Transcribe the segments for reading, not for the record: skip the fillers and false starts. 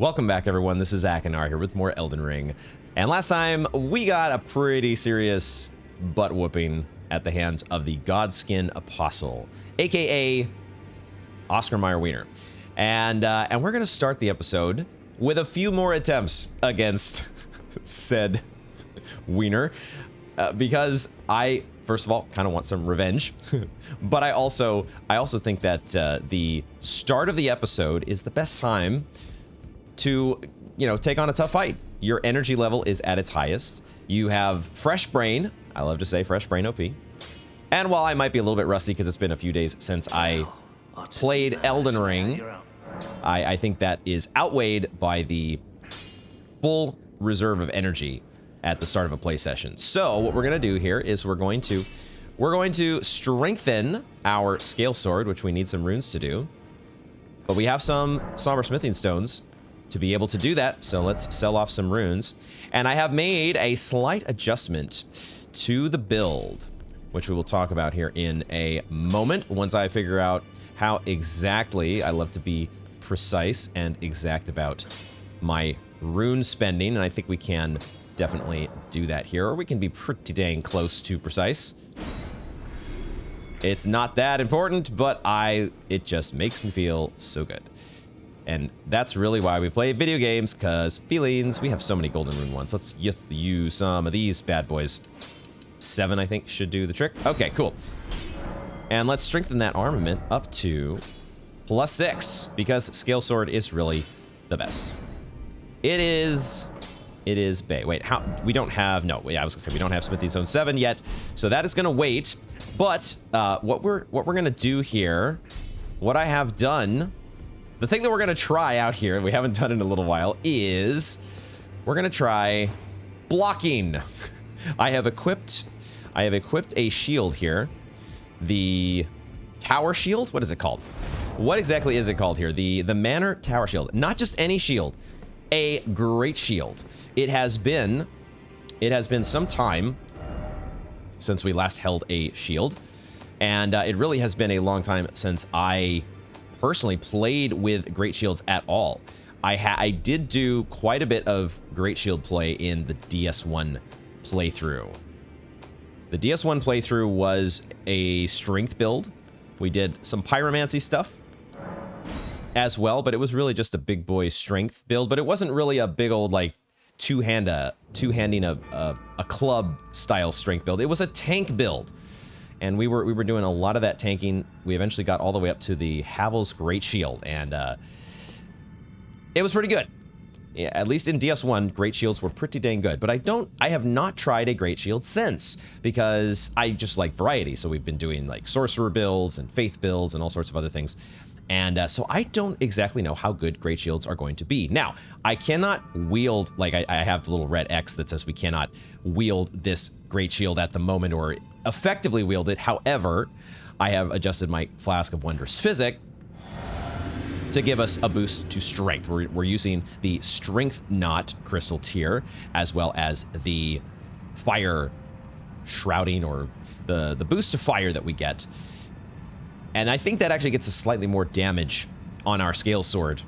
Welcome back, everyone. This is Akanar here with more Elden Ring. And last time, we got a pretty serious butt-whooping at the hands of the Godskin Apostle, aka Oscar Mayer Wiener. And we're going to start the episode with a few more attempts against said Wiener, because I, first of all, kind of want some revenge, but I also think that the start of the episode is the best time to, take on a tough fight. Your energy level is at its highest. You have fresh brain. I love to say fresh brain OP. And while I might be a little bit rusty because it's been a few days since I played Elden Ring, I think that is outweighed by the full reserve of energy at the start of a play session. So what we're going to do here is we're going to strengthen our scale sword, which we need some runes to do. But we have some somber smithing stones to be able to do that, so let's sell off some runes. And I have made a slight adjustment to the build, which we will talk about here in a moment once I figure out how exactly, I love to be precise and exact about my rune spending, and I think we can definitely do that here, or we can be pretty dang close to precise. It's not that important, but it just makes me feel so good. And that's really why we play video games, because feelings. We have so many golden rune ones. Let's use some of these bad boys. 7, I think, should do the trick. Okay, cool. And let's strengthen that armament up to +6, because scale sword is really the best. It is Bay. Wait, how? We don't have, no, I was gonna say we don't have Smithy Zone 7 yet, so that is gonna wait. But what we're gonna do here, what I have done, the thing that we're gonna try out here, we haven't done in a little while, is we're gonna try blocking. I have equipped a shield here. The tower shield? What is it called? What exactly is it called here? The Manor Tower Shield. Not just any shield, a great shield. It has been some time since we last held a shield, and it really has been a long time since I personally played with great shields at all. I did do quite a bit of great shield play in the DS1 playthrough. The DS1 playthrough was a strength build. We did some pyromancy stuff as well, but it was really just a big boy strength build. But it wasn't really a big old like two-handing a club style strength build. It was a tank build. And we were doing a lot of that tanking. We eventually got all the way up to the Havel's Great Shield, and it was pretty good. Yeah, at least in DS1, Great Shields were pretty dang good. But I have not tried a Great Shield since, because I just like variety. So we've been doing like Sorcerer builds and Faith builds and all sorts of other things. And so I don't exactly know how good Great Shields are going to be. Now, I cannot wield, like I have the little red X that says we cannot wield this Great Shield at the moment or effectively wield it. However, I have adjusted my Flask of Wondrous Physic to give us a boost to strength. We're using the Strength Knot crystal tier, as well as the Fire Shrouding, or the boost to fire that we get. And I think that actually gets us slightly more damage on our scale sword.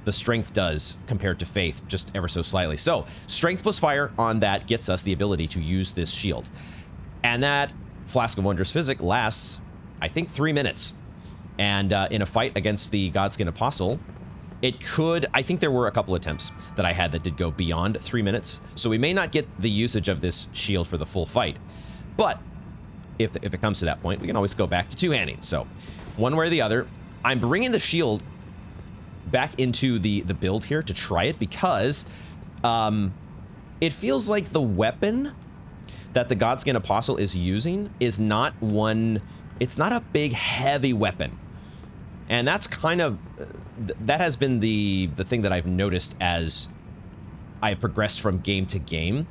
The strength does compared to faith, just ever so slightly. So strength plus fire on that gets us the ability to use this shield. And that Flask of Wondrous Physic lasts, I think, 3 minutes. And in a fight against the Godskin Apostle, it could, I think there were a couple attempts that I had that did go beyond 3 minutes. So we may not get the usage of this shield for the full fight. But if it comes to that point, we can always go back to two-handing. So one way or the other, I'm bringing the shield back into the build here to try it, because it feels like the weapon that the Godskin Apostle is using is not one, it's not a big heavy weapon. And that's kind of, that has been the thing that I've noticed as I've progressed from game to game.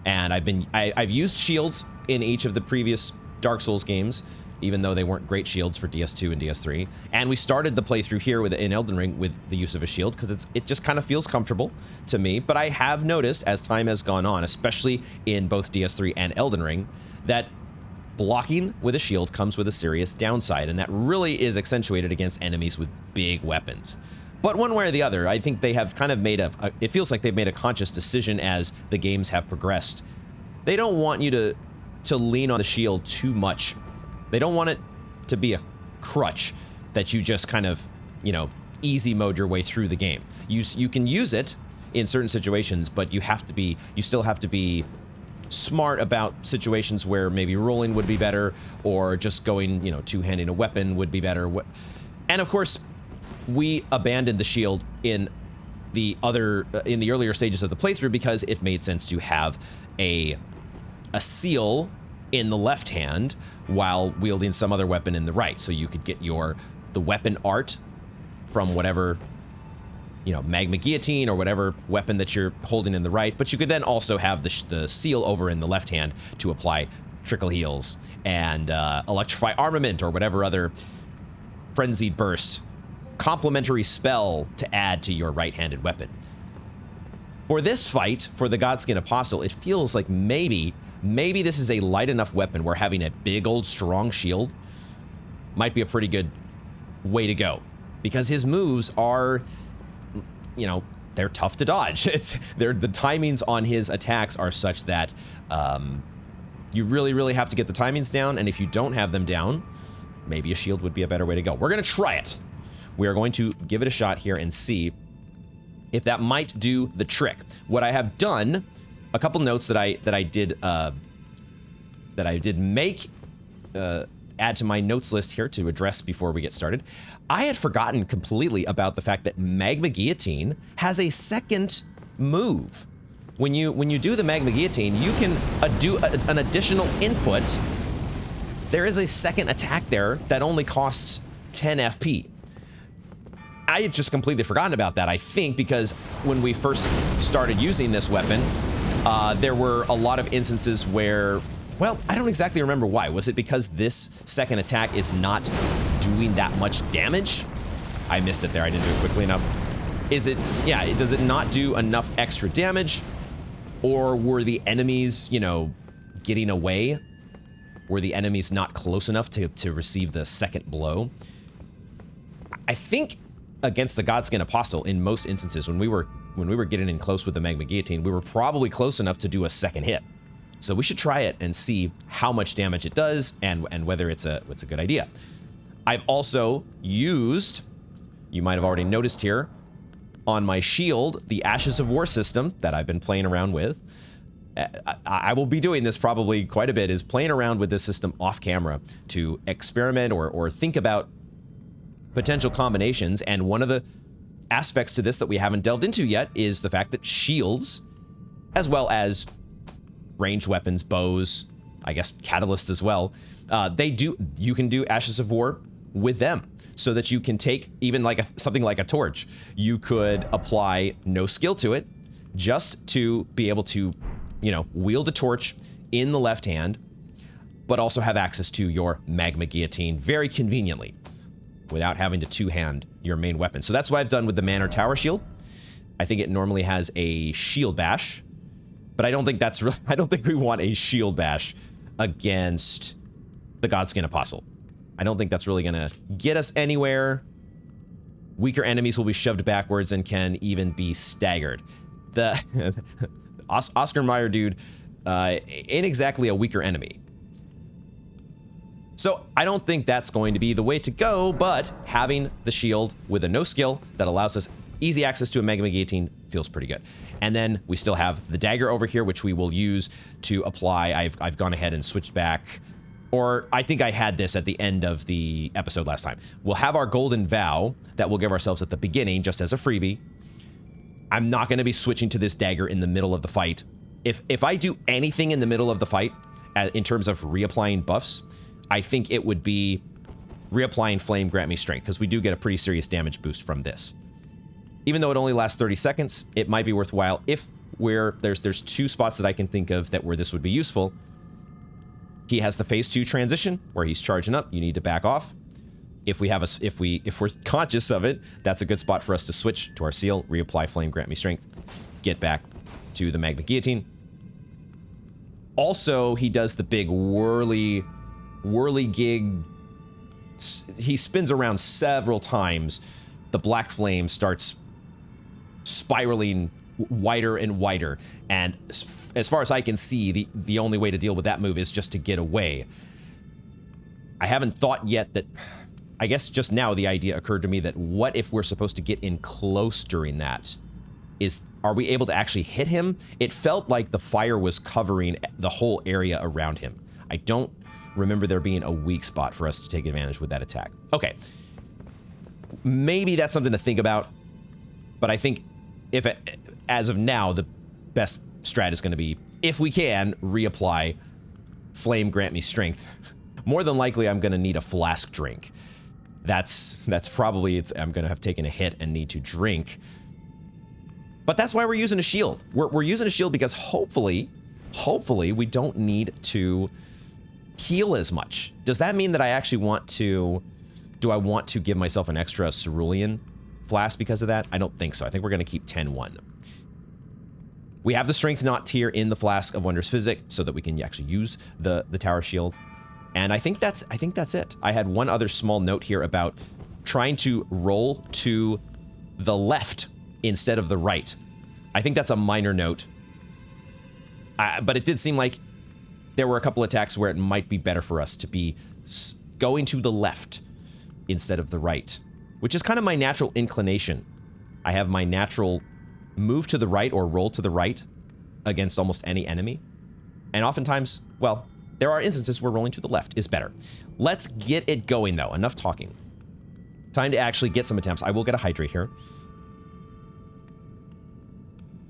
And I've used shields in each of the previous Dark Souls games, even though they weren't great shields for DS2 and DS3. And we started the playthrough here in Elden Ring with the use of a shield, because it just kind of feels comfortable to me. But I have noticed as time has gone on, especially in both DS3 and Elden Ring, that blocking with a shield comes with a serious downside, and that really is accentuated against enemies with big weapons. But one way or the other, I think they have kind of made it feels like they've made a conscious decision as the games have progressed. They don't want you to lean on the shield too much. They don't want it to be a crutch that you just kind of, you know, easy mode your way through the game. You can use it in certain situations, but you still have to be smart about situations where maybe rolling would be better, or just going, you know, two-handing a weapon would be better. And of course, we abandoned the shield in the earlier stages of the playthrough because it made sense to have a seal in the left hand while wielding some other weapon in the right, so you could get the weapon art from whatever, you know, magma guillotine or whatever weapon that you're holding in the right, but you could then also have the seal over in the left hand to apply trickle heals and electrify armament or whatever other frenzied burst complementary spell to add to your right-handed weapon. For this fight, for the Godskin Apostle, it feels like maybe this is a light enough weapon where having a big old strong shield might be a pretty good way to go, because his moves are, you know, they're tough to dodge. The timings on his attacks are such that you really have to get the timings down, and if you don't have them down, maybe a shield would be a better way to go. We're gonna try it. We are going to give it a shot here and see if that might do the trick. What I have done, a couple notes that I did add to my notes list here to address before we get started. I had forgotten completely about the fact that Magma Guillotine has a second move. When you do the Magma Guillotine, you can do an additional input. There is a second attack there that only costs 10 FP. I had just completely forgotten about that, I think, because when we first started using this weapon, there were a lot of instances where, well, I don't exactly remember why. Was it because this second attack is not doing that much damage? I missed it there. I didn't do it quickly enough. Does it not do enough extra damage? Or were the enemies, you know, getting away? Were the enemies not close enough to receive the second blow? I think against the Godskin Apostle, in most instances, when we were getting in close with the Magma Guillotine, we were probably close enough to do a second hit. So we should try it and see how much damage it does and whether it's a good idea. I've also used, you might have already noticed here, on my shield, the Ashes of War system that I've been playing around with. I will be doing this probably quite a bit, is playing around with this system off camera to experiment or think about potential combinations. And one of the aspects to this that we haven't delved into yet is the fact that shields, as well as ranged weapons, bows, I guess catalysts as well, you can do Ashes of War with them, so that you can take even like something like a torch. You could apply no skill to it just to be able to, you know, wield a torch in the left hand, but also have access to your Magma Guillotine very conveniently without having to two-hand your main weapon. So that's what I've done with the Manor Tower Shield. I think it normally has a shield bash, but I don't think that's really, I don't think we want a shield bash against the Godskin Apostle. I don't think that's really gonna get us anywhere. Weaker enemies will be shoved backwards and can even be staggered. The Oscar Mayer dude ain't exactly a weaker enemy. So I don't think that's going to be the way to go, but having the shield with a no skill that allows us easy access to a Magma Guillotine feels pretty good. And then we still have the dagger over here, which we will use to apply. I've gone ahead and switched back, or I think I had this at the end of the episode last time. We'll have our Golden Vow that we'll give ourselves at the beginning just as a freebie. I'm not going to be switching to this dagger in the middle of the fight. If I do anything in the middle of the fight in terms of reapplying buffs, I think it would be reapplying Flame Grant Me Strength, because we do get a pretty serious damage boost from this. Even though it only lasts 30 seconds, it might be worthwhile if there's two spots that I can think of where this would be useful. He has the phase 2 transition where he's charging up. You need to back off. If we're conscious of it, that's a good spot for us to switch to our seal, reapply Flame Grant Me Strength, get back to the Magma Guillotine. Also, he does the big whirly gig. He spins around several times the black flame starts spiraling wider and wider. And as far as I can see, the only way to deal with that move is just to get away. I haven't thought yet that... I guess just now the idea occurred to me that what if we're supposed to get in close during that? Are we able to actually hit him? It felt like the fire was covering the whole area around him. I don't remember there being a weak spot for us to take advantage with that attack. Okay. Maybe that's something to think about. But I think as of now, the best strat is going to be, if we can, reapply Flame Grant Me Strength. More than likely, I'm going to need a flask drink. That's probably, I'm going to have taken a hit and need to drink. But that's why we're using a shield. We're using a shield because hopefully we don't need to heal as much. Does that mean that I actually want to... Do I want to give myself an extra cerulean flask because of that? I don't think so. I think we're going to keep 10-1. We have the Strength Knot tier in the Flask of Wondrous Physic so that we can actually use the Tower Shield. And I think that's it. I had one other small note here about trying to roll to the left instead of the right. I think that's a minor note. But it did seem like there were a couple attacks where it might be better for us to be going to the left instead of the right, which is kind of my natural inclination. I have my natural move to the right or roll to the right against almost any enemy. And oftentimes, well, there are instances where rolling to the left is better. Let's get it going, though. Enough talking. Time to actually get some attempts. I will get a hydrate here,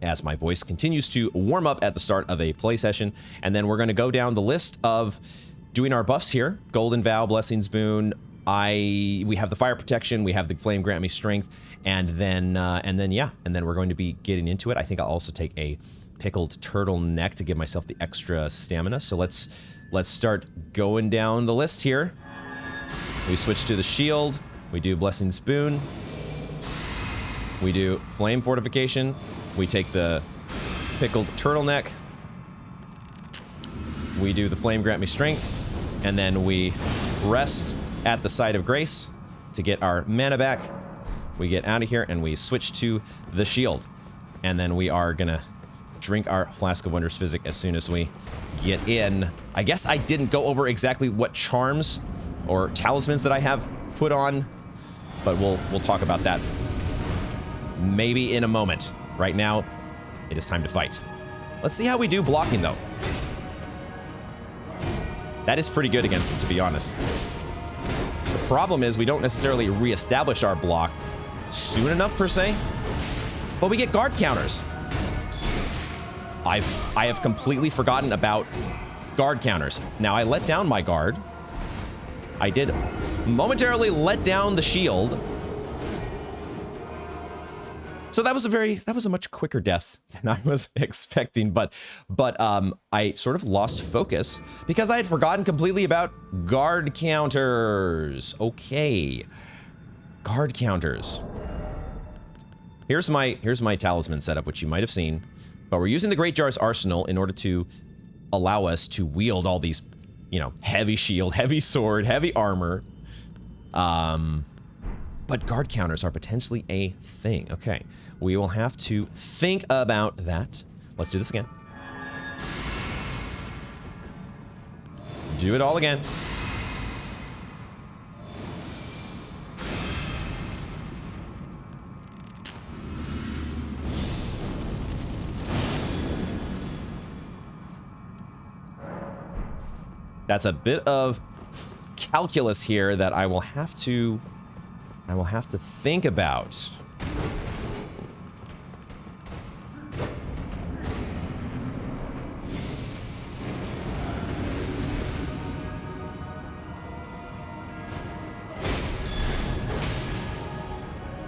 as my voice continues to warm up at the start of a play session. And then we're going to go down the list of doing our buffs here. Golden Vow, Blessings Boon. We have the fire protection. We have the Flame Grant Me Strength. And then we're going to be getting into it. I think I'll also take a pickled turtleneck to give myself the extra stamina. So let's start going down the list here. We switch to the shield. We do Blessings Boon. We do Flame Fortification. We take the pickled turtleneck. We do the Flame Grant Me Strength. And then we rest at the Site of Grace to get our mana back. We get out of here and we switch to the shield. And then we are gonna drink our Flask of Wondrous Physic as soon as we get in. I guess I didn't go over exactly what charms or talismans that I have put on, but we'll talk about that maybe in a moment. Right now, it is time to fight. Let's see how we do blocking, though. That is pretty good against him, to be honest. The problem is we don't necessarily reestablish our block soon enough, per se, but we get guard counters. I have completely forgotten about guard counters. Now, I let down my guard. I did momentarily let down the shield. So that was a much quicker death than I was expecting, but I sort of lost focus because I had forgotten completely about guard counters. Okay, guard counters. Here's my talisman setup, which you might have seen, but we're using the Great Jar's Arsenal in order to allow us to wield all these, you know, heavy shield, heavy sword, heavy armor. But guard counters are potentially a thing. Okay, we will have to think about that. Let's do this again. Do it all again. That's a bit of calculus here that I will have to think about.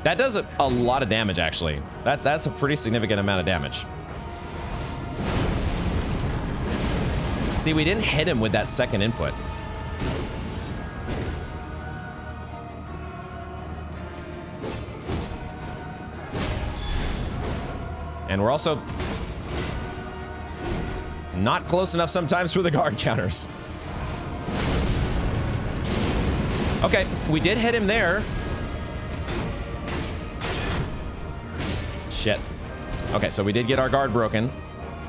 That does a lot of damage, actually. That's a pretty significant amount of damage. See, we didn't hit him with that second input. And we're also not close enough sometimes for the guard counters. Okay, we did hit him there. Shit. Okay, so we did get our guard broken.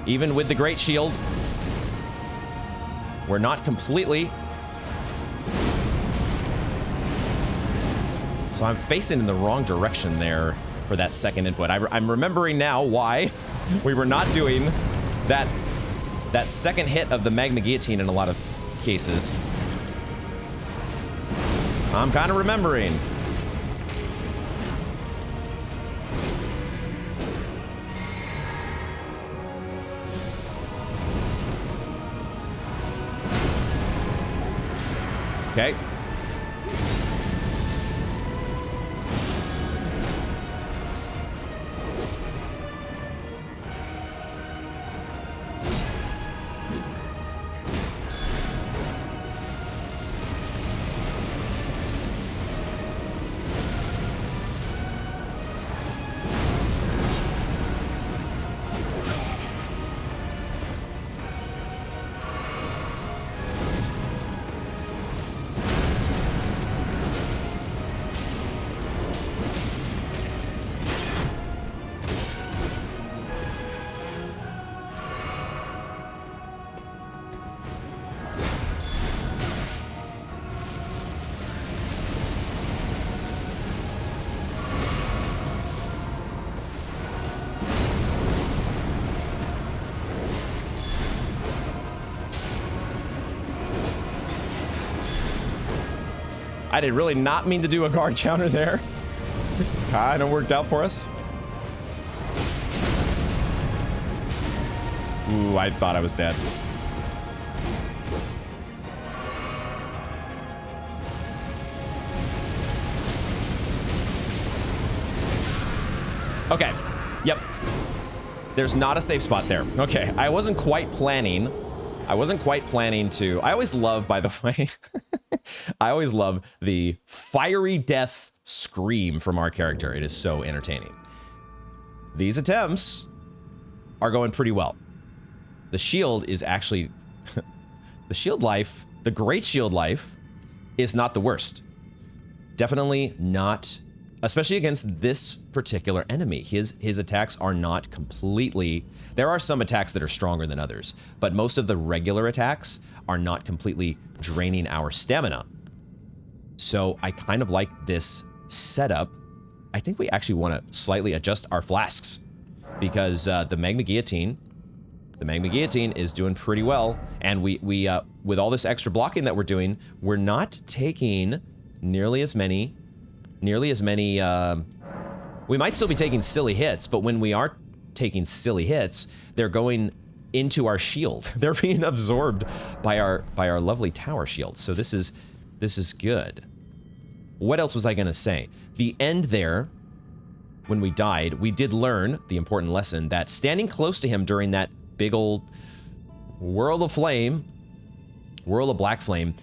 Even with the Great Shield, we're not completely... So I'm facing in the wrong direction there for that second input. I'm remembering now why we were not doing that second hit of the Magma Guillotine in a lot of cases. I'm kind of remembering. Okay. I did really not mean to do a guard counter there. Kind of worked out for us. Ooh, I thought I was dead. Okay. Yep. There's not a safe spot there. Okay. I wasn't quite planning to... I always love, by the way... I always love the fiery death scream from our character. It is so entertaining. These attempts are going pretty well. The shield is actually... the shield life, the great shield life, is not the worst. Definitely not... Especially against this particular enemy. His attacks are not completely... There are some attacks that are stronger than others, but most of the regular attacks are not completely draining our stamina. So I kind of like this setup. I think we actually want to slightly adjust our flasks because the Magma Guillotine is doing pretty well. And we with all this extra blocking that we're doing, we're not taking nearly as many, we might still be taking silly hits, but when we are taking silly hits, they're going into our shield. They're being absorbed by our lovely tower shield. So this is good. What else was I gonna say? The end there, when we died, we did learn the important lesson that standing close to him during that big old whirl of black flame,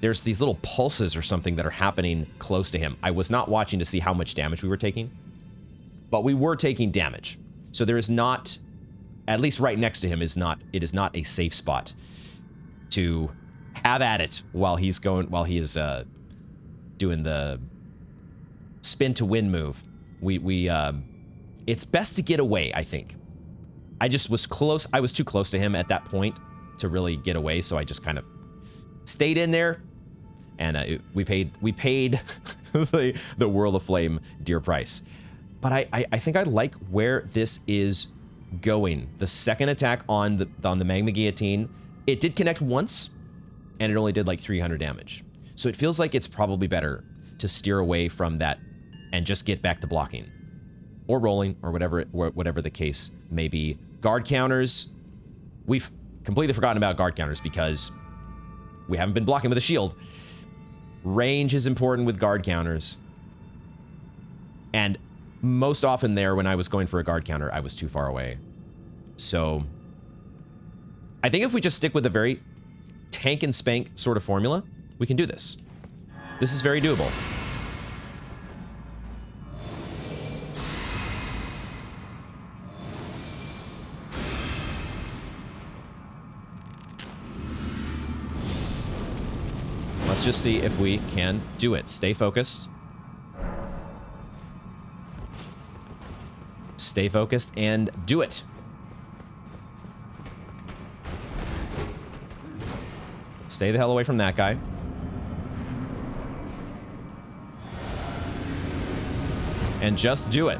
there's these little pulses or something that are happening close to him. I was not watching to see how much damage we were taking, but we were taking damage. So there is not, at least right next to him, it is not a safe spot to have at it while he is doing the spin to win move. It's best to get away, I think. I just was close. I was too close to him at that point to really get away, so I just kind of stayed in there, and we paid the Whirl of Flame dear price. But I think I like where this is going. The second attack on the Magma Guillotine, it did connect once, and it only did like 300 damage. So it feels like it's probably better to steer away from that and just get back to blocking or rolling or whatever the case may be. Guard counters, we've completely forgotten about guard counters because we haven't been blocking with a shield. Range is important with guard counters. And most often there, when I was going for a guard counter, I was too far away. So I think if we just stick with a very tank and spank sort of formula, we can do this. This is very doable. Let's just see if we can do it. Stay focused. stay focused and do it. Stay the hell away from that guy. And just do it.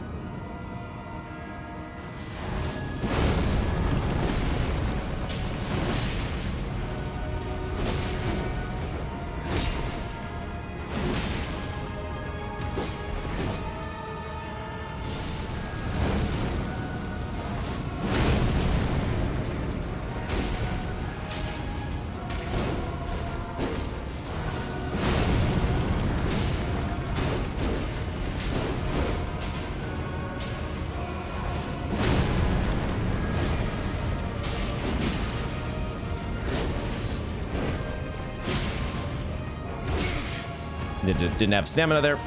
Didn't have stamina there.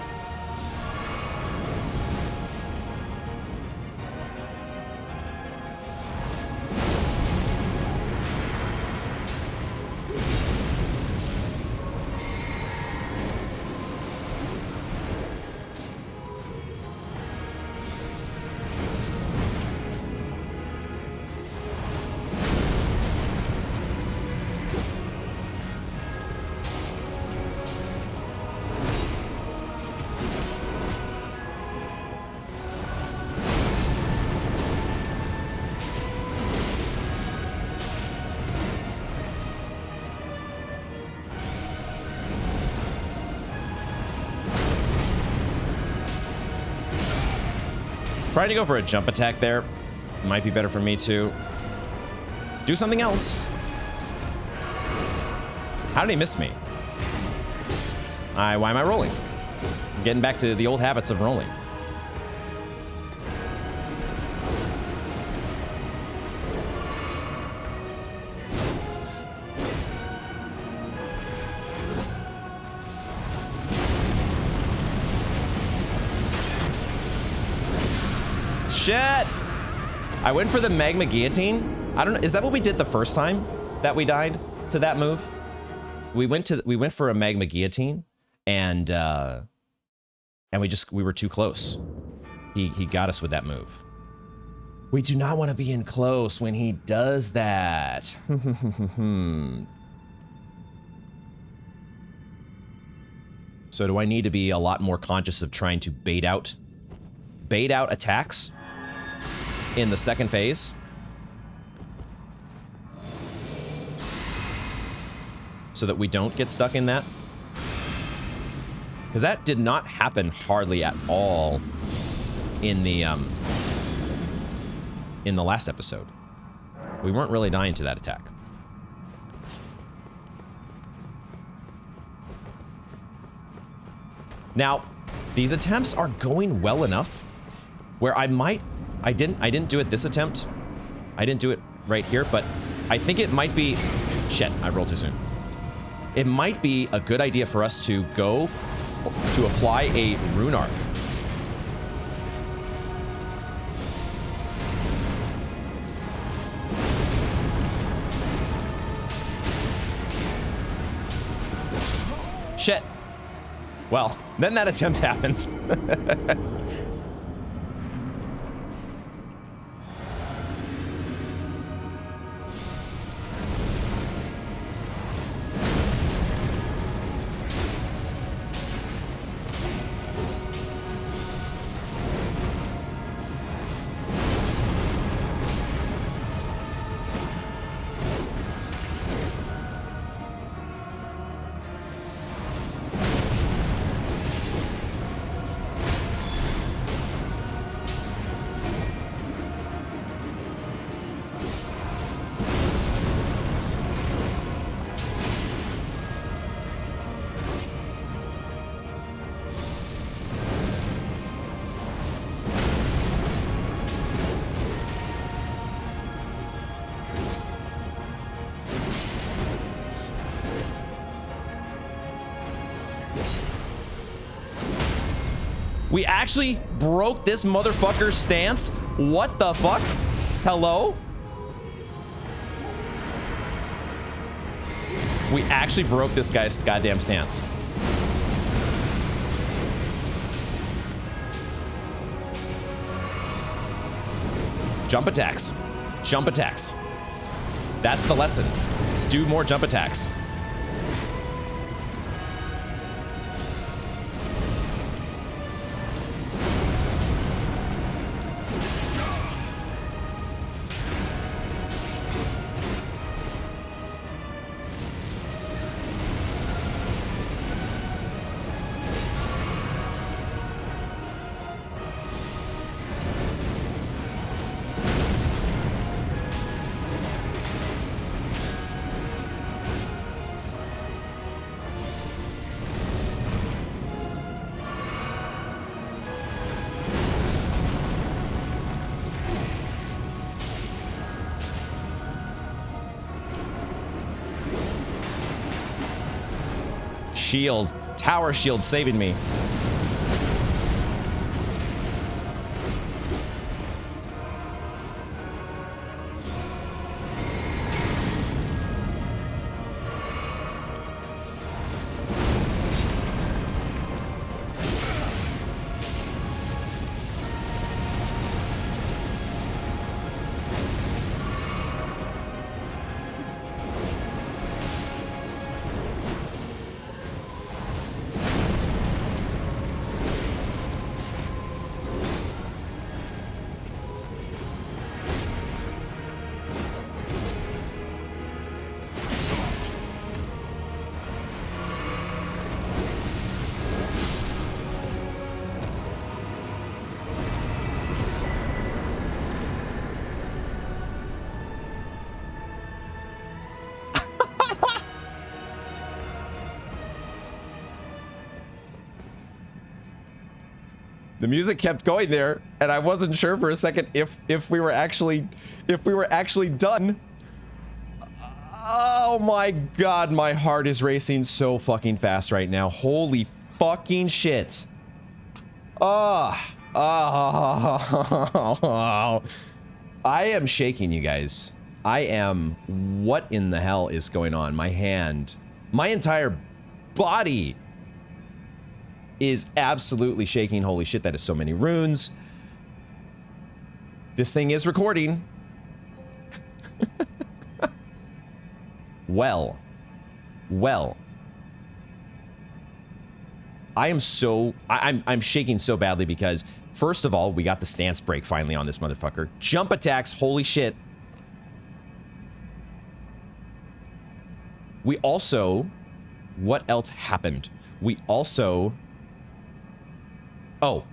Trying to go for a jump attack there. Might be better for me to do something else. How did he miss me? Why am I rolling? I'm getting back to the old habits of rolling. Shit! I went for the magma guillotine. I don't know. Is that what we did the first time that we died to that move? We went for a magma guillotine, and we were too close. He got us with that move. We do not want to be in close when he does that. So do I need to be a lot more conscious of trying to bait out attacks in the second phase? So that we don't get stuck in that? Because that did not happen hardly at all in the last episode. We weren't really dying to that attack. Now, these attempts are going well enough where I didn't do it this attempt. I didn't do it right here, but I think it might be, shit, I rolled too soon. It might be a good idea for us to go to apply a rune arc. Shit. Well, then that attempt happens. We actually broke this motherfucker's stance? What the fuck? Hello? We actually broke this guy's goddamn stance. Jump attacks. Jump attacks. That's the lesson. Do more jump attacks. Shield. Tower shield saving me. The music kept going there, and I wasn't sure for a second if we were actually done. Oh my god, my heart is racing so fucking fast right now. Holy fucking shit. Oh. I am shaking, you guys. I am. What in the hell is going on? My hand, my entire body is absolutely shaking. Holy shit, that is so many runes. This thing is recording. Well. I am so... I'm shaking so badly because, first of all, we got the stance break finally on this motherfucker. Jump attacks, holy shit. We also... What else happened? We also... Oh,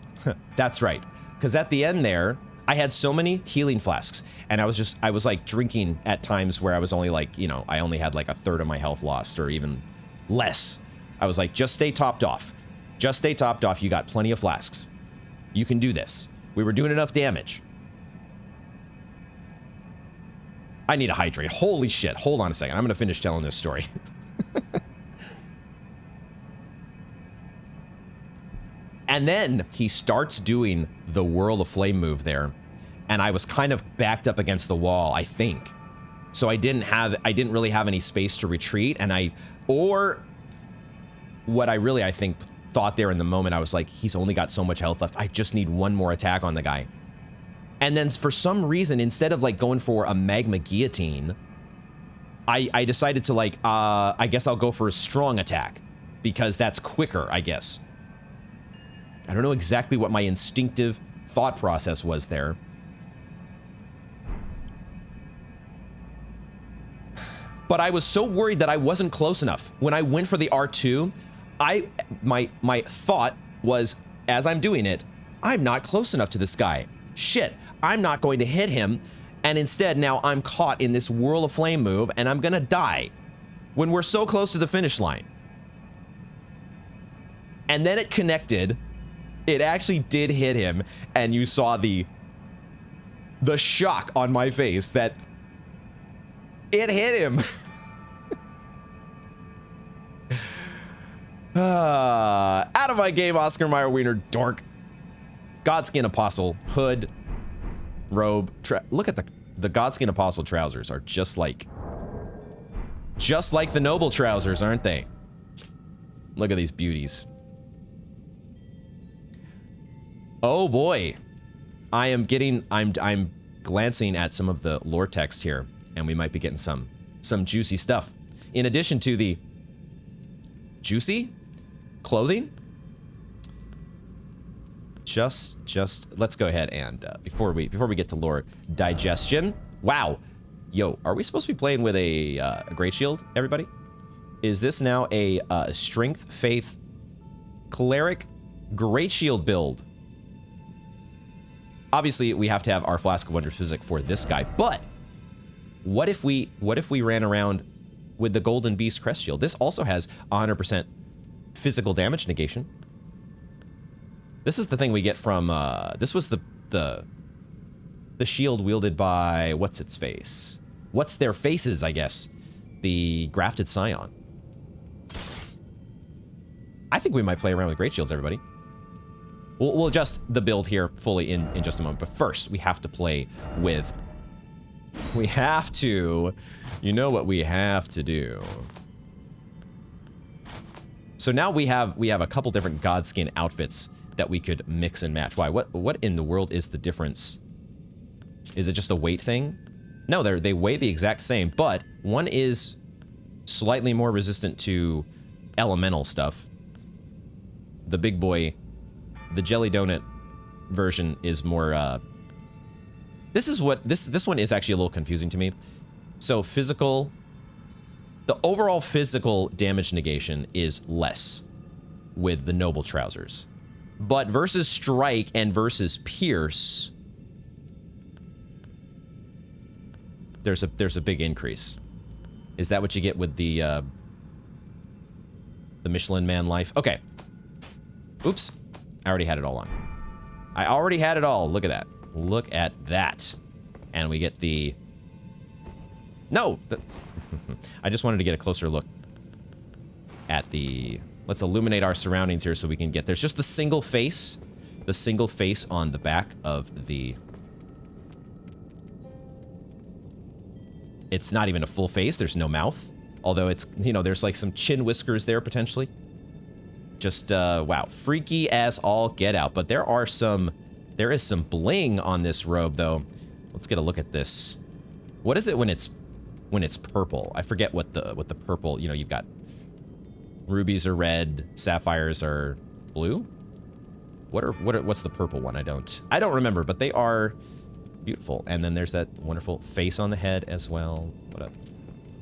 that's right. Because at the end there, I had so many healing flasks, and I was like drinking at times where I was only like, you know, I only had like a third of my health lost or even less. I was like, just stay topped off. Just stay topped off. You got plenty of flasks. You can do this. We were doing enough damage. I need to hydrate. Holy shit. Hold on a second. I'm going to finish telling this story. And then he starts doing the Whirl of Flame move there. And I was kind of backed up against the wall, I think. So I didn't really have any space to retreat. And or what I really, I think, thought there in the moment, I was like, he's only got so much health left. I just need one more attack on the guy. And then for some reason, instead of like going for a magma guillotine, I decided to like, I guess I'll go for a strong attack because that's quicker, I guess. I don't know exactly what my instinctive thought process was there. But I was so worried that I wasn't close enough. When I went for the R2, my thought was, as I'm doing it, I'm not close enough to this guy. Shit, I'm not going to hit him. And instead, now I'm caught in this Whirl of Flame move, and I'm gonna die when we're so close to the finish line. And then it connected. It actually did hit him, and you saw the shock on my face that it hit him. Out of my game, Oscar Mayer Wiener, dork. Godskin Apostle, hood, robe. Look at the Godskin Apostle trousers are just like the noble trousers, aren't they? Look at these beauties. Oh boy, I'm glancing at some of the lore text here, and we might be getting some juicy stuff. In addition to the juicy clothing, just let's go ahead and before we get to lore, digestion. Wow, yo, are we supposed to be playing with a great shield, everybody? Is this now a strength, faith, cleric, great shield build? Obviously, we have to have our Flask of Wondrous Physic for this guy, but what if we ran around with the Golden Beast Crest Shield? This also has 100% physical damage negation. This is the thing we get from, this was the shield wielded by, what's its face? What's their faces, I guess? The Grafted Scion. I think we might play around with Great Shields, everybody. We'll adjust the build here fully in just a moment. But first, we have to play with... We have to... You know what we have to do. So now we have a couple different Godskin outfits that we could mix and match. Why? What in the world is the difference? Is it just a weight thing? No, they weigh the exact same, but one is slightly more resistant to elemental stuff. The big boy, the Jelly Donut version is more, this one is actually a little confusing to me. So physical, the overall physical damage negation is less with the Noble Trousers. But versus Strike and versus Pierce, there's a big increase. Is that what you get with the Michelin Man life? Okay. Oops. I already had it all on. I already had it all. Look at that. Look at that. And we get the... No! I just wanted to get a closer look at the... Let's illuminate our surroundings here so we can get... There's just the single face. The single face on the back of the... It's not even a full face. There's no mouth. Although it's, you know, there's like some chin whiskers there potentially. Just, wow. Freaky as all get out. But there is some bling on this robe though. Let's get a look at this. What is it when it's purple? I forget what the purple, you know, you've got rubies are red, sapphires are blue. What's the purple one? I don't remember, but they are beautiful. And then there's that wonderful face on the head as well. What up?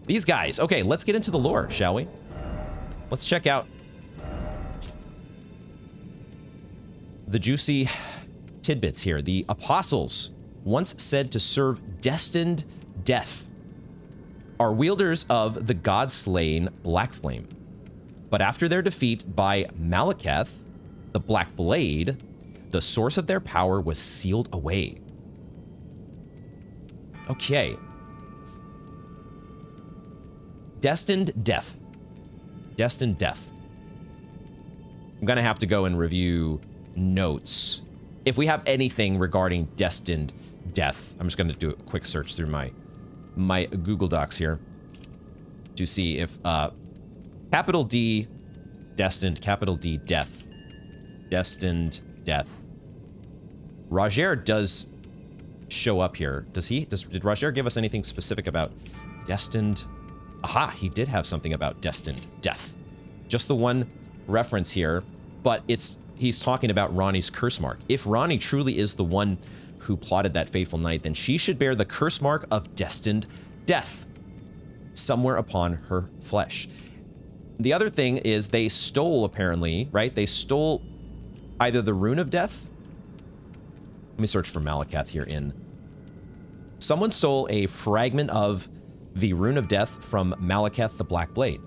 These guys. Okay, let's get into the lore, shall we? Let's check out the juicy tidbits here. The apostles, once said to serve destined death, are wielders of the god-slain Black Flame. But after their defeat by Malekith, the Black Blade, the source of their power was sealed away. Okay. Destined death. Destined death. I'm gonna have to go and review notes. If we have anything regarding destined death, I'm just gonna do a quick search through my Google Docs here to see if capital D destined, capital D death, destined death. Roger does show up here. Did Roger give us anything specific about destined? Aha, he did have something about destined death. Just the one reference here, but he's talking about Ronnie's curse mark. If Ronnie truly is the one who plotted that fateful night, then she should bear the curse mark of destined death somewhere upon her flesh. The other thing is they stole, apparently, right? They stole either the Rune of Death. Let me search for Malekith here in... Someone stole a fragment of the Rune of Death from Malekith the Black Blade.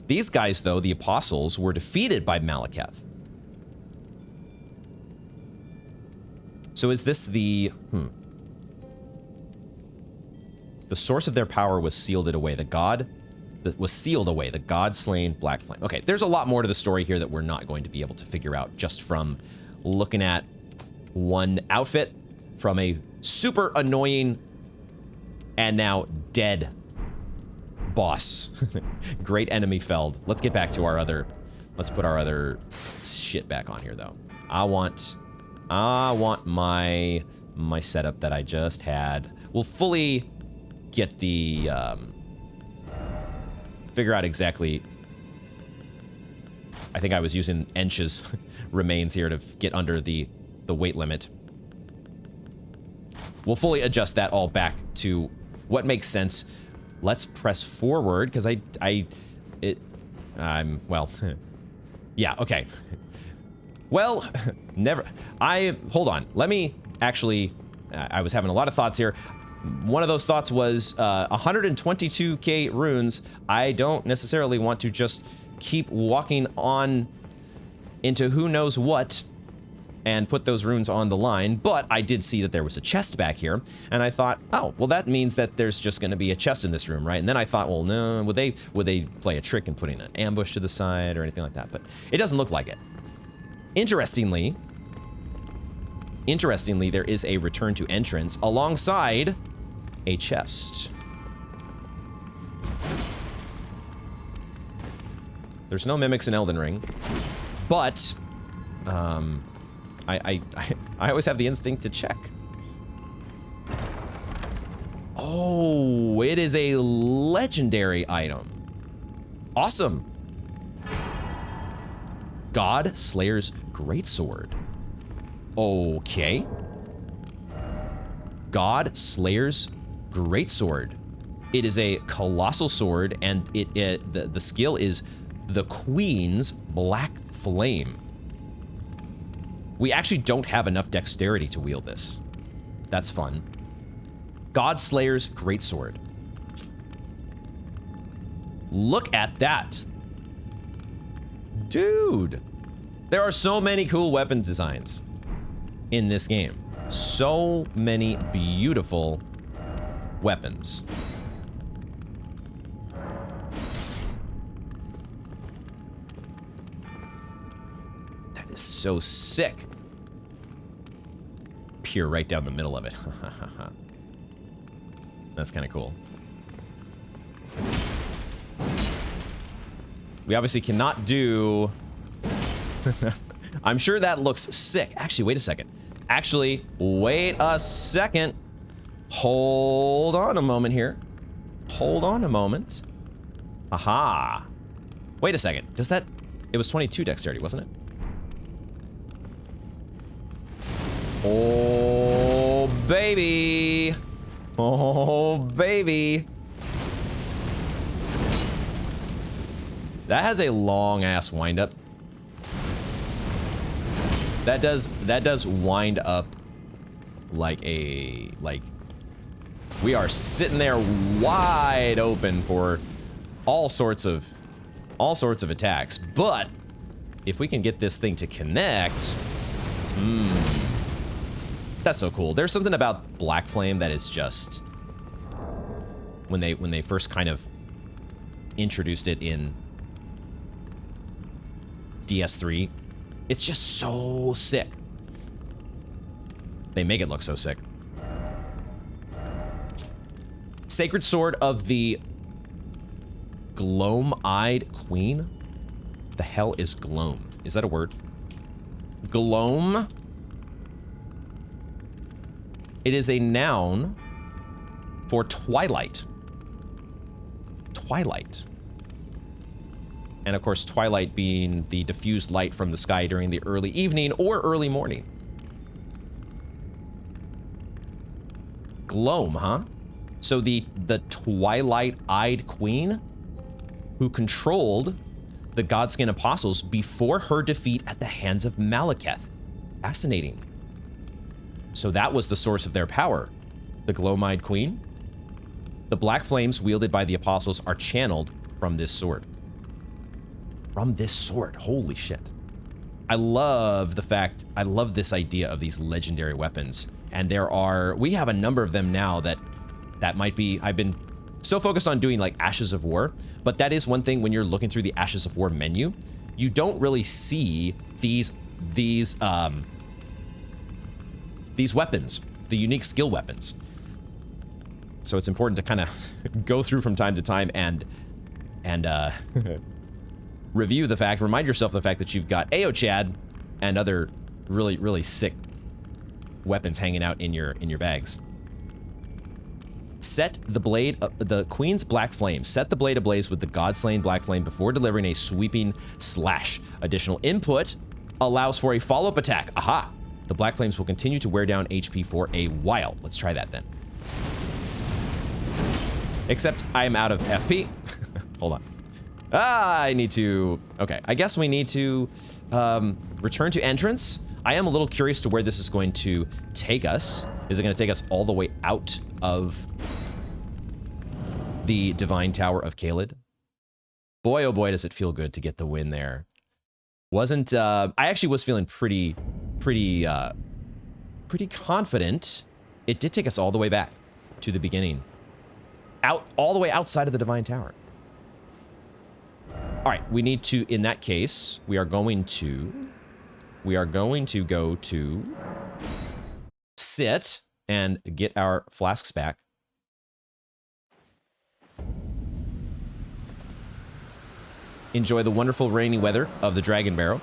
These guys, though, the apostles, were defeated by Malekith. So is this the... The source of their power was sealed away. The god that was sealed away. The god-slain Black Flame. Okay, there's a lot more to the story here that we're not going to be able to figure out just from looking at one outfit from a super annoying and now dead boss. Great enemy felled. Let's get back to our other... Let's put our other shit back on here, though. I want my setup that I just had. We'll fully get the... figure out exactly... I think I was using Ench's remains here to get under the weight limit. We'll fully adjust that all back to what makes sense. Let's press forward, because well, yeah, okay. Well, hold on. Let me actually, I was having a lot of thoughts here. One of those thoughts was 122k runes. I don't necessarily want to just keep walking on into who knows what and put those runes on the line, but I did see that there was a chest back here, and I thought, oh, well, that means that there's just going to be a chest in this room, right? And then I thought, well, no, would they play a trick in putting an ambush to the side or anything like that? But it doesn't look like it. Interestingly, there is a return to entrance alongside a chest. There's no mimics in Elden Ring, but I always have the instinct to check. Oh, it is a legendary item. Awesome. God Slayer's Greatsword. Okay. God Slayer's Greatsword. It is a colossal sword, and the skill is the Queen's Black Flame. We actually don't have enough dexterity to wield this. That's fun. God Slayer's Greatsword. Look at that. Dude. There are so many cool weapon designs in this game. So many beautiful weapons. That is so sick. Peer right down the middle of it. That's kind of cool. We obviously cannot do... I'm sure that looks sick. Actually, wait a second. Hold on a moment here. Hold on a moment. Aha. Wait a second. Does that... It was 22 dexterity, wasn't it? Oh, baby. Oh, baby. That has a long-ass wind-up. That does wind up like we are sitting there wide open for all sorts of attacks. But if we can get this thing to connect, that's so cool. There's something about Black Flame that is just, when they first kind of introduced it in DS3, it's just so sick. They make it look so sick. Sacred Sword of the Gloam-Eyed Queen? The hell is gloam? Is that a word? Gloam? It is a noun for twilight. Twilight. And of course, twilight being the diffused light from the sky during the early evening or early morning. Gloam, huh? So the twilight-eyed queen who controlled the Godskin apostles before her defeat at the hands of Malekith. Fascinating. So that was the source of their power. The gloam-eyed queen. The black flames wielded by the apostles are channeled from this sword. From this sword. Holy shit. I love this idea of these legendary weapons. And we have a number of them now that might be, I've been so focused on doing like Ashes of War, but that is one thing when you're looking through the Ashes of War menu, you don't really see these weapons, the unique skill weapons. So it's important to kind of go through from time to time and review the fact, remind yourself of the fact that you've got Chad and other really, really sick weapons hanging out in your bags. Set the blade, the Queen's Black Flame. Set the blade ablaze with the God-slain Black Flame before delivering a sweeping slash. Additional input allows for a follow-up attack. Aha! The Black Flames will continue to wear down HP for a while. Let's try that then. Except I am out of FP. Hold on. I need to... Okay, I guess we need to return to entrance. I am a little curious to where this is going to take us. Is it going to take us all the way out of the Divine Tower of Caelid? Boy, oh boy, does it feel good to get the win there. Wasn't... I actually was feeling pretty confident. It did take us all the way back to the beginning. All the way outside of the Divine Tower. All right, we need to, in that case, we are going to go to sit and get our flasks back. Enjoy the wonderful rainy weather of the Dragonbarrow.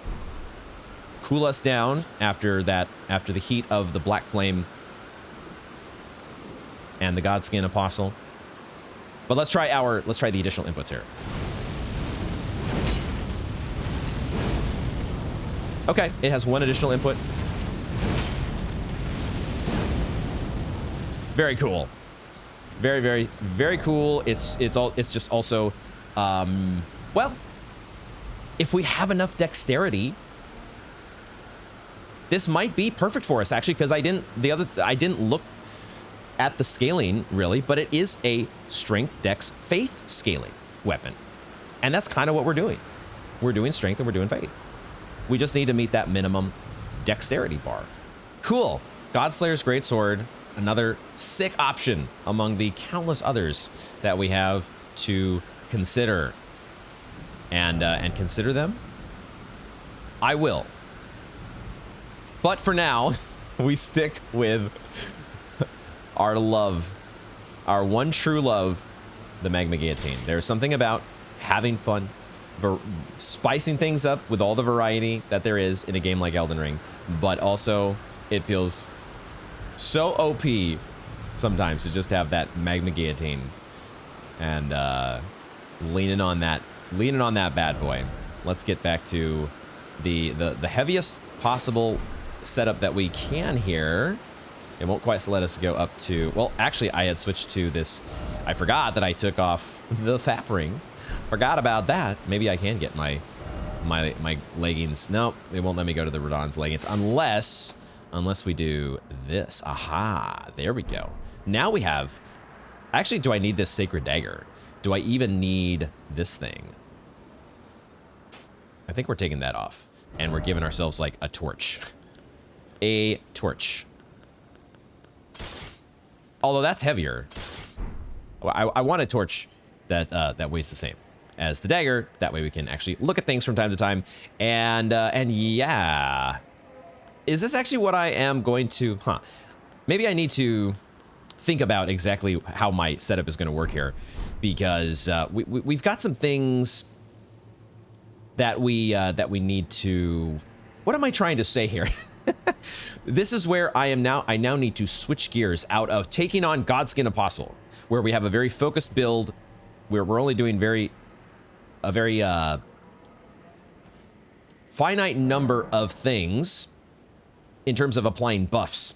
Cool us down after the heat of the Black Flame and the Godskin Apostle. But let's try the additional inputs here. Okay, it has one additional input. Very cool. Very, very, very cool. It's just also, well, if we have enough dexterity, this might be perfect for us actually, because I didn't look at the scaling really, but it is a strength, dex, faith scaling weapon. And that's kind of what we're doing. We're doing strength and we're doing faith. We just need to meet that minimum dexterity bar. Cool. Godslayer's Greatsword, another sick option among the countless others that we have to consider. And consider them? I will. But for now, we stick with our love, our one true love, the Magma Guillotine. There's something about having fun, spicing things up with all the variety that there is in a game like Elden Ring, but also it feels so OP sometimes to just have that Magma Guillotine and leaning on that bad boy. Let's get back to the heaviest possible setup that we can here. It won't quite let us go up to, well, actually I had switched to this. I forgot that I took off the Fap Ring. Forgot about that. Maybe I can get my leggings. No, it won't let me go to the Radahn's leggings unless we do this. Aha, there we go. Now we have, actually, do I need this Sacred Dagger? Do I even need this thing? I think we're taking that off and we're giving ourselves like a torch. A torch. Although that's heavier. I want a torch that weighs the same as the dagger. That way we can actually look at things from time to time. And yeah. Is this actually what I am going to... Maybe I need to think about exactly how my setup is going to work here. Because we've got some things that we need to... What am I trying to say here? This is where I now need to switch gears out of taking on Godskin Apostle, where we have a very focused build, where we're only doing a very finite number of things in terms of applying buffs.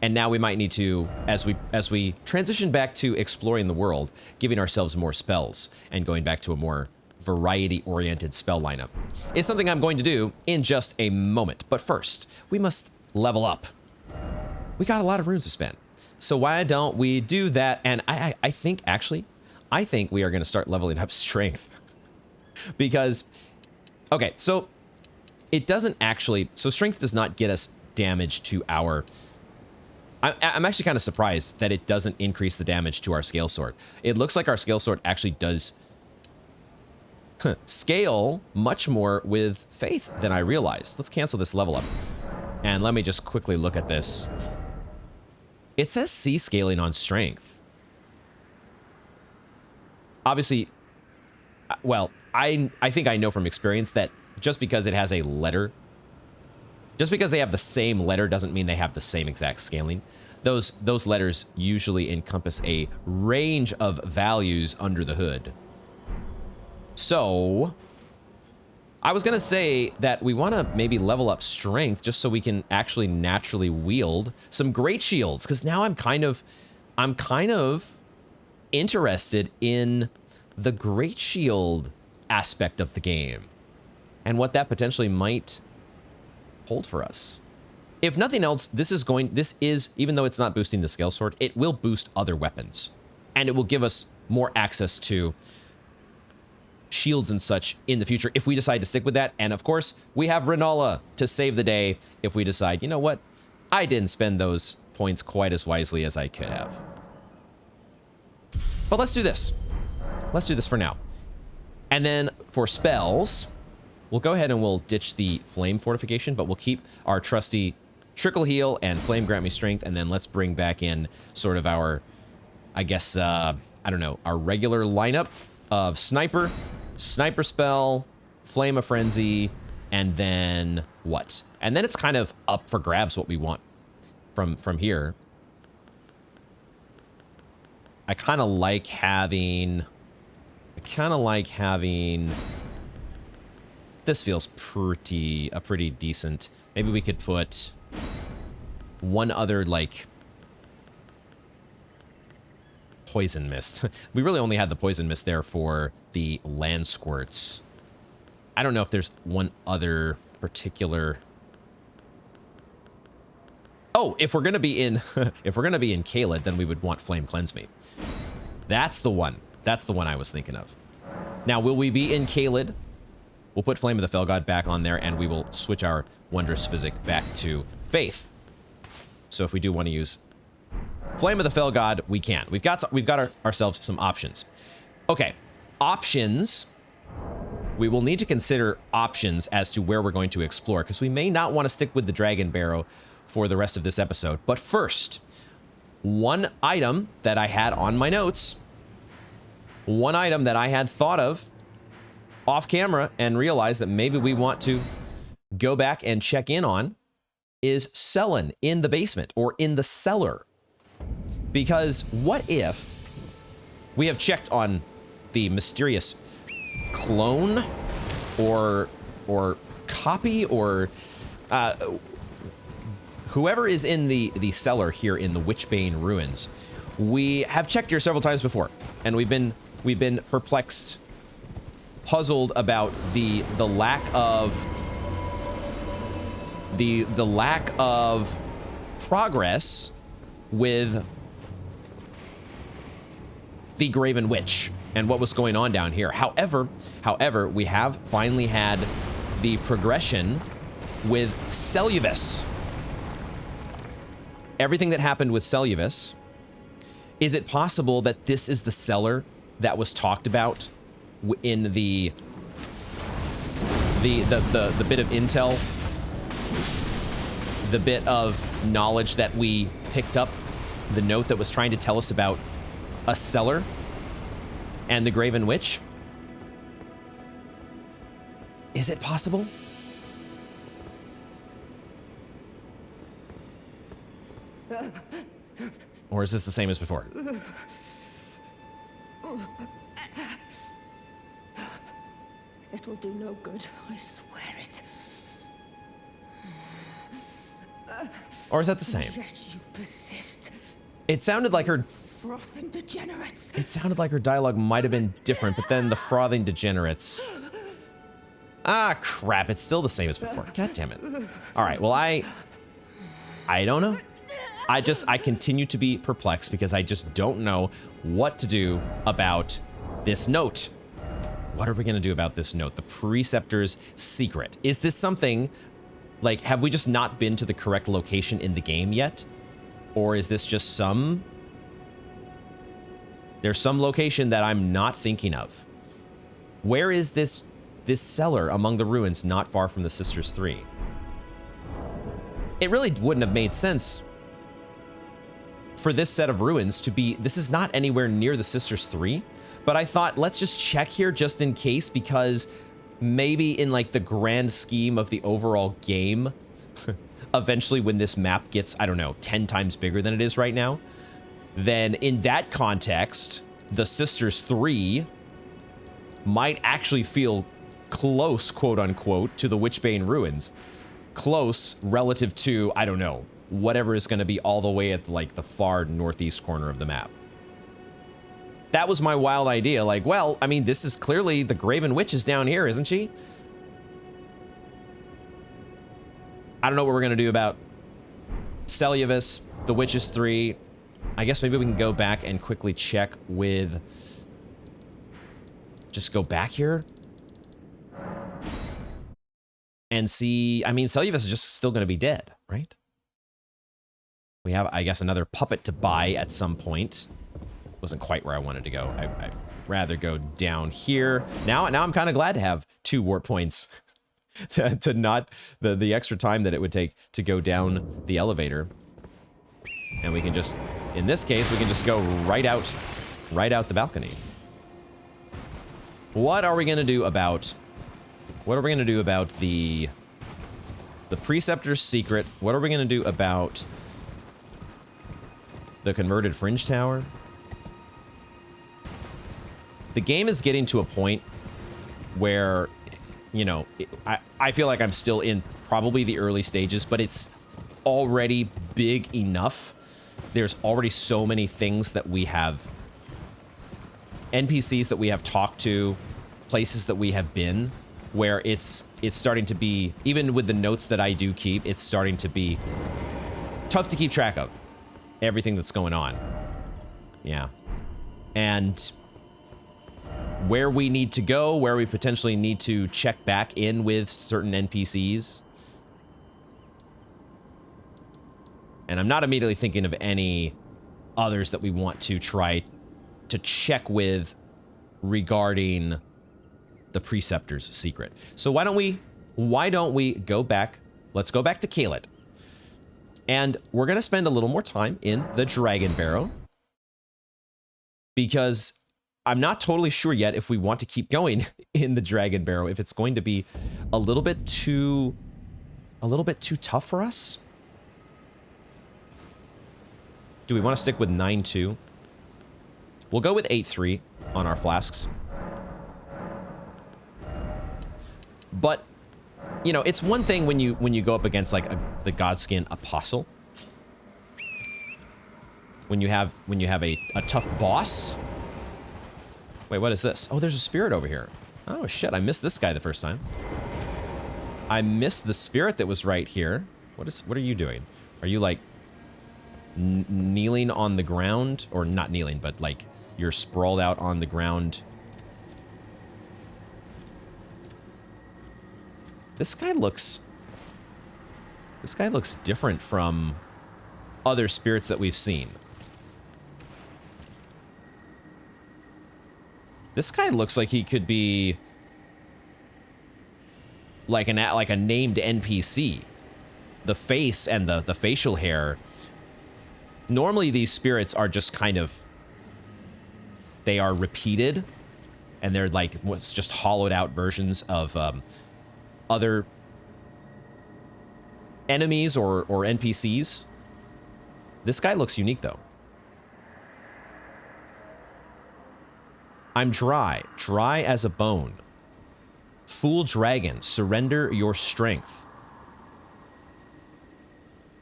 And now we might need to, as we transition back to exploring the world, giving ourselves more spells and going back to a more variety-oriented spell lineup is something I'm going to do in just a moment. But first, we must level up. We got a lot of runes to spend. So why don't we do that? And I think we are going to start leveling up strength. Because, okay, so it doesn't actually... So strength does not get us damage to our... I'm actually kind of surprised that it doesn't increase the damage to our scale sword. It looks like our scale sword actually does scale much more with faith than I realized. Let's cancel this level up. And let me just quickly look at this. It says C scaling on strength. obviously, well, I think I know from experience that just because it has a letter, just because they have the same letter doesn't mean they have the same exact scaling. Those letters usually encompass a range of values under the hood. So I was gonna say that we want to maybe level up strength just so we can actually naturally wield some great shields, because now I'm kind of interested in the great shield aspect of the game and what that potentially might hold for us. If nothing else, this is, even though it's not boosting the scale sword, it will boost other weapons, and it will give us more access to shields and such in the future if we decide to stick with that. And of course, we have Renala to save the day if we decide, you know what, I didn't spend those points quite as wisely as I could have. But let's do this. Let's do this for now. And then for spells, we'll go ahead and we'll ditch the flame fortification, but we'll keep our trusty trickle heal and flame grant me strength. And then let's bring back in sort of our, I guess, I don't know, our regular lineup of sniper spell, flame of frenzy, and then what? And then it's kind of up for grabs what we want from here. I kind of like having, this feels pretty decent. Maybe we could put one other, like, poison mist. We really only had the poison mist there for the land squirts. I don't know if there's one other particular. Oh, if we're gonna be in if we're gonna be in Caelid, then we would want Flame Cleanse Me. That's the one. That's the one I was thinking of. Now, will we be in Caelid? We'll put Flame of the Fell God back on there, and we will switch our Wondrous Physic back to Faith. So if we do want to use Flame of the Fell God, we can. We've got ourselves some options. Okay, options. We will need to consider options as to where we're going to explore, because we may not want to stick with the Dragonbarrow for the rest of this episode. But first, one item that I had on my notes, one item that I had thought of off camera and realized that maybe we want to go back and check in on, is Sellen in the basement or in the cellar. Because what if we have checked on the mysterious clone or copy or whoever is in the cellar here in the Witchbane ruins. We have checked here several times before, and we've been perplexed, puzzled about the lack of progress with the Graven Witch and what was going on down here. However, we have finally had the progression with Celluvis. Everything that happened with Celluvis. Is it possible that this is the cellar that was talked about in the bit of intel, the bit of knowledge that we picked up, the note that was trying to tell us about a cellar and the Graven Witch? Is it possible? Or is this the same as before? It will do no good, I swear it. Or is that the same? Yet you persist. It sounded like her Frothing degenerates. It sounded like her dialogue might have been different, but then the frothing degenerates. Ah, crap. It's still the same as before. God damn it. All right. Well, I don't know. I continue to be perplexed because I just don't know what to do about this note. What are we going to do about this note? The Preceptor's secret. Is this something, like, have we just not been to the correct location in the game yet? Or is this just there's some location that I'm not thinking of? Where is this cellar among the ruins not far from the Sisters 3? It really wouldn't have made sense for this set of ruins to be, this is not anywhere near the Sisters 3, but I thought let's just check here just in case, because maybe in like the grand scheme of the overall game, eventually when this map gets, I don't know, 10 times bigger than it is right now, then in that context, the Sisters 3 might actually feel close, quote unquote, to the Witchbane ruins. Close relative to, I don't know, whatever is going to be all the way at like the far northeast corner of the map. That was my wild idea. Like, well, I mean, this is clearly the Graven Witch is down here, isn't she? I don't know what we're going to do about Seluvis, the Witches 3. I guess maybe we can go back and quickly check with... Just go back here and see. I mean, Seluvis is just still going to be dead, right? We have, I guess, another puppet to buy at some point. Wasn't quite where I wanted to go. I'd rather go down here. Now I'm kind of glad to have 2 warp points to not the extra time that it would take to go down the elevator. And we can just, in this case, we can just go right out the balcony. What are we going to do about... What are we going to do about the Preceptor's secret? What are we going to do about the converted Fringe Tower? The game is getting to a point where, you know, I feel like I'm still in probably the early stages, but it's already big enough. There's already so many things that we have, NPCs that we have talked to, places that we have been, where it's starting to be, even with the notes that I do keep, it's starting to be tough to keep track of everything that's going on. Yeah. And where we need to go, where we potentially need to check back in with certain NPCs. And I'm not immediately thinking of any others that we want to try to check with regarding the Preceptor's secret. So why don't we go back? Let's go back to Caelid. And we're going to spend a little more time in the Dragonbarrow, because I'm not totally sure yet if we want to keep going in the Dragonbarrow, if it's going to be a little bit too tough for us. Do we want to stick with 9-2? We'll go with 8-3 on our flasks. But, you know, it's one thing when you go up against like the Godskin Apostle. When you have a tough boss. Wait, what is this? Oh, there's a spirit over here. Oh shit, I missed this guy the first time. I missed the spirit that was right here. What are you doing? Are you like kneeling on the ground? Or not kneeling, but like you're sprawled out on the ground. This guy looks different from other spirits that we've seen. This guy looks like he could be like a named NPC. The face and the facial hair. Normally these spirits are just kind of, they are repeated, and they're like what's just hollowed out versions of other enemies or NPCs. This guy looks unique though. I'm dry as a bone. Fool dragon, surrender your strength.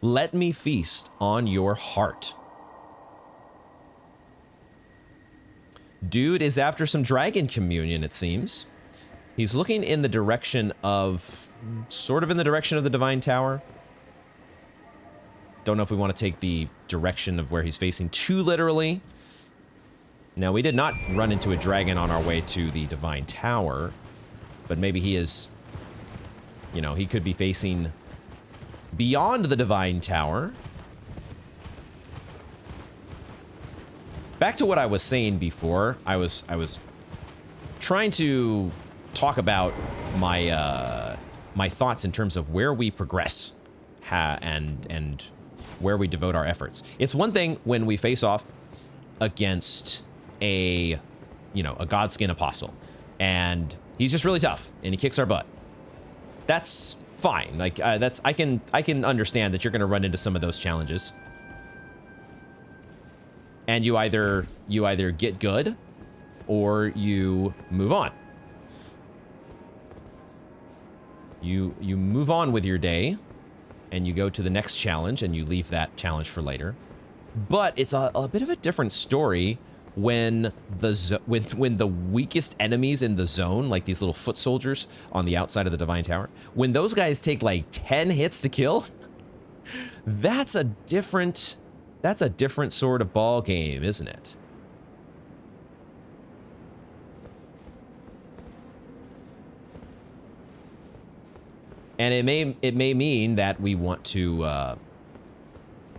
Let me feast on your heart. Dude is after some dragon communion, it seems. He's looking in the direction of, sort of in the direction of the Divine Tower. Don't know if we want to take the direction of where he's facing too literally. Now, we did not run into a dragon on our way to the Divine Tower, but maybe he is, you know, he could be facing beyond the Divine Tower. Back to what I was saying before, I was trying to talk about my my thoughts in terms of where we progress and where we devote our efforts. It's one thing when we face off against a, you know, a Godskin apostle, and he's just really tough and he kicks our butt. That's fine. Like I can understand that you're going to run into some of those challenges. And you either get good or you move on. You move on with your day and you go to the next challenge and you leave that challenge for later. But it's a bit of a different story when the weakest enemies in the zone, like these little foot soldiers on the outside of the Divine Tower, when those guys take like 10 hits to kill, that's a different sort of ball game, isn't it? And it may mean that we want to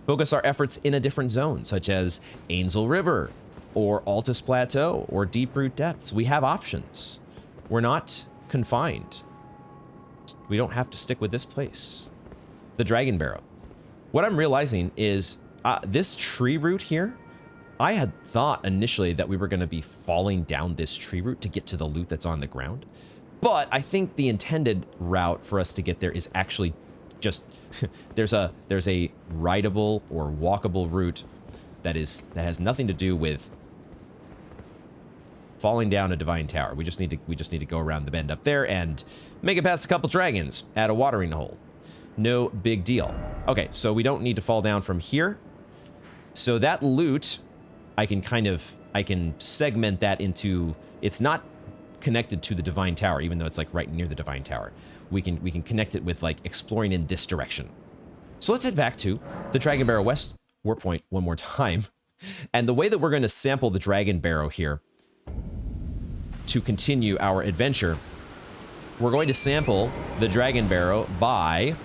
focus our efforts in a different zone, such as Ainsel River, or Altus Plateau, or Deep Root Depths. We have options. We're not confined. We don't have to stick with this place. The Dragonbarrow. What I'm realizing is this tree route here, I had thought initially that we were going to be falling down this tree route to get to the loot that's on the ground. But I think the intended route for us to get there is actually just there's a rideable or walkable route that has nothing to do with falling down a Divine Tower. We just need to go around the bend up there and make it past a couple dragons at a watering hole. No big deal. Okay, so we don't need to fall down from here. So that loot, I can segment that into, it's not connected to the Divine Tower, even though it's like right near the Divine Tower. We can connect it with like exploring in this direction. So let's head back to the Dragonbarrow West warp point one more time. And the way that we're going to sample the Dragonbarrow here to continue our adventure, we're going to sample the Dragonbarrow by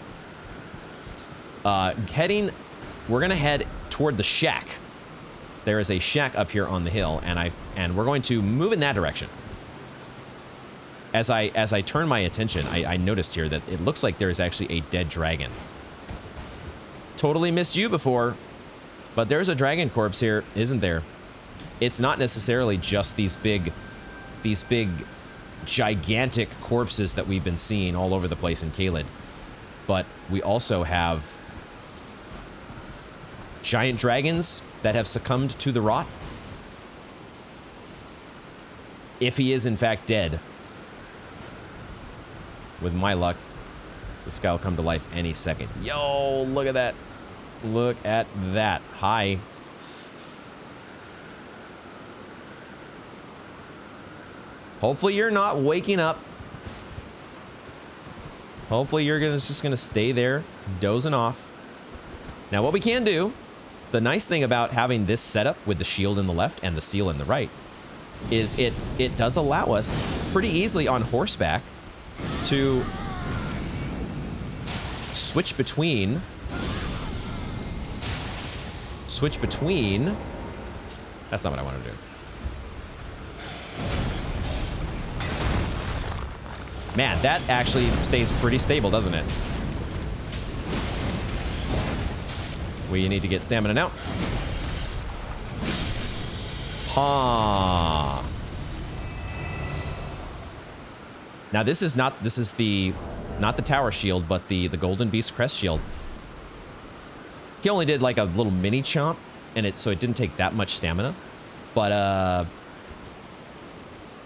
we're going to head toward the shack. There is a shack up here on the hill, and we're going to move in that direction. As I turn my attention, I noticed here that it looks like there is actually a dead dragon. Totally missed you before, but there's a dragon corpse here, isn't there? It's not necessarily just these big gigantic corpses that we've been seeing all over the place in Caelid, but we also have giant dragons that have succumbed to the rot. If he is in fact dead, with my luck, this guy will come to life any second. Yo, look at that. Look at that. Hi. Hopefully you're not waking up. Hopefully you're just gonna stay there, dozing off. Now what we can do, the nice thing about having this setup with the shield in the left and the seal in the right, is it does allow us pretty easily on horseback to switch between that's not what I want to do. Man, that actually stays pretty stable, doesn't it? We need to get stamina now. Ha. Now this is not the tower shield, but the Golden Beast crest shield. He only did like a little mini chomp, and so it didn't take that much stamina, but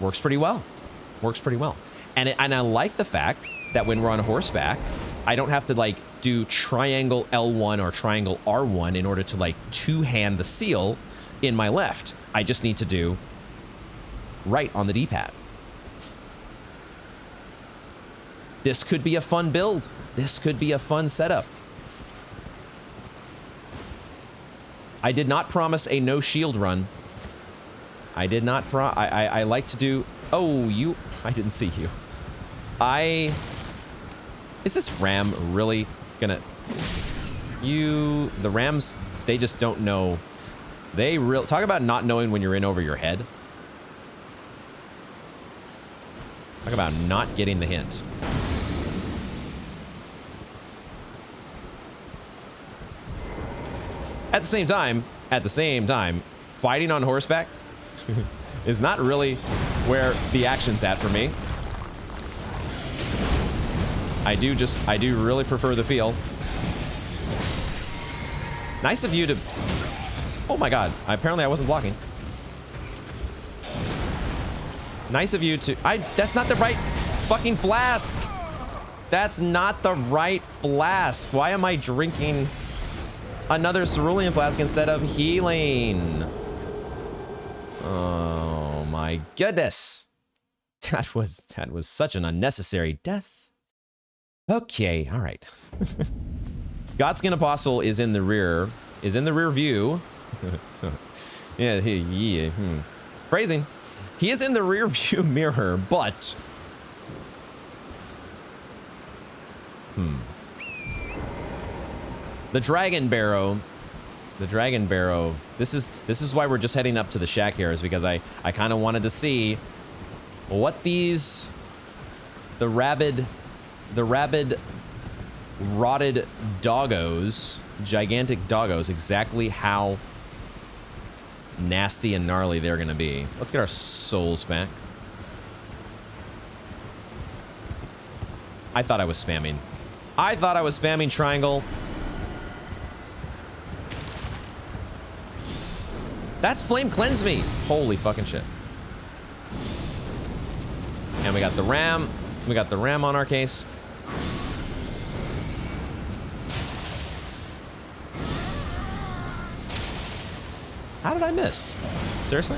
works pretty well. Works pretty well. And I like the fact that when we're on horseback, I don't have to like do triangle L1 or triangle R1 in order to like two-hand the seal in my left. I just need to do right on the D-pad. This could be a fun build. This could be a fun setup. I did not promise a no shield run. I did not I like to do... Oh, I didn't see you. Is this ram really gonna... The rams, they just don't know. Talk about not knowing when you're in over your head. Talk about not getting the hint. At the same time, fighting on horseback is not really where the action's at for me. I do really prefer the feel. Nice of you to... Oh my god, apparently I wasn't blocking. Nice of you to... That's not the right fucking flask! That's not the right flask. Why am I drinking another cerulean flask instead of healing? Oh my goodness. That was such an unnecessary death. Okay, all right. Godskin Apostle is in the rear view. Yeah. Phrasing. He is in the rear view mirror, but the Dragonbarrow. This is why we're just heading up to the shack here, is because I kind of wanted to see what the rabid rotted doggos, gigantic doggos, exactly how nasty and gnarly they're gonna be. Let's get our souls back. I thought I was spamming. Triangle. That's flame cleanse me. Holy fucking shit. And we got the ram. We got the ram on our case. How did I miss? Seriously?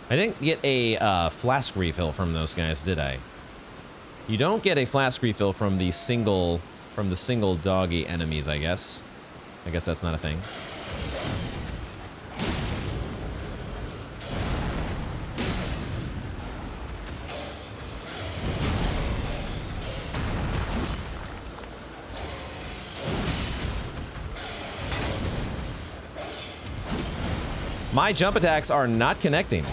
I didn't get a flask refill from those guys, did I? You don't get a flask refill from the single doggy enemies, I guess. I guess that's not a thing. My jump attacks are not connecting.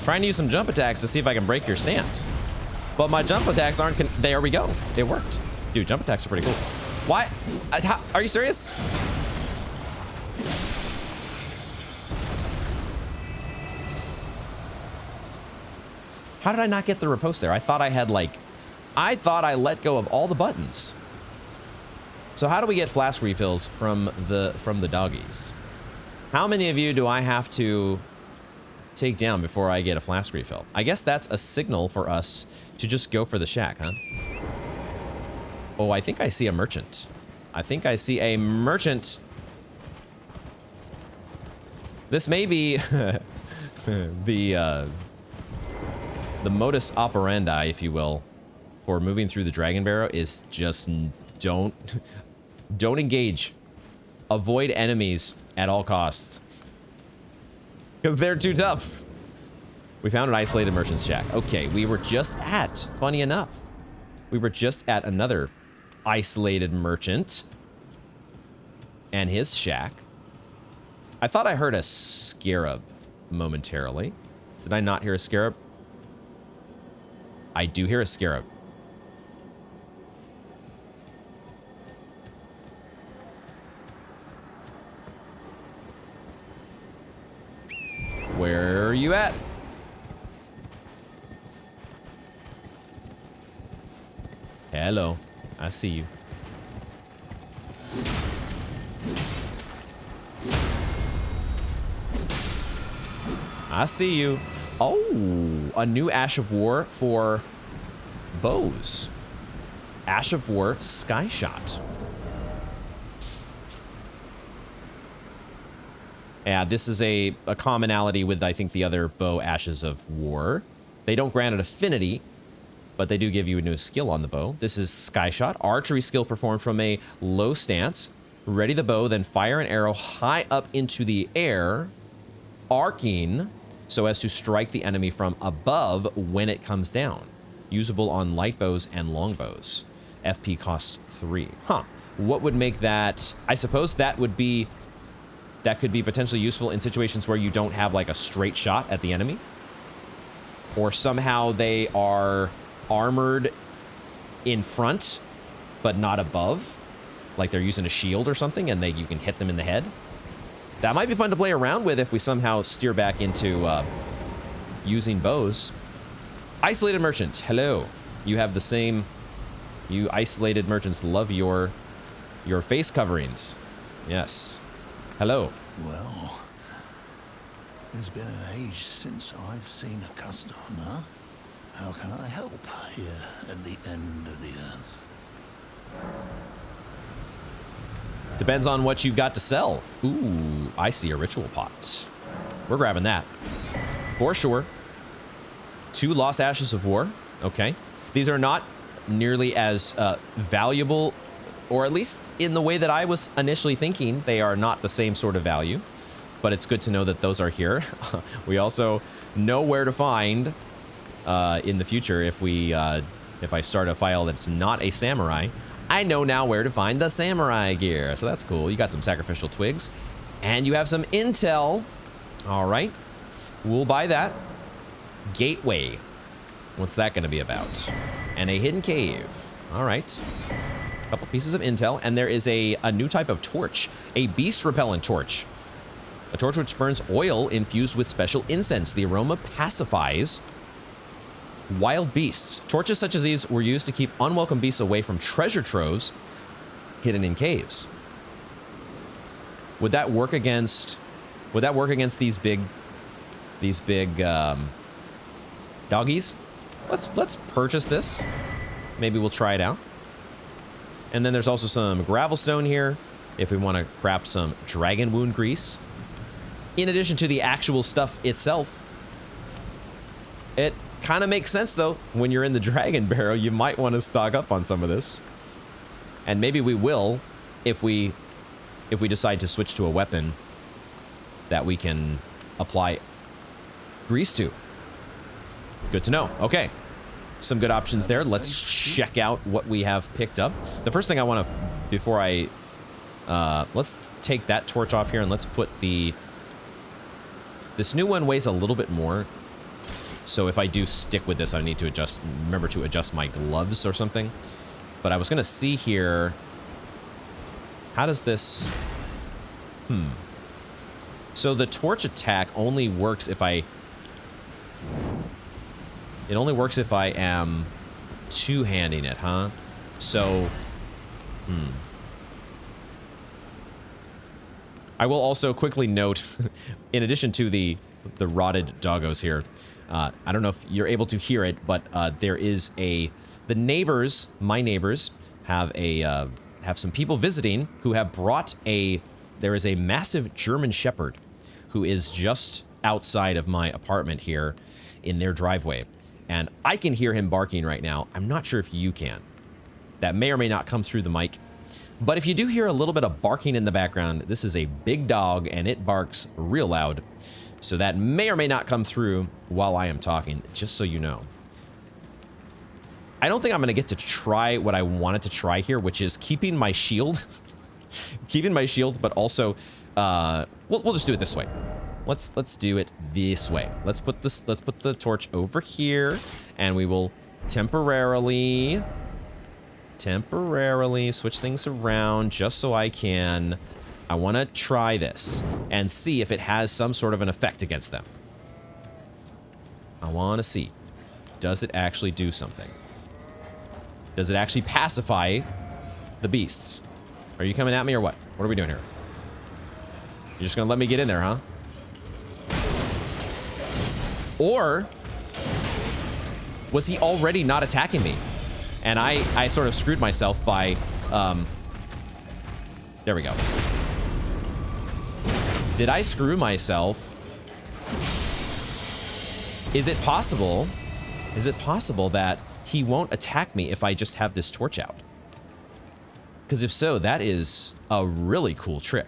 Trying to use some jump attacks to see if I can break your stance. But my jump attacks aren't... There we go. It worked. Dude, jump attacks are pretty cool. Why? Are you serious? How did I not get the riposte there? I thought I had, like... I thought I let go of all the buttons. So how do we get flask refills from the doggies? How many of you do I have to take down before I get a flask refill? I guess that's a signal for us to just go for the shack, huh? Oh, I think I see a merchant. This may be the modus operandi, if you will, for moving through the Dragonbarrow is just don't engage. Avoid enemies at all costs. Because they're too tough. We found an isolated merchant's shack. Okay, we were just at, funny enough, we were just at another isolated merchant and his shack. I thought I heard a scarab momentarily. Did I not hear a scarab? I do hear a scarab. Where are you at? Hello. I see you. I see you. Oh, a new Ash of War for bows. Ash of War Sky Shot. Yeah, this is a commonality with, I think, the other bow Ashes of War. They don't grant an affinity, but they do give you a new skill on the bow. This is Sky Shot. Archery skill performed from a low stance. Ready the bow, then fire an arrow high up into the air, arcing so as to strike the enemy from above when it comes down. Usable on light bows and long bows. FP costs 3. Huh. What would make that? I suppose that could be potentially useful in situations where you don't have like a straight shot at the enemy. Or somehow they are armored in front, but not above. Like they're using a shield or something and you can hit them in the head. That might be fun to play around with if we somehow steer back into using bows. Isolated merchant, hello. You have the same. You isolated merchants love your face coverings. Yes. Hello. Well, there's been an age since I've seen a customer. How can I help here at the end of the earth? Depends on what you've got to sell. Ooh, I see a ritual pot. We're grabbing that. For sure. 2 Lost Ashes of War. Okay. These are not nearly as valuable, or at least in the way that I was initially thinking. They are not the same sort of value, but it's good to know that those are here. We also know where to find in the future if I start a file that's not a samurai. I know now where to find the samurai gear. So that's cool. You got some sacrificial twigs and you have some intel. All right. We'll buy that. Gateway. What's that going to be about? And a hidden cave. All right. A couple pieces of intel. And there is a new type of torch. A beast repellent torch. A torch which burns oil infused with special incense. The aroma pacifies wild beasts. Torches such as these were used to keep unwelcome beasts away from treasure troves hidden in caves. Would that work against these big doggies? Let's purchase this. Maybe we'll try it out. And then there's also some gravelstone here if we want to craft some dragon wound grease. In addition to the actual stuff itself. It kind of makes sense though. When you're in the Dragonbarrow, you might want to stock up on some of this. And maybe we will if we decide to switch to a weapon that we can apply grease to. Good to know. Okay. Some good options there. Let's check out what we have picked up. The first thing I want to, before I, let's take that torch off here and let's put this new one weighs a little bit more. So if I do stick with this, I need to remember to adjust my gloves or something. But I was going to see here, how does this, So the torch attack only works if it only works if I am two-handing it, huh? So, I will also quickly note, in addition to the rotted doggos here, I don't know if you're able to hear it, but there is the neighbors, my neighbors, have some people visiting who have brought there is a massive German Shepherd who is just outside of my apartment here in their driveway. And I can hear him barking right now. I'm not sure if you can. That may or may not come through the mic. But if you do hear a little bit of barking in the background, this is a big dog and it barks real loud. So that may or may not come through while I am talking, just so you know. I don't think I'm going to get to try what I wanted to try here, which is keeping my shield. Keeping my shield, but also, we'll just do it this way. Let's do it this way. Let's put the torch over here, and we will temporarily switch things around just so I want to try this and see if it has some sort of an effect against them. I want to see. Does it actually do something? Does it actually pacify the beasts? Are you coming at me or what? What are we doing here? You're just going to let me get in there, huh? Or was he already not attacking me? And I sort of screwed myself by, there we go. Did I screw myself? Is it possible that he won't attack me if I just have this torch out? Because if so, that is a really cool trick.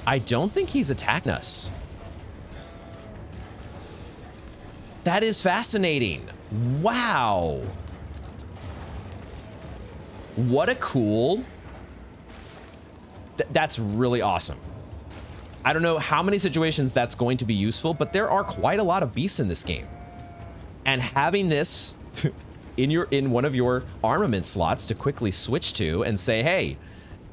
I don't think he's attacking us. That is fascinating. Wow. What a cool... That's really awesome. I don't know how many situations that's going to be useful, but there are quite a lot of beasts in this game. And having this in one of your armament slots to quickly switch to and say, hey,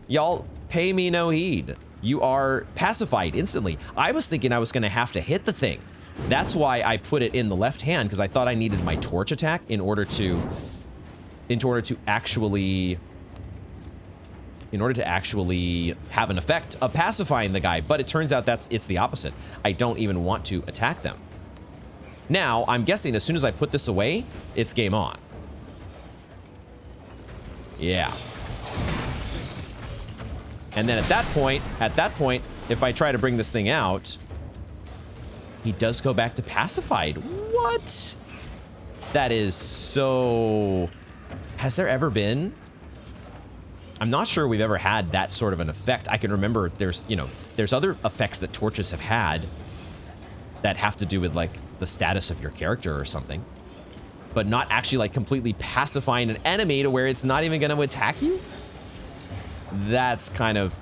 y'all pay me no heed. You are pacified instantly. I was thinking I was going to have to hit the thing. That's why I put it in the left hand, because I thought I needed my torch attack in order to actually have an effect of pacifying the guy. But it turns out it's the opposite. I don't even want to attack them. Now, I'm guessing as soon as I put this away, it's game on. Yeah. And then at that point, if I try to bring this thing out, he does go back to pacified. What? That is so... Has there ever been? I'm not sure we've ever had that sort of an effect. I can remember there's other effects that torches have had that have to do with like the status of your character or something, but not actually like completely pacifying an enemy to where it's not even going to attack you. That's kind of,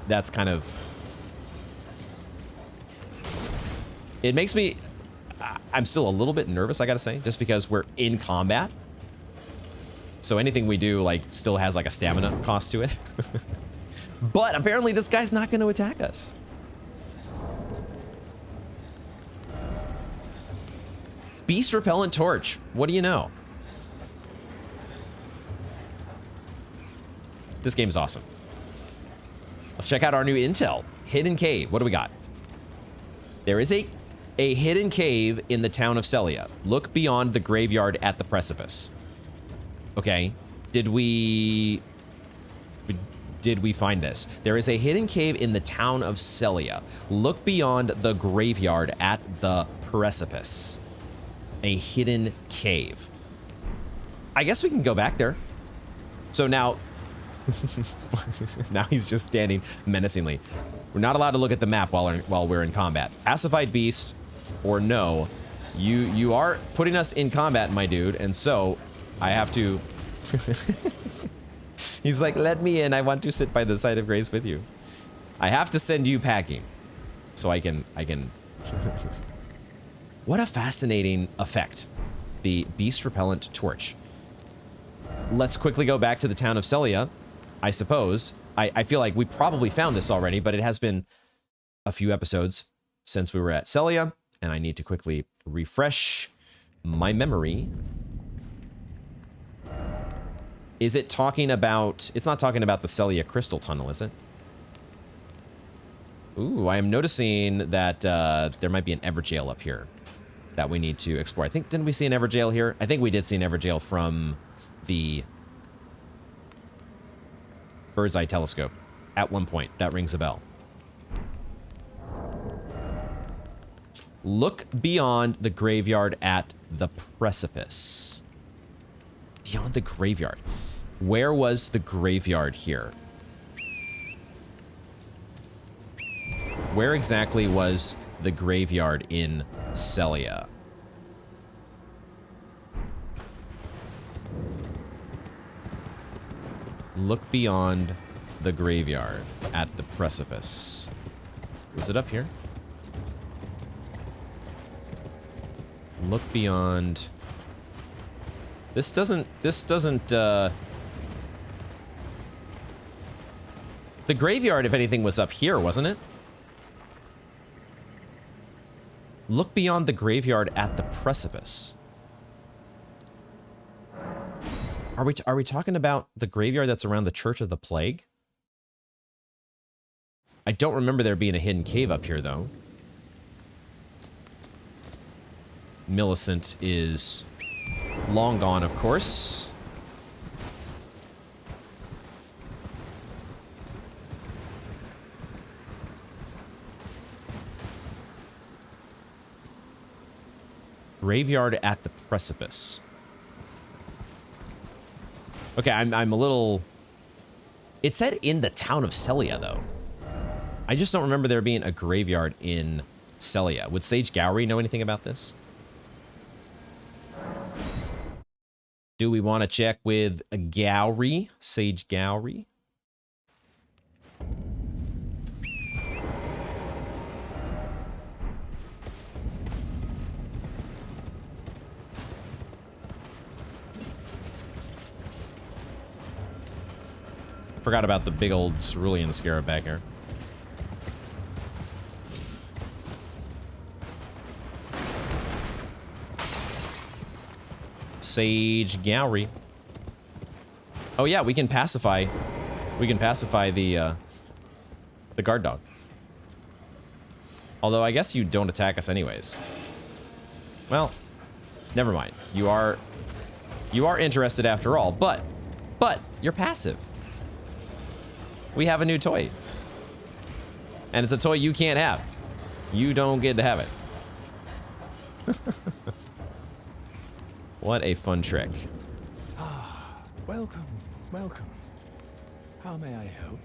it makes me, I'm still a little bit nervous, I gotta say, just because we're in combat. So anything we do, like, still has, like, a stamina cost to it. But apparently this guy's not going to attack us. Beast Repellent Torch. What do you know? This game's awesome. Let's check out our new intel. Hidden cave. What do we got? There is a hidden cave in the town of Celia. Look beyond the graveyard at the precipice. Okay, did we find this? There is a hidden cave in the town of Celia. Look beyond the graveyard at the precipice. A hidden cave. I guess we can go back there. So now, now he's just standing menacingly. We're not allowed to look at the map while we're in combat. Pacified beast or no, you are putting us in combat, my dude, and so I have to... He's like, let me in. I want to sit by the side of Grace with you. I have to send you packing. So I can... What a fascinating effect. The Beast Repellent Torch. Let's quickly go back to the town of Celia, I suppose. I feel like we probably found this already, but it has been a few episodes since we were at Celia, and I need to quickly refresh my memory. Is it talking about... It's not talking about the Celia Crystal Tunnel, is it? Ooh, I am noticing that there might be an Everjail up here that we need to explore. I think, didn't we see an Everjail here? I think we did see an Everjail from the Bird's Eye Telescope at one point. That rings a bell. Look beyond the graveyard at the precipice. Beyond the graveyard. Where was the graveyard here? Where exactly was the graveyard in Celia? Look beyond the graveyard at the precipice. Is it up here? Look beyond... This doesn't, the graveyard, if anything, was up here, wasn't it? Look beyond the graveyard at the precipice. Are we talking about the graveyard that's around the Church of the Plague? I don't remember there being a hidden cave up here, though. Millicent is long gone, of course. Graveyard at the precipice. Okay, I'm a little... It said in the town of Celia, though. I just don't remember there being a graveyard in Celia. Would Sage Gowry know anything about this? Do we want to check with a Gowry? Sage Gowry? Forgot about the big old cerulean scarab back here. Sage Gowry. Oh yeah, we can pacify the guard dog. Although I guess you don't attack us anyways. Well, never mind. You are interested after all, but you're passive. We have a new toy. And it's a toy you can't have. You don't get to have it. What a fun trick. Ah, welcome, welcome. How may I help?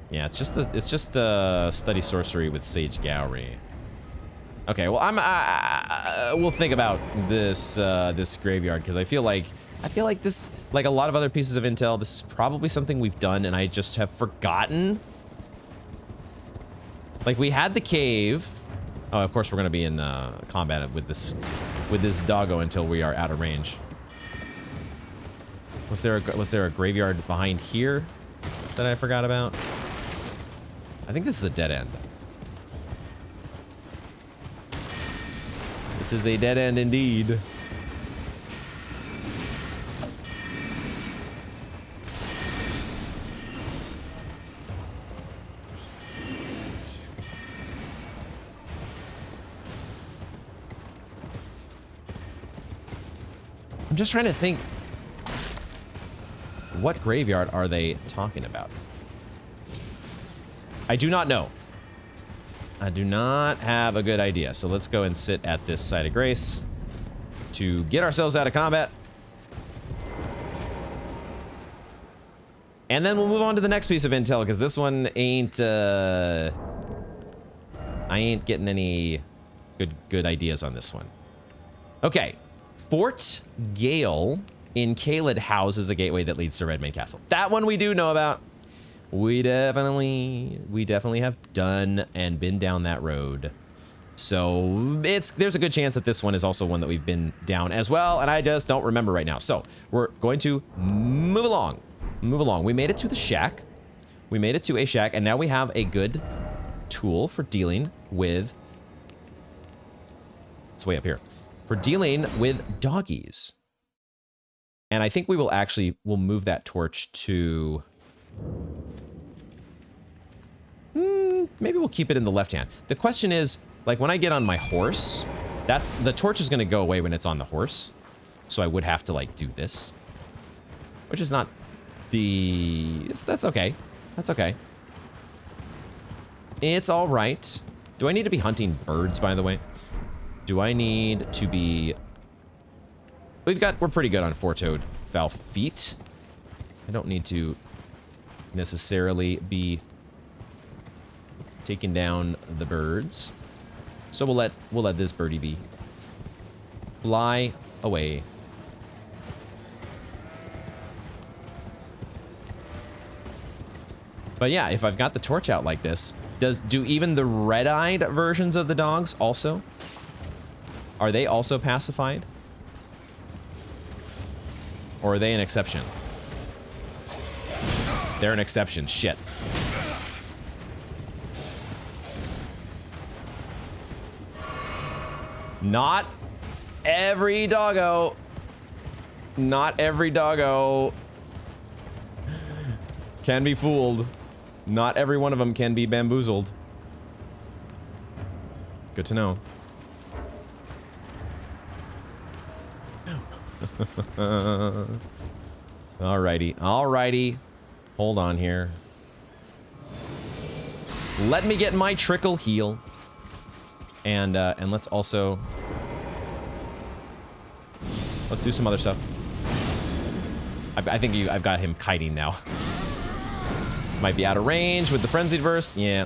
Yeah, it's just study sorcery with Sage Gowry. Okay, well we'll think about this this graveyard because I feel like this, like a lot of other pieces of intel, this is probably something we've done and I just have forgotten. Like we had the cave. Oh, of course we're gonna be in combat with this doggo until we are out of range. Was there a graveyard behind here that I forgot about? I think this is a dead end. This is a dead end indeed. I'm just trying to think, what graveyard are they talking about? I do not know. I do not have a good idea. So let's go and sit at this site of grace to get ourselves out of combat. And then we'll move on to the next piece of intel because this one ain't, I ain't getting any good ideas on this one. Okay. Fort Gale in Caelid houses a gateway that leads to Redmane Castle. That one we do know about. We definitely have done and been down that road. So there's a good chance that this one is also one that we've been down as well, and I just don't remember right now. So we're going to move along. Move along. We made it to the shack. We made it to a shack, and now we have a good tool for dealing with... It's way up here. For dealing with doggies. And I think we will we'll move that torch to... maybe we'll keep it in the left hand. The question is, like when I get on my horse, the torch is going to go away when it's on the horse. So I would have to like do this. Which is not that's okay. That's okay. It's all right. Do I need to be hunting birds, by the way? Do I need to be... We're pretty good on four-toed foul feet. I don't need to necessarily be taking down the birds. So we'll let this birdie be. Fly away. But yeah, if I've got the torch out like this, do even the red-eyed versions of the dogs also? Are they also pacified? Or are they an exception? They're an exception. Shit. Not every doggo. Not every doggo can be fooled. Not every one of them can be bamboozled. Good to know. Alrighty. Hold on here. Let me get my trickle heal. And let's also... Let's do some other stuff. I think I've got him kiting now. Might be out of range with the Frenzied Burst. Yeah.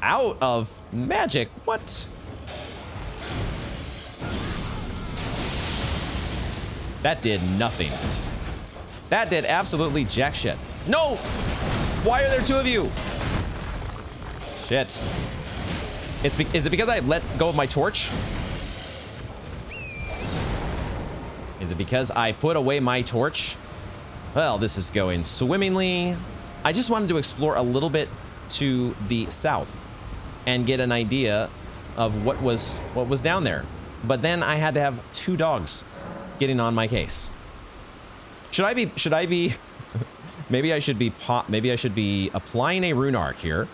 Out of magic? What? That did nothing. That did absolutely jack shit. No! Why are there two of you? Shit. Is it because I let go of my torch? Is it because I put away my torch? Well, this is going swimmingly. I just wanted to explore a little bit to the south and get an idea of what was down there. But then I had to have two dogs getting on my case. Should I be maybe I should be applying a rune arc here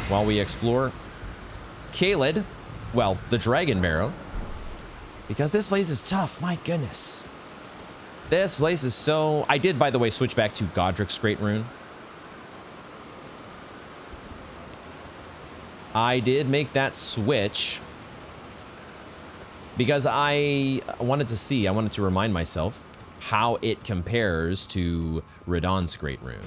while we explore Caelid, well, the Dragonbarrow, because this place is tough. My goodness. This place is so... I did, by the way, switch back to Godric's Great Rune. I did make that switch because I wanted to remind myself how it compares to Radahn's Great Rune.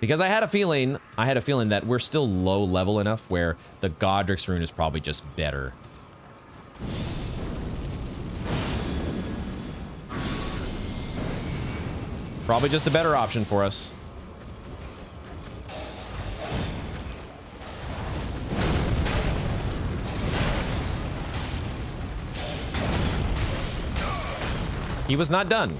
Because I had a feeling that we're still low level enough where the Godric's Rune is probably just better. Probably just a better option for us. He was not done.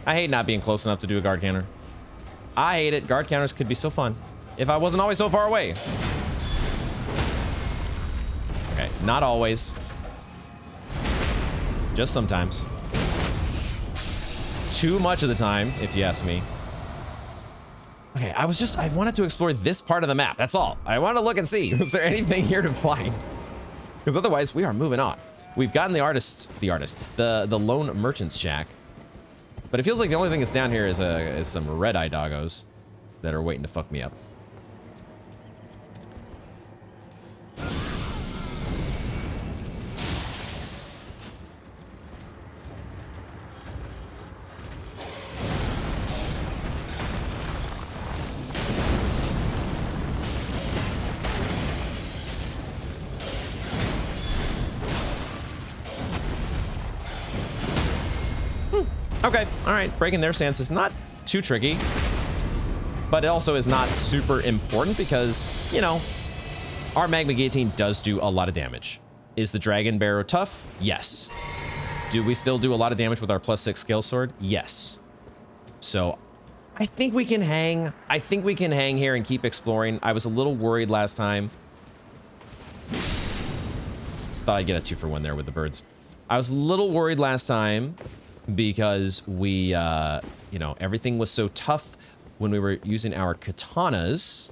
I hate not being close enough to do a guard counter. I hate it. Guard counters could be so fun if I wasn't always so far away. Okay, not always. Just sometimes. Too much of the time, if you ask me. Okay, I wanted to explore this part of the map. That's all. I want to look and see. Is there anything here to find? Because otherwise, we are moving on. We've gotten the lone merchant's shack. But it feels like the only thing that's down here is some red-eye doggos that are waiting to fuck me up. Okay, all right. Breaking their stance is not too tricky, but it also is not super important because, you know, our Magma Guillotine does do a lot of damage. Is the Dragonbarrow tough? Yes. Do we still do a lot of damage with our +6 scale sword? Yes. So I think we can hang. I think we can hang here and keep exploring. I was a little worried last time. Thought I'd get a 2-for-1 there with the birds. I was a little worried last time because we, you know, everything was so tough when we were using our katanas.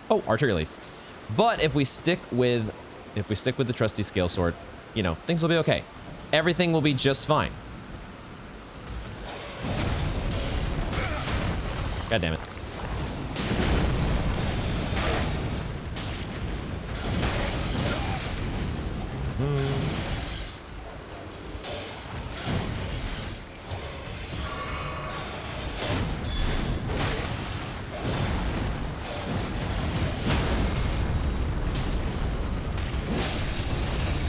Oh, archery leaf. But if we stick with the trusty scale sword, you know, things will be okay. Everything will be just fine. God damn it.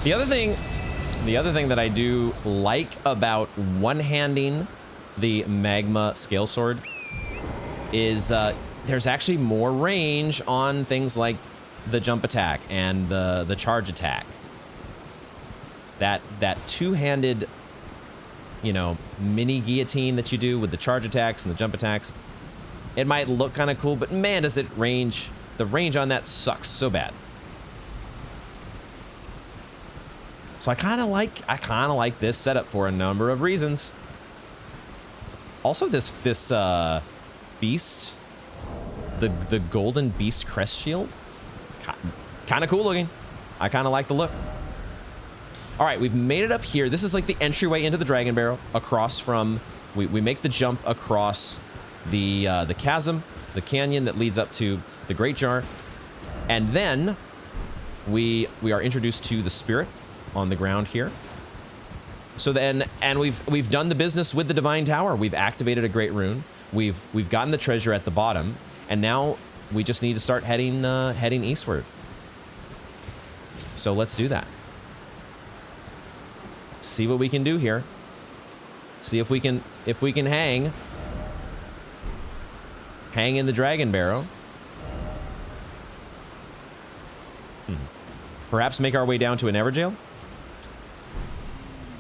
The other thing that I do like about one-handing the magma scale sword is there's actually more range on things like the jump attack and the charge attack. That two-handed, you know, mini guillotine that you do with the charge attacks and the jump attacks, it might look kind of cool, but man, does it range. The range on that sucks so bad. So I kind of like this setup for a number of reasons. Also, this beast, the golden beast crest shield, kind of cool looking. I kind of like the look. All right, we've made it up here. This is like the entryway into the Dragonbarrow. Across from, we make the jump across the chasm, the canyon that leads up to the Great Jar, and then we are introduced to the spirit on the ground here. So then, and we've done the business with the Divine Tower. We've activated a great rune. We've gotten the treasure at the bottom, and now we just need to start heading eastward. So let's do that. See what we can do here. See if we can hang in the Dragonbarrow. Perhaps make our way down to an Everjail.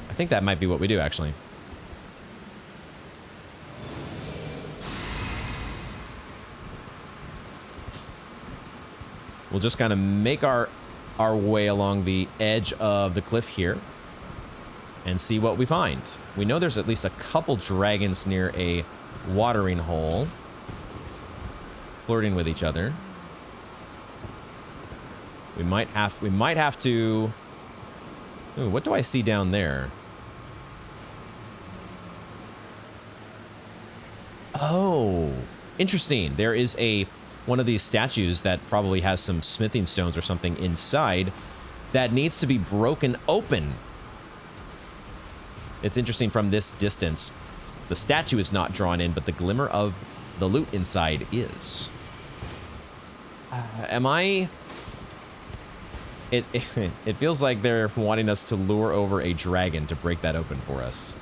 I think that might be what we do, actually. We'll just kind of make our way along the edge of the cliff here and see what we find. We know there's at least a couple dragons near a watering hole, flirting with each other. We might have to... Ooh, what do I see down there? Oh, interesting. There is one of these statues that probably has some smithing stones or something inside that needs to be broken open. It's interesting from this distance. The statue is not drawn in, but the glimmer of the loot inside is. It feels like they're wanting us to lure over a dragon to break that open for us.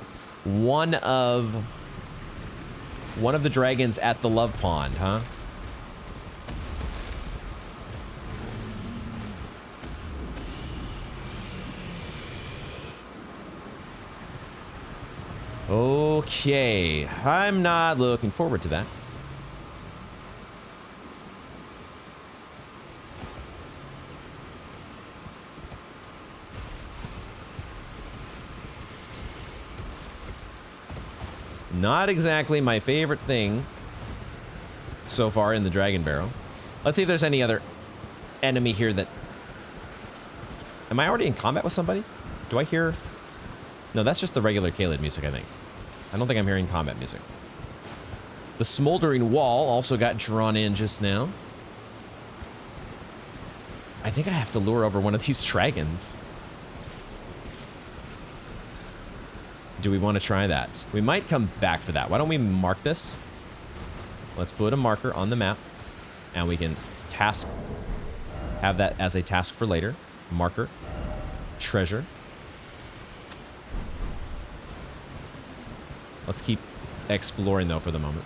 One of the dragons at the love pond, huh? Okay, I'm not looking forward to that. Not exactly my favorite thing so far in the Dragonbarrow. Let's see if there's any other enemy here that... Am I already in combat with somebody? Do I hear... No, that's just the regular Caelid music, I think. I don't think I'm hearing combat music. The smoldering wall also got drawn in just now. I think I have to lure over one of these dragons. Do we want to try that? We might come back for that. Why don't we mark this? Let's put a marker on the map, and we can have that as a task for later. Marker, treasure. Let's keep exploring, though, for the moment.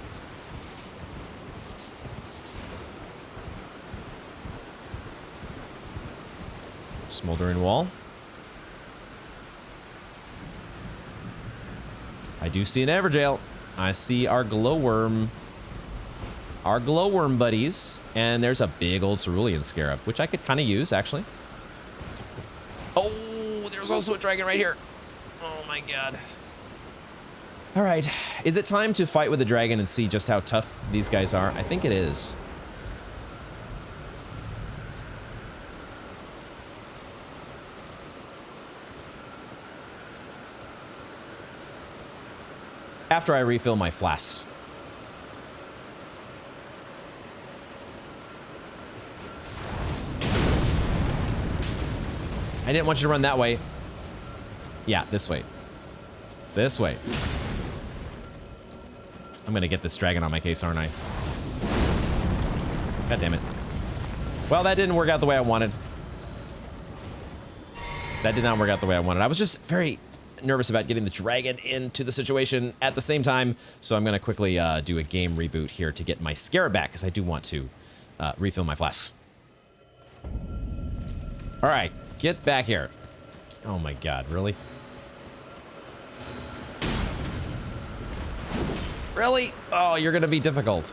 Smoldering wall. I do see an Everjail. I see our glowworm buddies. And there's a big old cerulean scarab, which I could kind of use, actually. Oh, there's also a dragon right here. Oh, my God. All right, is it time to fight with the dragon and see just how tough these guys are? I think it is. After I refill my flasks. I didn't want you to run that way. Yeah, this way. This way. I'm gonna get this dragon on my case, aren't I? God damn it. Well, that didn't work out the way I wanted. That did not work out the way I wanted. I was just very nervous about getting the dragon into the situation at the same time, so I'm gonna quickly do a game reboot here to get my scarab back, because I do want to refill my flasks. All right, get back here. Oh my God, really? Really? Oh, you're gonna be difficult.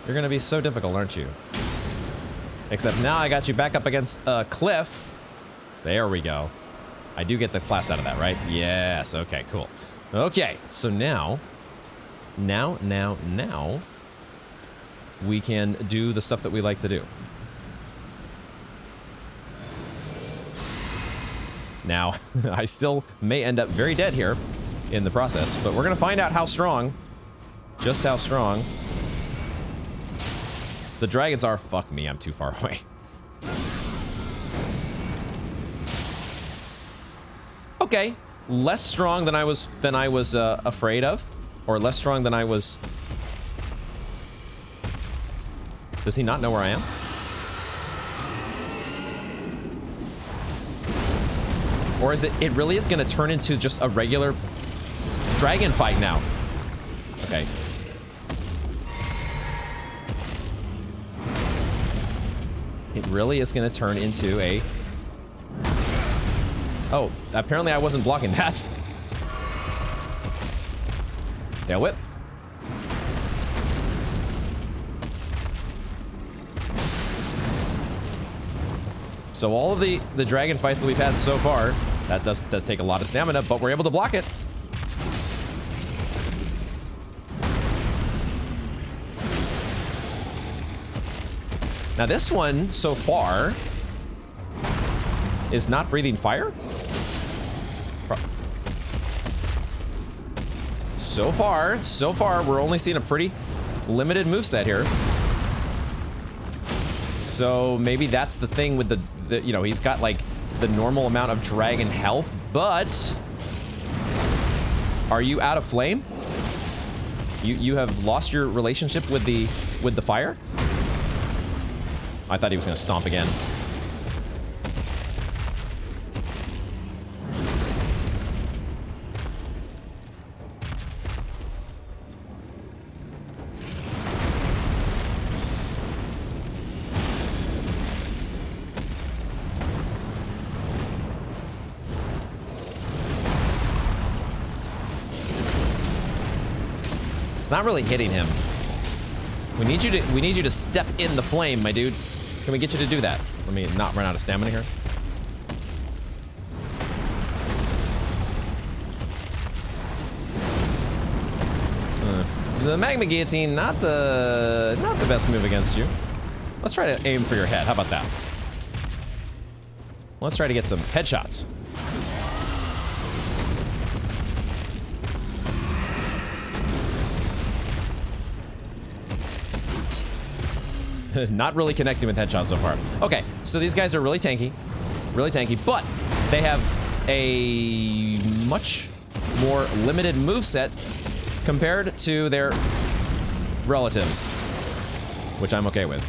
You're gonna be so difficult, aren't you? Except now I got you back up against a cliff. There we go. I do get the class out of that, right? Yes, okay, cool. Okay, so now now, we can do the stuff that we like to do. Now, I still may end up very dead here in the process, but we're going to find out how strong, just how strong, the dragons are. Fuck me, I'm too far away. Okay, less strong than I was afraid of, or less strong than I was. Does he not know where I am? Or is it really is going to turn into just a regular dragon fight now? Okay. It really is going to turn into a... Oh, apparently I wasn't blocking that. Tail whip. So all of the dragon fights that we've had so far, that does take a lot of stamina, but we're able to block it. Now this one, so far, is not breathing fire. So far, we're only seeing a pretty limited moveset here. So maybe that's the thing with the you know, he's got like the normal amount of dragon health, but are you out of flame? You have lost your relationship with the fire? I thought he was gonna stomp again. It's not really hitting him. We need you to step in the flame, my dude. Can we get you to do that? Let me not run out of stamina here. The magma guillotine, not the best move against you. Let's try to aim for your head. How about that? Let's try to get some headshots. Not really connecting with headshots so far. Okay, so these guys are really tanky, but they have a much more limited moveset compared to their relatives, which I'm okay with.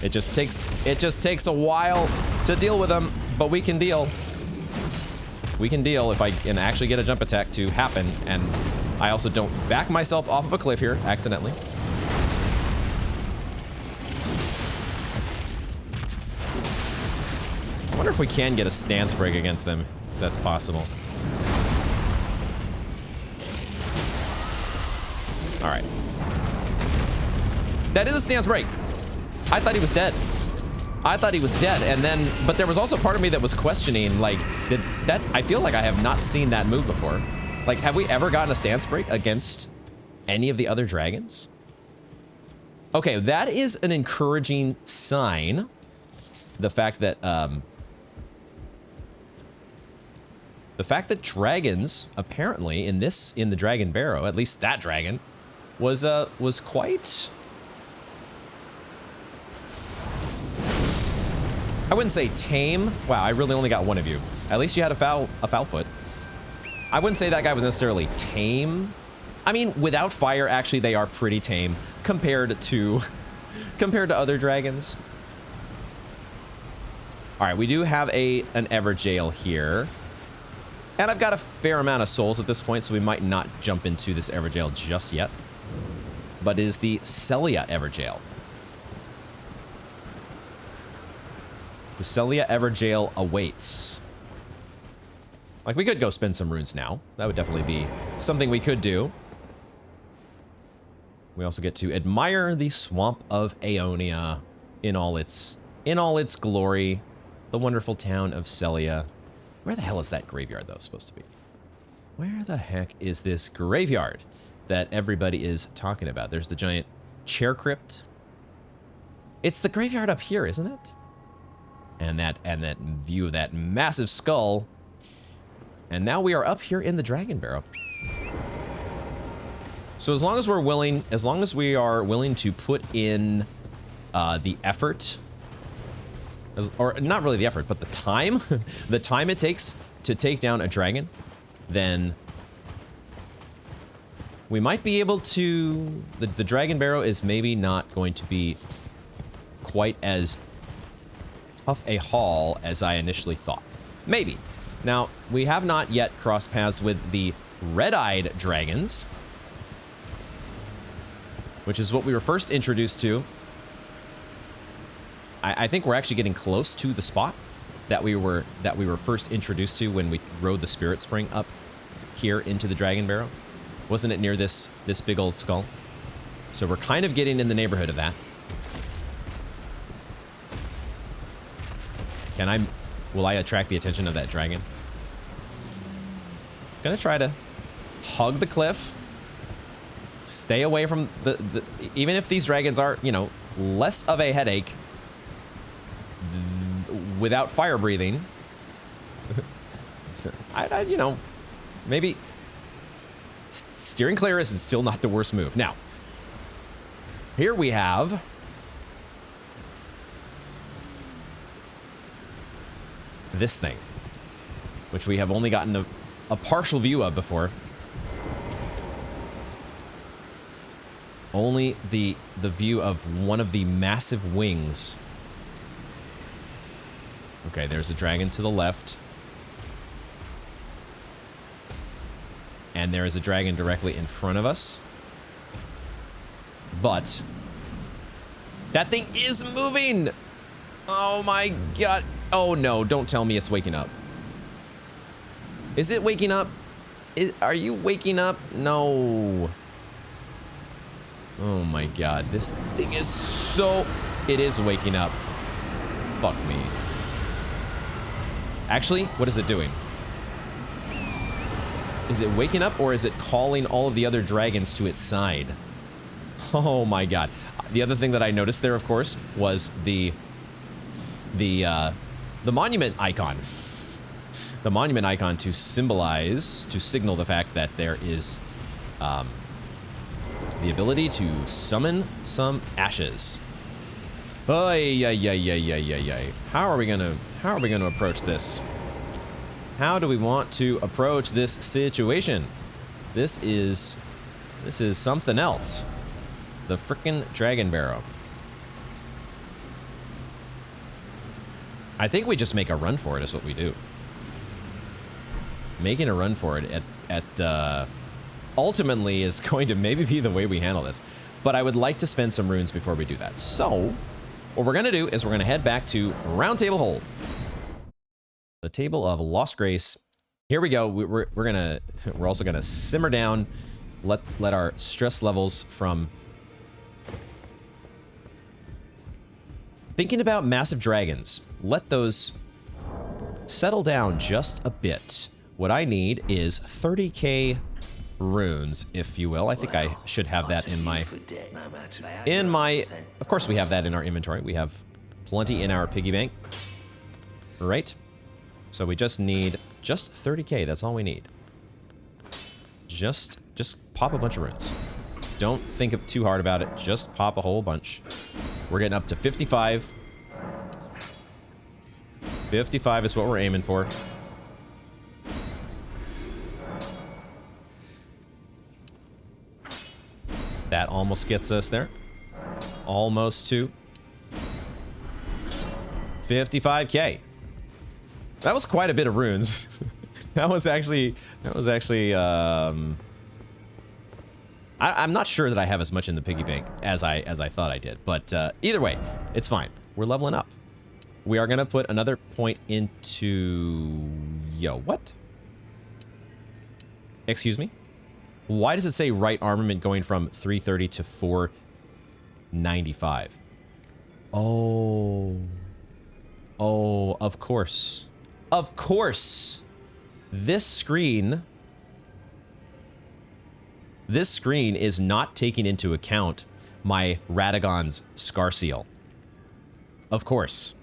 It just takes a while to deal with them, but we can deal. We can deal if I can actually get a jump attack to happen, and I also don't back myself off of a cliff here accidentally. I wonder if we can get a stance break against them, if that's possible. All right. That is a stance break. I thought he was dead. And then, but there was also part of me that was questioning, like, did that, I feel like I have not seen that move before. Like, have we ever gotten a stance break against any of the other dragons? Okay, that is an encouraging sign. The fact that, dragons, apparently, in the Dragonbarrow, at least that dragon, was quite... I wouldn't say tame. Wow, I really only got one of you. At least you had a foul foot. I wouldn't say that guy was necessarily tame. I mean, without fire, actually, they are pretty tame compared to other dragons. All right, we do have an Everjail here. And I've got a fair amount of souls at this point, so we might not jump into this Everjail just yet. But it is the Celia Everjail. The Celia Everjail awaits. Like, we could go spend some runes now. That would definitely be something we could do. We also get to admire the Swamp of Aeonia in all its glory. The wonderful town of Celia. Where the hell is that graveyard, though, supposed to be? Where the heck is this graveyard? that everybody is talking about. There's the giant chair crypt. It's the graveyard up here, isn't it? And that view of that massive skull. And now we are up here in the Dragonbarrow. So as long as we're willing, as long as we are willing to put in the effort, or not really the effort, but the time, the time it takes to take down a dragon, then we might be able to, the Dragonbarrow is maybe not going to be quite as tough a haul as I initially thought. Maybe. Now, we have not yet crossed paths with the red-eyed dragons, which is what we were first introduced to. I think we're actually getting close to the spot that we were first introduced to when we rode the Spirit Spring up here into the Dragonbarrow. Wasn't it near this big old skull? So we're kind of getting in the neighborhood of that. Will I attract the attention of that dragon? Gonna try to hug the cliff. Stay away from even if these dragons are, you know, less of a headache without fire breathing. You know, maybe steering clear is still not the worst move. Now, here we have this thing, which we have only gotten a partial view of before. Only the view of one of the massive wings. Okay, there's a dragon to the left. And there is a dragon directly in front of us. But that thing is moving! Oh my god. Oh no, don't tell me it's waking up. Is it waking up? Are you waking up? No. Oh my god, this thing is so... It is waking up. Fuck me. Actually, what is it doing? Is it waking up or is it calling all of the other dragons to its side? Oh my god. The other thing that I noticed there, of course, was the monument icon. The monument icon to symbolize, to signal the fact that there is the ability to summon some ashes. How are we gonna approach this? How do we want to approach this situation? This is something else. The frickin' Dragonbarrow. I think we just make a run for it is what we do. Making a run for it ultimately is going to maybe be the way we handle this. But I would like to spend some runes before we do that. So, what we're gonna do is we're gonna head back to Round Table Hold. The Table of Lost Grace. Here we go. We're also gonna simmer down, let our stress levels from thinking about massive dragons, let those settle down just a bit. What I need is 30k runes, if you will. I think I should have that in my, of course we have that in our inventory. We have plenty in our piggy bank. Right? So we just need just 30k, that's all we need. Just pop a bunch of runes. Don't think too hard about it, just pop a whole bunch. We're getting up to 55. 55 is what we're aiming for. That almost gets us there. Almost to 55k. That was quite a bit of runes. that was actually I'm not sure that I have as much in the piggy bank as I thought I did, but either way, it's fine. We're leveling up. We are gonna put another point into... Yo, what? Excuse me? Why does it say right armament going from 330 to 495? Oh. Oh, of course. Of course! This screen this screen is not taking into account my Radagon's Scar Seal. Of course.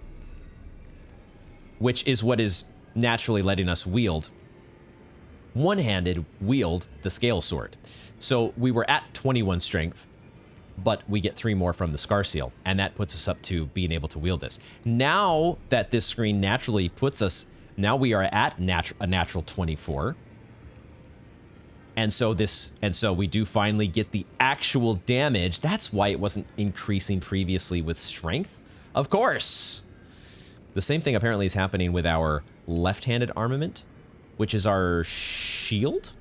Which is what is naturally letting us wield, one-handed wield the Scale Sword. So we were at 21 strength, but we get 3 more from the Scar Seal, and that puts us up to being able to wield this. Now that this screen naturally puts us, now we are at a natural 24. And so we do finally get the actual damage. That's why it wasn't increasing previously with strength. Of course. The same thing apparently is happening with our left-handed armament, which is our shield?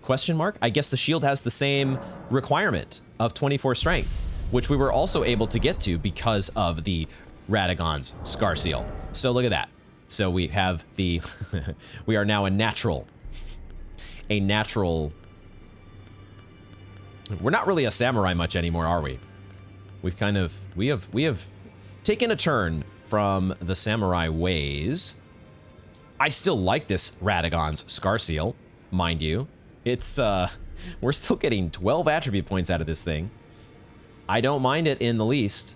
Question mark? I guess the shield has the same requirement of 24 strength, which we were also able to get to because of the Radagon's Scar Seal. So look at that. So we have the, we are now a natural, we're not really a samurai much anymore, are we? We've kind of, we have taken a turn from the samurai ways. I still like this Radagon's Scar Seal, mind you. It's, we're still getting 12 attribute points out of this thing. I don't mind it in the least.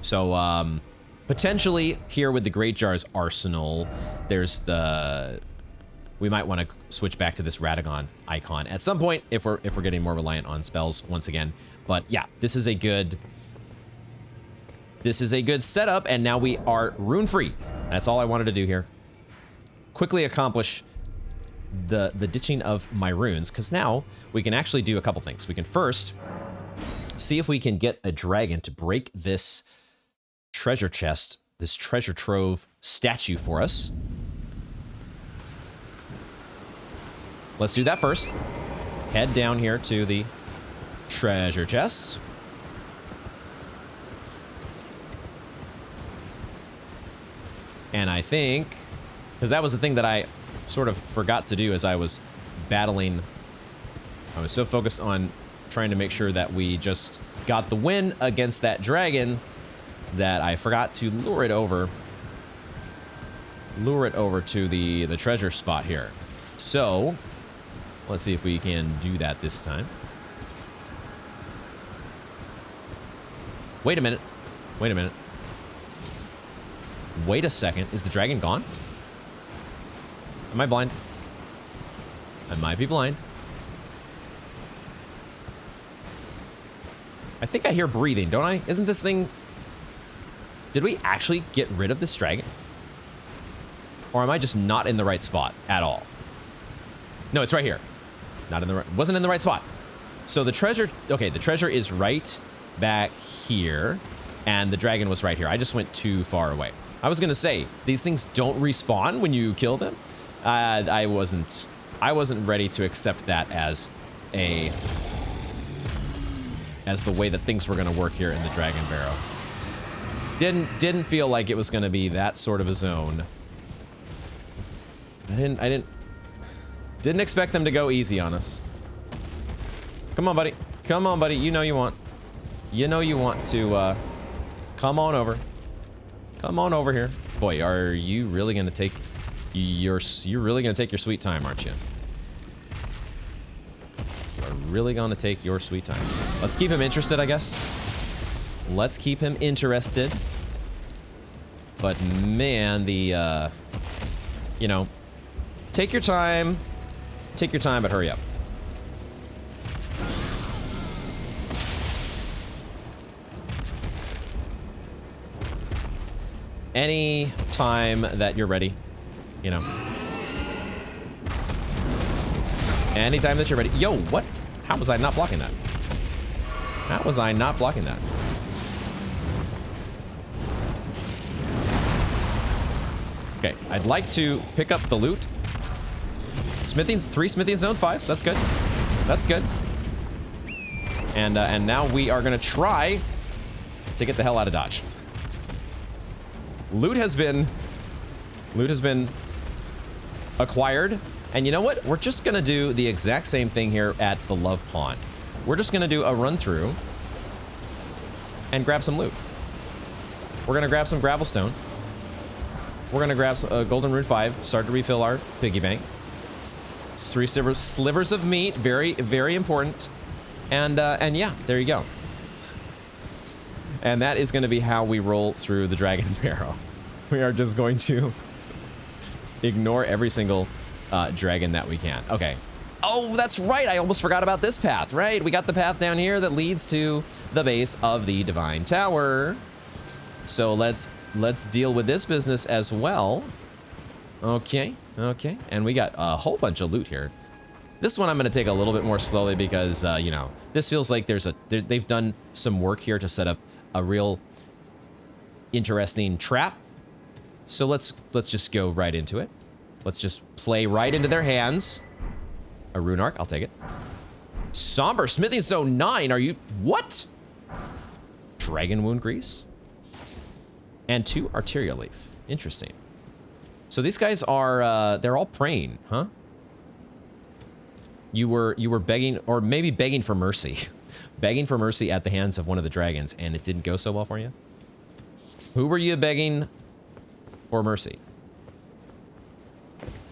So, potentially here with the Great Jar's arsenal, there's the... We might want to switch back to this Radagon icon at some point if we're getting more reliant on spells once again. But yeah, this is a good setup, and now we are rune free. That's all I wanted to do here. Quickly accomplish the ditching of my runes, because now we can actually do a couple things. We can first see if we can get a dragon to break this treasure chest, this treasure trove statue for us. Let's do that first. Head down here to the treasure chest. And I think, because that was the thing that I sort of forgot to do as I was battling. I was so focused on trying to make sure that we just got the win against that dragon that I forgot to lure it over to the treasure spot here. So let's see if we can do that this time. Wait a minute. Wait a minute. Wait a second. Is the dragon gone? Am I blind? I might be blind. I think I hear breathing, don't I? Isn't this thing... Did we actually get rid of this dragon? Or am I just not in the right spot at all? No, it's right here. Not in the right... Wasn't in the right spot. So the treasure... Okay, the treasure is right back here. And the dragon was right here. I just went too far away. I was gonna say, these things don't respawn when you kill them. I wasn't ready to accept that as the way that things were gonna work here in the Dragonbarrow. Didn't feel like it was gonna be that sort of a zone. I didn't expect them to go easy on us. Come on, buddy. Come on, buddy. You know you want to come on over. Come on over here. Boy, are you really gonna take you're really gonna take your sweet time, aren't you? You're really gonna take your sweet time. Let's keep him interested, I guess. Let's keep him interested. But man, the you know, take your time, but hurry up. Any time that you're ready, you know. Anytime that you're ready. Yo, what? How was I not blocking that? How was I not blocking that? Okay, I'd like to pick up the loot. Smithing's 3 Smithing Zone 5s. That's good. That's good. And now we are gonna try to get the hell out of Dodge. Loot has been acquired, and you know what? We're just gonna do the exact same thing here at the Love Pond. We're just gonna do a run through and grab some loot. We're gonna grab some gravel stone. we're gonna grab Golden Rune 5, start to refill our piggy bank. 3 slivers of meat, very, very important. And yeah, there you go. And that is gonna be how we roll through the Dragonbarrow. We are just going to ignore every single dragon that we can. Okay. Oh, that's right. I almost forgot about this path, right? We got the path down here that leads to the base of the Divine Tower. So let's deal with this business as well. Okay, okay. And we got a whole bunch of loot here. This one I'm going to take a little bit more slowly because, you know, this feels like they've done some work here to set up a real interesting trap. So let's just go right into it. Let's just play right into their hands. A rune arc, I'll take it. Somber Smithing Zone 9, are you... What? Dragon Wound Grease? And 2 Arterial Leaf. Interesting. So these guys are, they're all praying, huh? You were begging, or maybe begging for mercy. Begging for mercy at the hands of one of the dragons, and it didn't go so well for you? Who were you begging for mercy?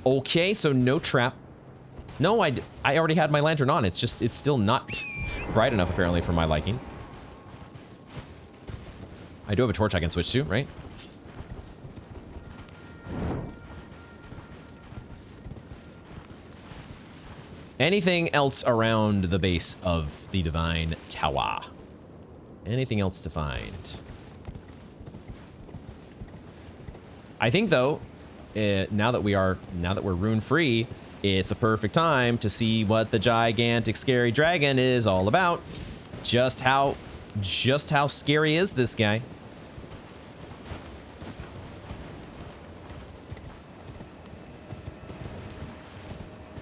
Okay, so no trap. No, I already had my lantern on. It's just, it's still not bright enough, apparently, for my liking. I do have a torch I can switch to, right? Anything else around the base of the Divine Tower? Anything else to find? I think, though, now that we're rune free, it's a perfect time to see what the gigantic scary dragon is all about. Just how scary is this guy?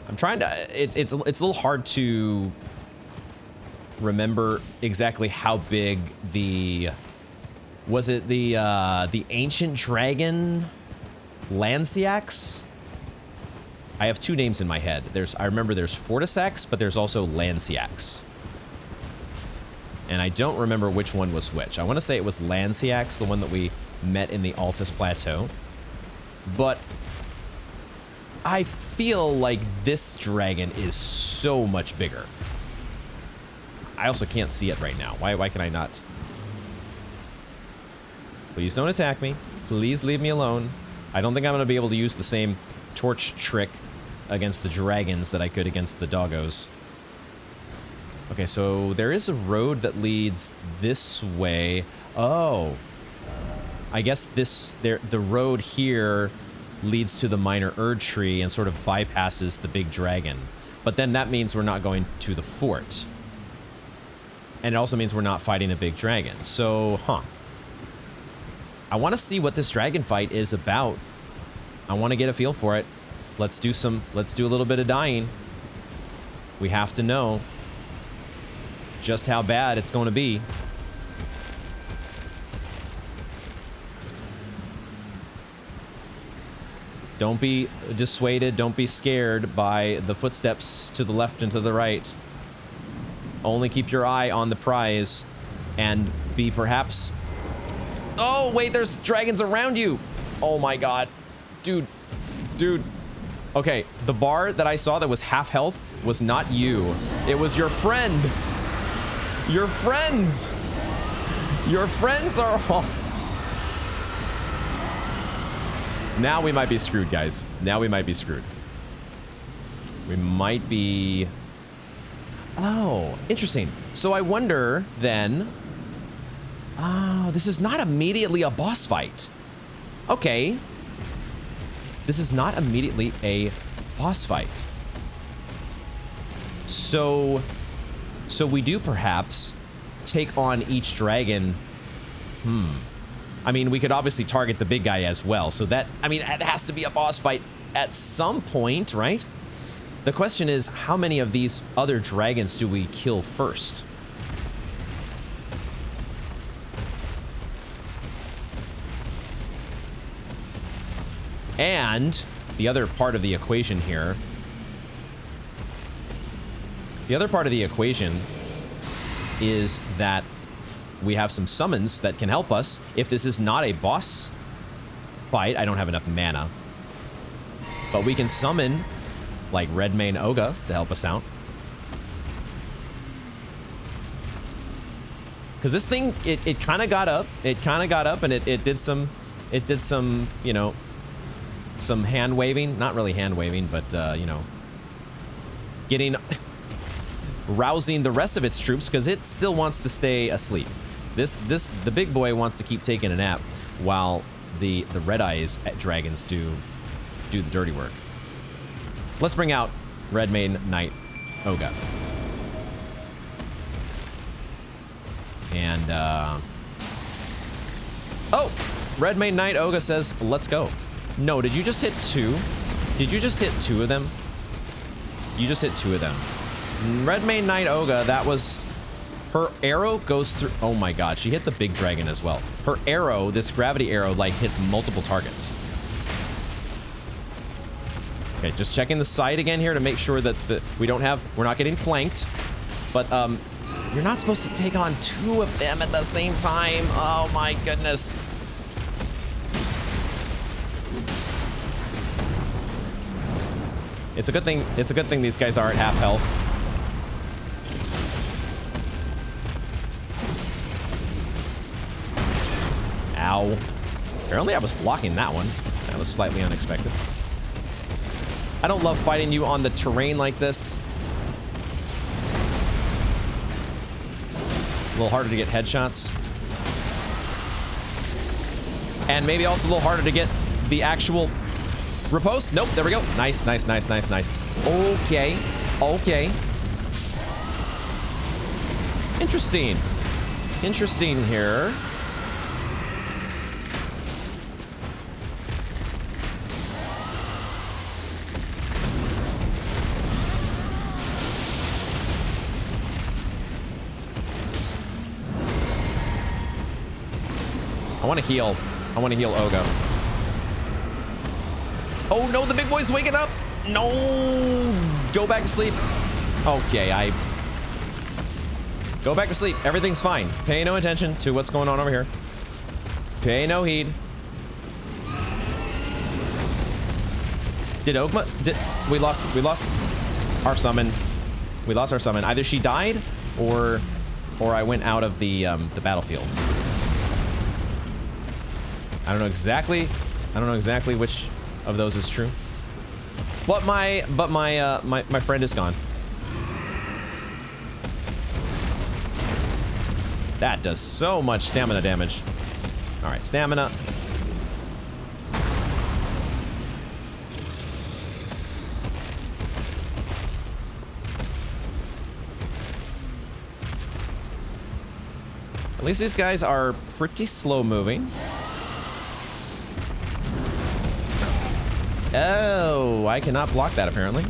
I'm trying to, it's a little hard to remember exactly how big was it the ancient dragon Lanciax? I have 2 names in my head. I remember there's Fortisax, but there's also Lanciax. And I don't remember which one was which. I want to say it was Lanciax, the one that we met in the Altus Plateau. But I feel like this dragon is so much bigger. I also can't see it right now. Why can I not? Please don't attack me. Please leave me alone. I don't think I'm going to be able to use the same torch trick against the dragons that I could against the doggos. Okay, so there is a road that leads this way. Oh. I guess the road here leads to the minor Erd tree and sort of bypasses the big dragon. But then that means we're not going to the fort. And it also means we're not fighting a big dragon. So, I want to see what this dragon fight is about. I want to get a feel for it. Let's do a little bit of dying. We have to know just how bad it's going to be. Don't be dissuaded, don't be scared by the footsteps to the left and to the right. Only keep your eye on the prize and be perhaps... Oh, wait, there's dragons around you. Oh my god. Dude. Okay, the bar that I saw that was half health was not you. It was your friend. Your friends. Your friends are all... Now we might be screwed, guys. Now we might be screwed. We might be... Oh, interesting. So I wonder, then... Oh, this is not immediately a boss fight. Okay. This is not immediately a boss fight. So we do perhaps take on each dragon. I mean, we could obviously target the big guy as well. So that, I mean, it has to be a boss fight at some point, right? The question is, how many of these other dragons do we kill first? And the other part of the equation here, is that we have some summons that can help us if this is not a boss fight. I don't have enough mana. But we can summon, like, Redmane Ogre to help us out. Because this thing, it kind of got up. It kind of got up, and it did some, you know, some hand waving. Not really hand waving, but, you know, getting, rousing the rest of its troops, because it still wants to stay asleep. The big boy wants to keep taking a nap, while the red eyes dragons do the dirty work. Let's bring out Redmane Knight Ogre. And, oh! Redmane Knight Ogre says, let's go. No, did you just hit 2? Did you just hit 2 of them? You just hit 2 of them. Redmane Knight Ogre, that was... Her arrow goes through... Oh my god, she hit the big dragon as well. Her arrow, this gravity arrow, like, hits multiple targets. Okay, just checking the side again here to make sure that we're not getting flanked. But, you're not supposed to take on 2 of them at the same time. Oh my goodness. It's a good thing these guys are at half health. Ow. Apparently I was blocking that one. That was slightly unexpected. I don't love fighting you on the terrain like this. A little harder to get headshots. And maybe also a little harder to get the actual riposte. Nope, there we go. Nice, nice, nice, nice, nice. Okay, okay. Interesting. Interesting here. I want to heal. I want to heal Ogre. Oh no, the big boy's waking up. No, go back to sleep. Okay, go back to sleep. Everything's fine. Pay no attention to what's going on over here. Pay no heed. Did Ogma? We lost our summon. We lost our summon. Either she died, or I went out of the battlefield. I don't know exactly which of those is true. But my friend is gone. That does so much stamina damage. All right, stamina. At least these guys are pretty slow moving. Oh, I cannot block that apparently.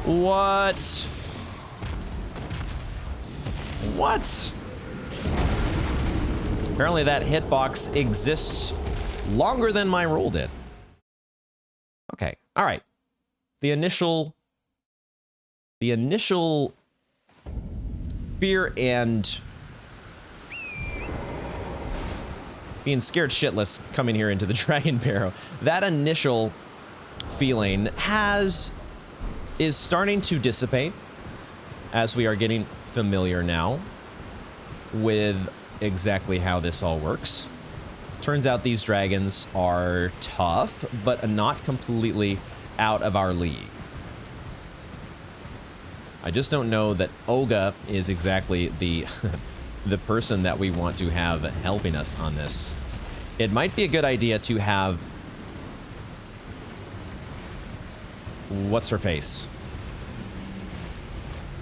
What? What? Apparently that hitbox exists longer than my roll did. Okay, all right. The initial fear and being scared shitless coming here into the Dragonbarrow, that initial feeling is starting to dissipate as we are getting familiar now with exactly how this all works. Turns out these dragons are tough, but not completely out of our league. I just don't know that Ogre is exactly the the person that we want to have helping us on this. It might be a good idea to have... What's her face?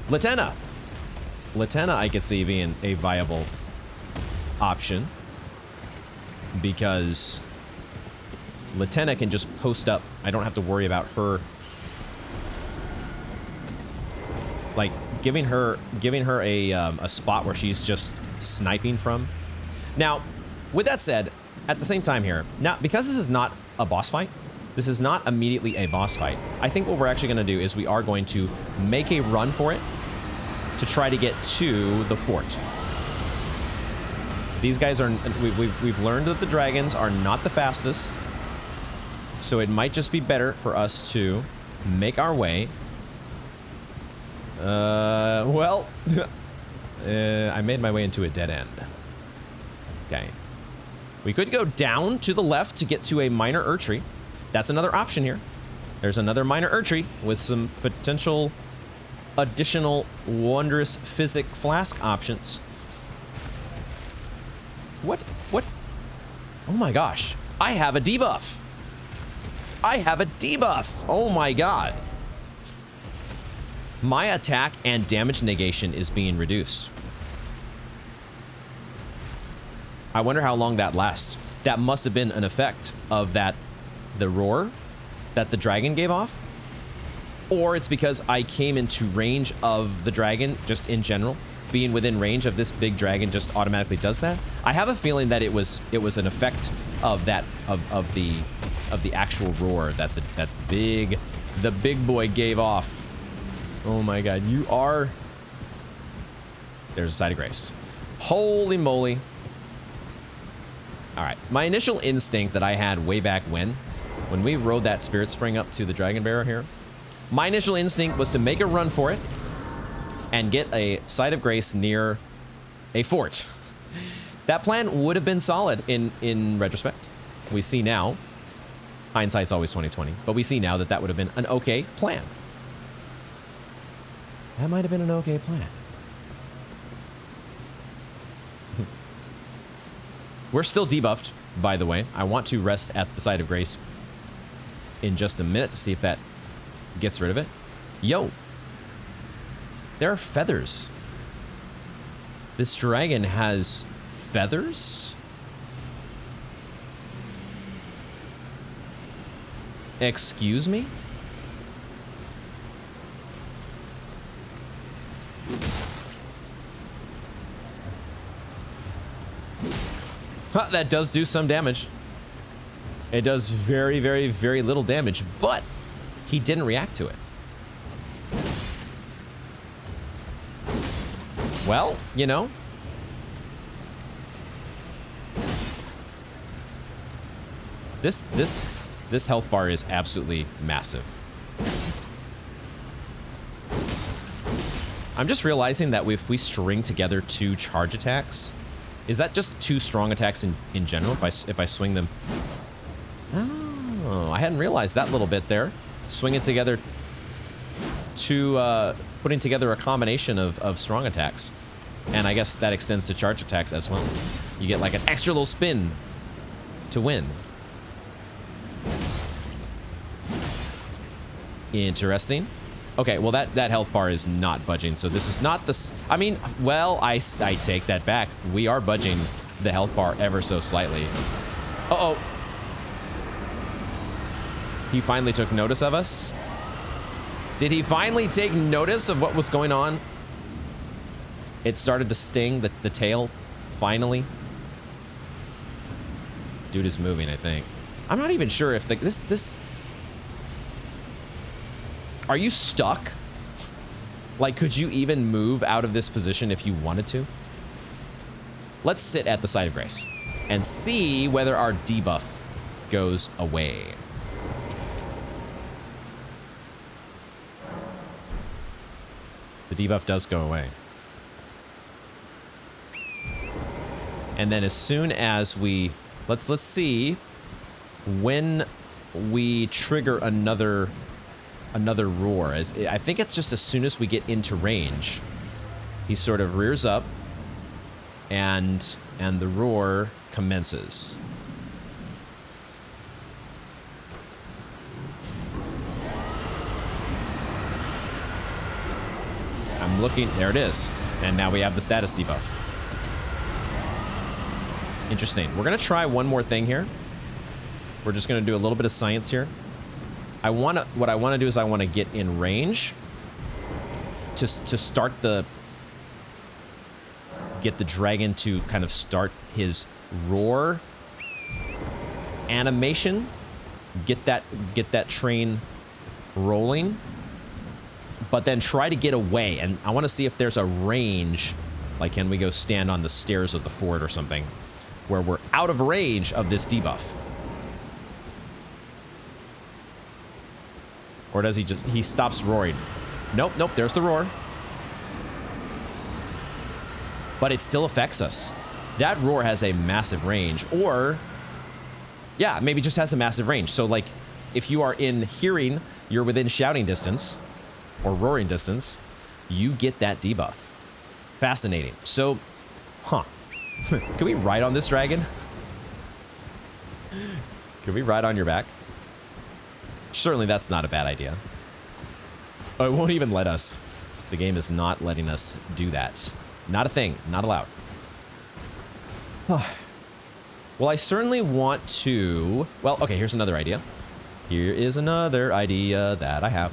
Lenne. Lenne I could see being a viable option, because Lenne can just post up. I don't have to worry about her, like, giving her a spot where she's just sniping from. Now, with that said, at the same time here, now because this is not a boss fight, This is not immediately a boss fight. I think what we're actually going to do is we are going to make a run for it to try to get to the fort. These guys are... We've learned that the dragons are not the fastest. So it might just be better for us to make our way. Well... I made my way into a dead end. Okay. We could go down to the left to get to a minor Erdtree. That's another option here. There's another minor Erdtree with some potential additional wondrous physic flask options. What? Oh my gosh. I have a debuff. I have a debuff. Oh my god. My attack and damage negation is being reduced. I wonder how long that lasts. That must have been an effect of the roar that the dragon gave off. Or it's because I came into range of the dragon just in general. Being within range of this big dragon just automatically does that. I have a feeling that it was an effect of that of the actual roar that the big boy gave off. Oh my god, you are... There's a side of grace. Holy moly. Alright, my initial instinct that I had way back when we rode that Spirit Spring up to the Dragonbarrow here, my initial instinct was to make a run for it and get a side of grace near a fort. That plan would have been solid in retrospect. We see now, hindsight's always 20/20, but we see now that would have been an okay plan. That might have been an okay plan. We're still debuffed, by the way. I want to rest at the side of grace in just a minute to see if that gets rid of it. Yo. There are feathers. This dragon has feathers? Excuse me? Huh, that does do some damage. It does very, very, very little damage, but he didn't react to it. Well, you know. This health bar is absolutely massive. I'm just realizing that if we string together 2 charge attacks, is that just 2 strong attacks in general if I swing them? Oh, I hadn't realized that little bit there. Swing it together to putting together a combination of strong attacks. And I guess that extends to charge attacks as well. You get like an extra little spin to win. Interesting. Okay, well that health bar is not budging, so this is not the... I mean, well, I take that back. We are budging the health bar ever so slightly. Uh-oh. He finally took notice of us? Did he finally take notice of what was going on? It started to sting, the tail, finally. Dude is moving, I think. I'm not even sure if this... Are you stuck? Like, could you even move out of this position if you wanted to? Let's sit at the side of grace and see whether our debuff goes away. The debuff does go away. And then as soon as we... Let's see when we trigger another roar. I think it's just as soon as we get into range, he sort of rears up and the roar commences. I'm looking, there it is. And now we have the status debuff. Interesting. We're gonna try one more thing here. We're just gonna do a little bit of science here. What I want to do is I want to get in range to start get the dragon to kind of start his roar animation get that train rolling, but then try to get away. And I want to see if there's a range, like can we go stand on the stairs of the fort or something, where we're out of range of this debuff. Or does he stops roaring? Nope, there's the roar. But it still affects us. That roar has a massive range, or yeah, maybe just has a massive range. So like if you are in hearing, you're within shouting distance or roaring distance, you get that debuff. Fascinating. So, can we ride on this dragon? Can we ride on your back? Certainly that's not a bad idea. Oh, it won't even let us. The game is not letting us do that. Not a thing. Not allowed. Well, I certainly want to... Well, okay, here's another idea. Here is another idea that I have.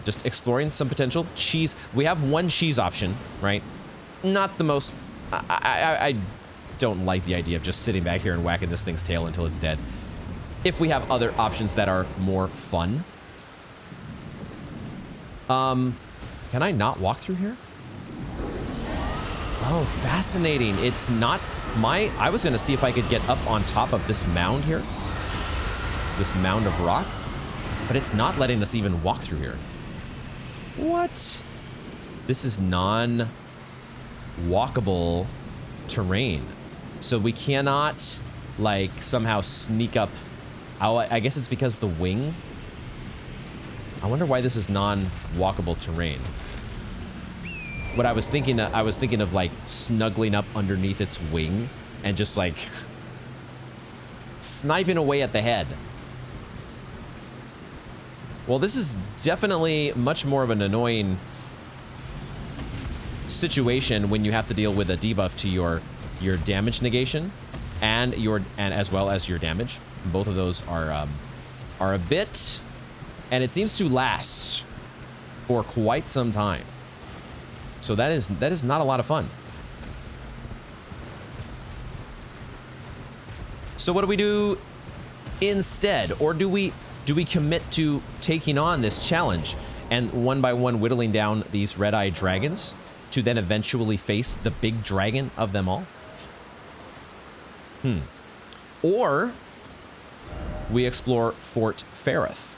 Just exploring some potential cheese. We have one cheese option, right? Not the most... I don't like the idea of just sitting back here and whacking this thing's tail until it's dead. If we have other options that are more fun. Can I not walk through here? Oh, fascinating. It's not my... I was going to see if I could get up on top of this mound here. This mound of rock. But it's not letting us even walk through here. What? This is non-walkable terrain. So we cannot, like, somehow sneak up. I guess it's because the wing. I wonder why this is non-walkable terrain. What I was thinking of like snuggling up underneath its wing and just like sniping away at the head. Well, this is definitely much more of an annoying situation when you have to deal with a debuff to your damage negation and as well as your damage. Both of those are a bit, and it seems to last for quite some time. So that is not a lot of fun. So what do we do instead? Or do we commit to taking on this challenge and one by one whittling down these red-eyed dragons to then eventually face the big dragon of them all? Or we explore Fort Ferrith,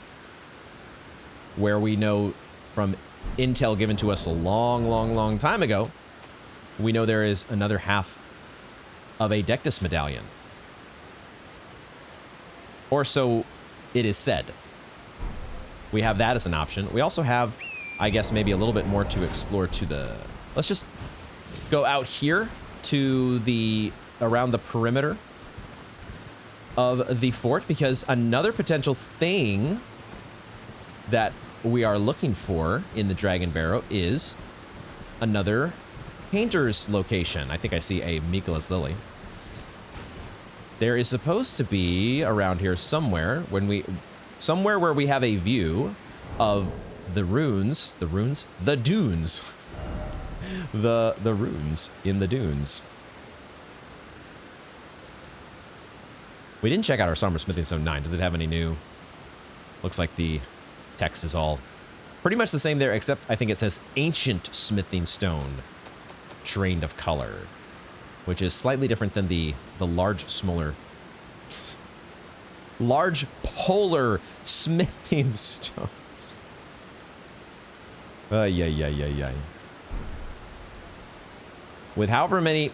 where we know from intel given to us a long time ago, we know there is another half of a Dectus medallion. Or so it is said. We have that as an option. We also have, I guess, maybe a little bit more to explore to the... Let's just go out here to around the perimeter of the fort, because another potential thing that we are looking for in the Dragonbarrow is another painter's location. I think I see a Mikola's Lily. There is supposed to be around here somewhere somewhere where we have a view of the runes, the dunes, the runes in the dunes. We didn't check out our Somber Smithing Stone 9. Does it have any new? Looks like the text is all pretty much the same there, except I think it says Ancient Smithing Stone, Drained of Color, which is slightly different than the large polar smithing stones. Yeah. With however many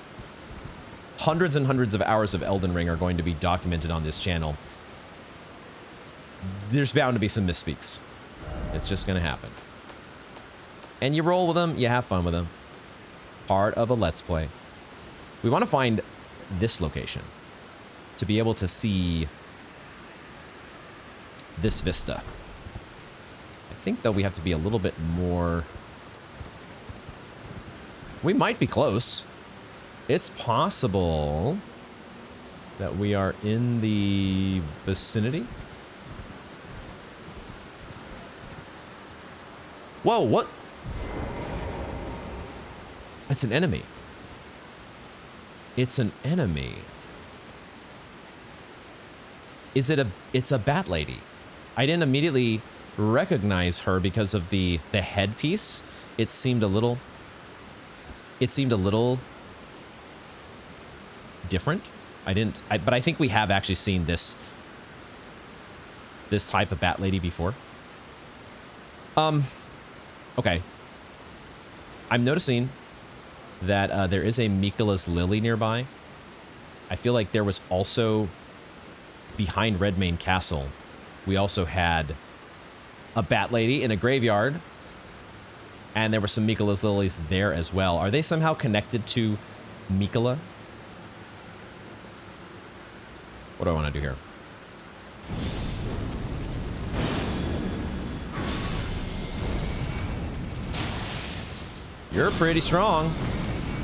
hundreds and hundreds of hours of Elden Ring are going to be documented on this channel, there's bound to be some misspeaks. It's just going to happen. And you roll with them, you have fun with them. Part of a Let's Play. We want to find this location to be able to see this vista. I think, though, we have to be a little bit more... We might be close. It's possible that we are in the vicinity. Whoa, what? It's an enemy. It's an enemy. it's a bat lady. I didn't immediately recognize her because of the headpiece. It seemed a little different. But I think we have actually seen this type of bat lady before. Okay. I'm noticing that there is a Mikola's Lily nearby. I feel like there was also, behind Redmane Castle, we also had a bat lady in a graveyard. And there were some Mikola's Lilies there as well. Are they somehow connected to Mikola? What do I want to do here? You're pretty strong,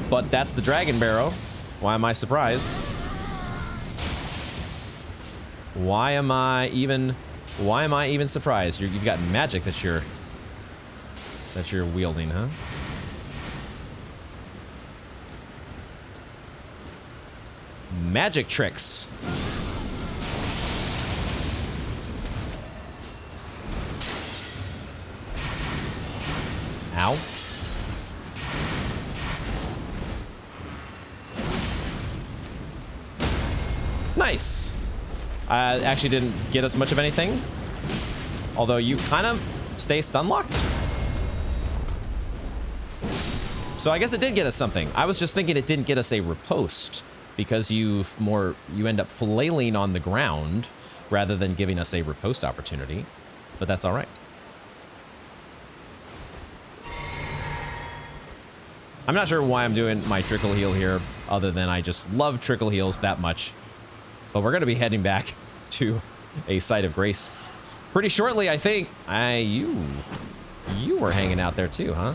but that's the Dragonbarrow. Why am I surprised? Why am I even surprised? You've got magic that you're wielding, huh? Magic tricks. Ow. Nice. Actually didn't get us much of anything. Although you kind of stay stun locked. So I guess it did get us something. I was just thinking it didn't get us a riposte because you end up flailing on the ground rather than giving us a riposte opportunity. But that's all right. I'm not sure why I'm doing my trickle heal here, other than I just love trickle heals that much. But we're going to be heading back to a site of grace pretty shortly, I think. You were hanging out there too, huh?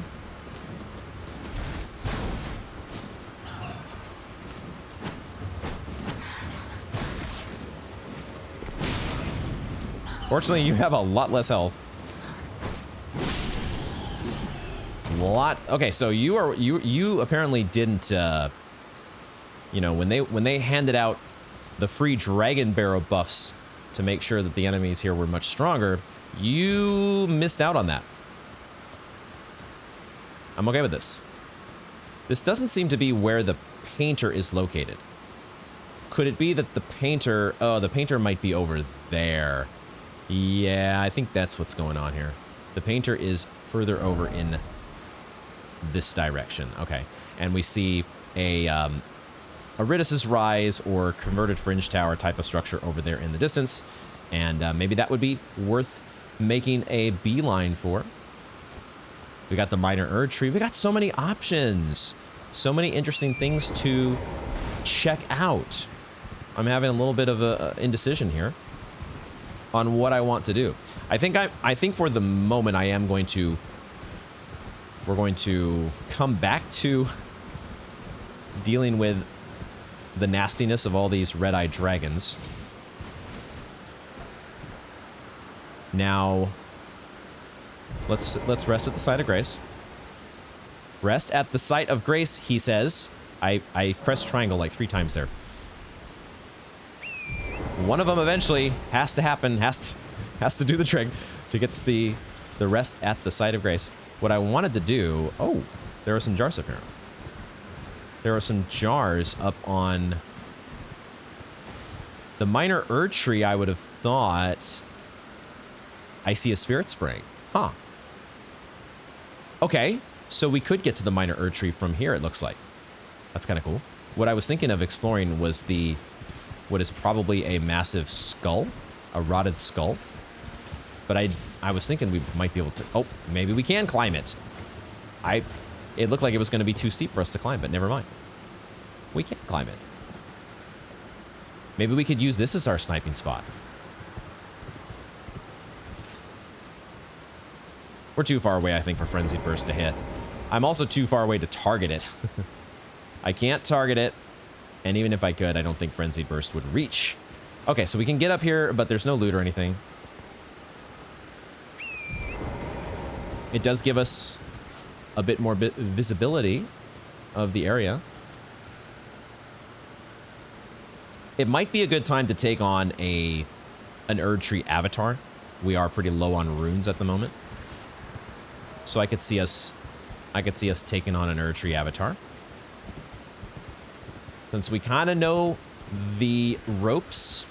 Fortunately, you have a lot less health. Okay, so you apparently didn't you know, when they handed out the free Dragonbarrow buffs to make sure that the enemies here were much stronger, you missed out on that. I'm okay with this. This doesn't seem to be where the painter is located. Could it be that the painter... Oh, the painter might be over there. Yeah, I think that's what's going on here. The painter is further over in this direction. Okay. And we see a Aridus's Rise or Converted Fringe Tower type of structure over there in the distance. And maybe that would be worth making a beeline for. We got the Minor Erd Tree. We got so many options. So many interesting things to check out. I'm having a little bit of a indecision here on what I want to do. I think for the moment I am going to... We're going to come back to dealing with the nastiness of all these red-eyed dragons. Now, let's rest at the site of grace. Rest at the site of grace, he says. I pressed triangle like 3 times there. One of them eventually has to happen, has to do the trick to get the rest at the site of grace. What I wanted to do... Oh, there are some jars up here. There are some jars up on the Minor Erd Tree. I would have thought I see a Spirit Spring. Huh. Okay, so we could get to the Minor Erd Tree from here, it looks like. That's kind of cool. What I was thinking of exploring was what is probably a massive skull, a rotted skull. But I was thinking we might be able to... Oh, maybe we can climb it. It looked like it was going to be too steep for us to climb, but never mind. We can climb it. Maybe we could use this as our sniping spot. We're too far away, I think, for Frenzied Burst to hit. I'm also too far away to target it. I can't target it. And even if I could, I don't think Frenzied Burst would reach. Okay, so we can get up here, but there's no loot or anything. It does give us a bit more visibility of the area. It might be a good time to take on a an Erdtree Avatar. We are pretty low on runes at the moment. So I could see us taking on an Erdtree Avatar. Since we kind of know the ropes,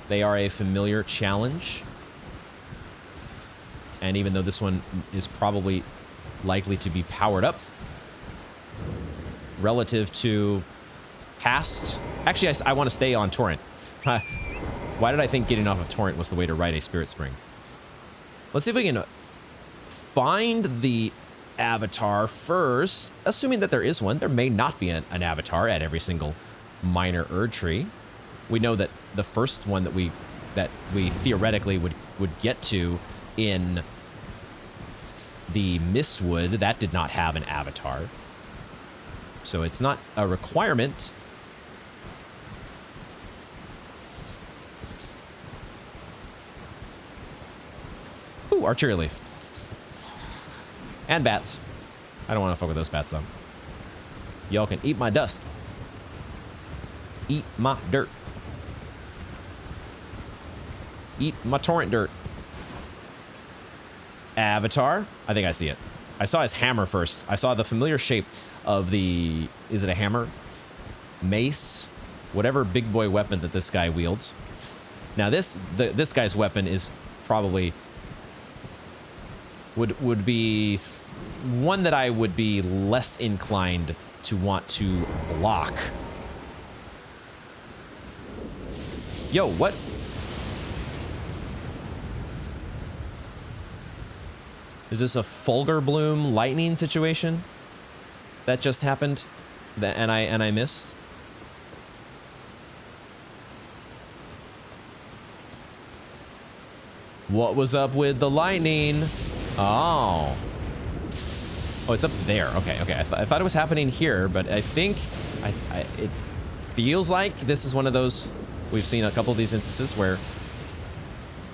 they are a familiar challenge. And even though this one is probably likely to be powered up relative to past... Actually, I want to stay on Torrent. Why did I think getting off of Torrent was the way to ride a Spirit Spring? Let's see if we can find the Avatar first, assuming that there is one. There may not be an Avatar at every single minor Erdtree. We know that the first one that we theoretically would get to in the Mistwood, that did not have an Avatar. So it's not a requirement. Ooh, Arterial Leaf. And bats. I don't want to fuck with those bats, though. Y'all can eat my dust. Eat my dirt. Eat my torrent dirt. Avatar. I think I see it. I saw his hammer first. I saw the familiar shape of the... Is it a hammer? Mace? Whatever big boy weapon that this guy wields. Now this guy's weapon is probably... Would be one that I would be less inclined to want to block. Yo, what? Is this a Fulgur Bloom lightning situation that just happened and I missed? What was up with the lightning? Oh. Oh, it's up there. Okay, okay. I thought it was happening here, but I think it feels like this is one of those... We've seen a couple of these instances where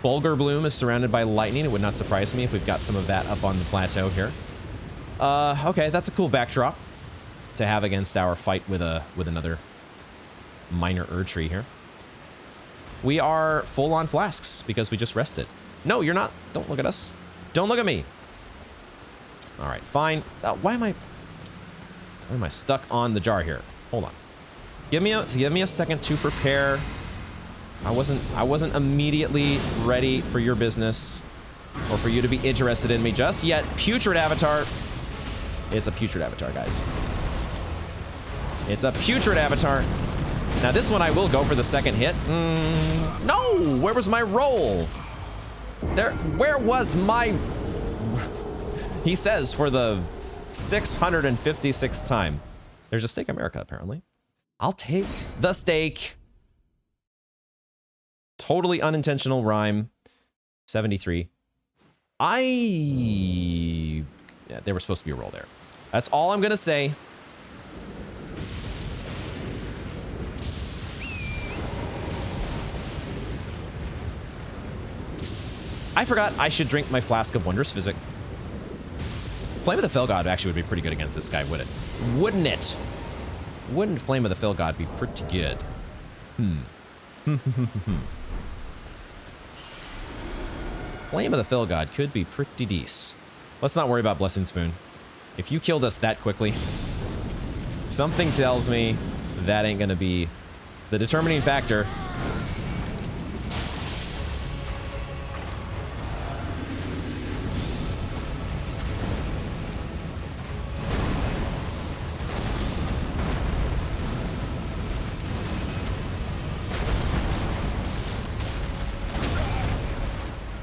Fulgur Bloom is surrounded by lightning. It would not surprise me if we've got some of that up on the plateau here. Okay, that's a cool backdrop to have against our fight with another minor Erdtree here. We are full on flasks because we just rested. No, you're not. Don't look at us. Don't look at me. All right, fine. Why am I stuck on the jar here? Hold on. Give me a second to prepare. I wasn't immediately ready for your business or for you to be interested in me just yet. Putrid Avatar. It's a Putrid Avatar, guys. It's a Putrid Avatar. Now this one I will go for the second hit. No, where was my roll? Where was my... He says for the 656th time. There's a Steak America, apparently. I'll take the steak. Totally unintentional rhyme. 73. Yeah, there was supposed to be a roll there. That's all I'm gonna say. I forgot I should drink my flask of Wondrous Physic. Flame of the Fell God actually would be pretty good against this guy, would it? Wouldn't it? Wouldn't Flame of the Fell God be pretty good? Flame of the Fell God could be pretty decent. Let's not worry about Blessing Spoon. If you killed us that quickly, something tells me that ain't gonna be the determining factor.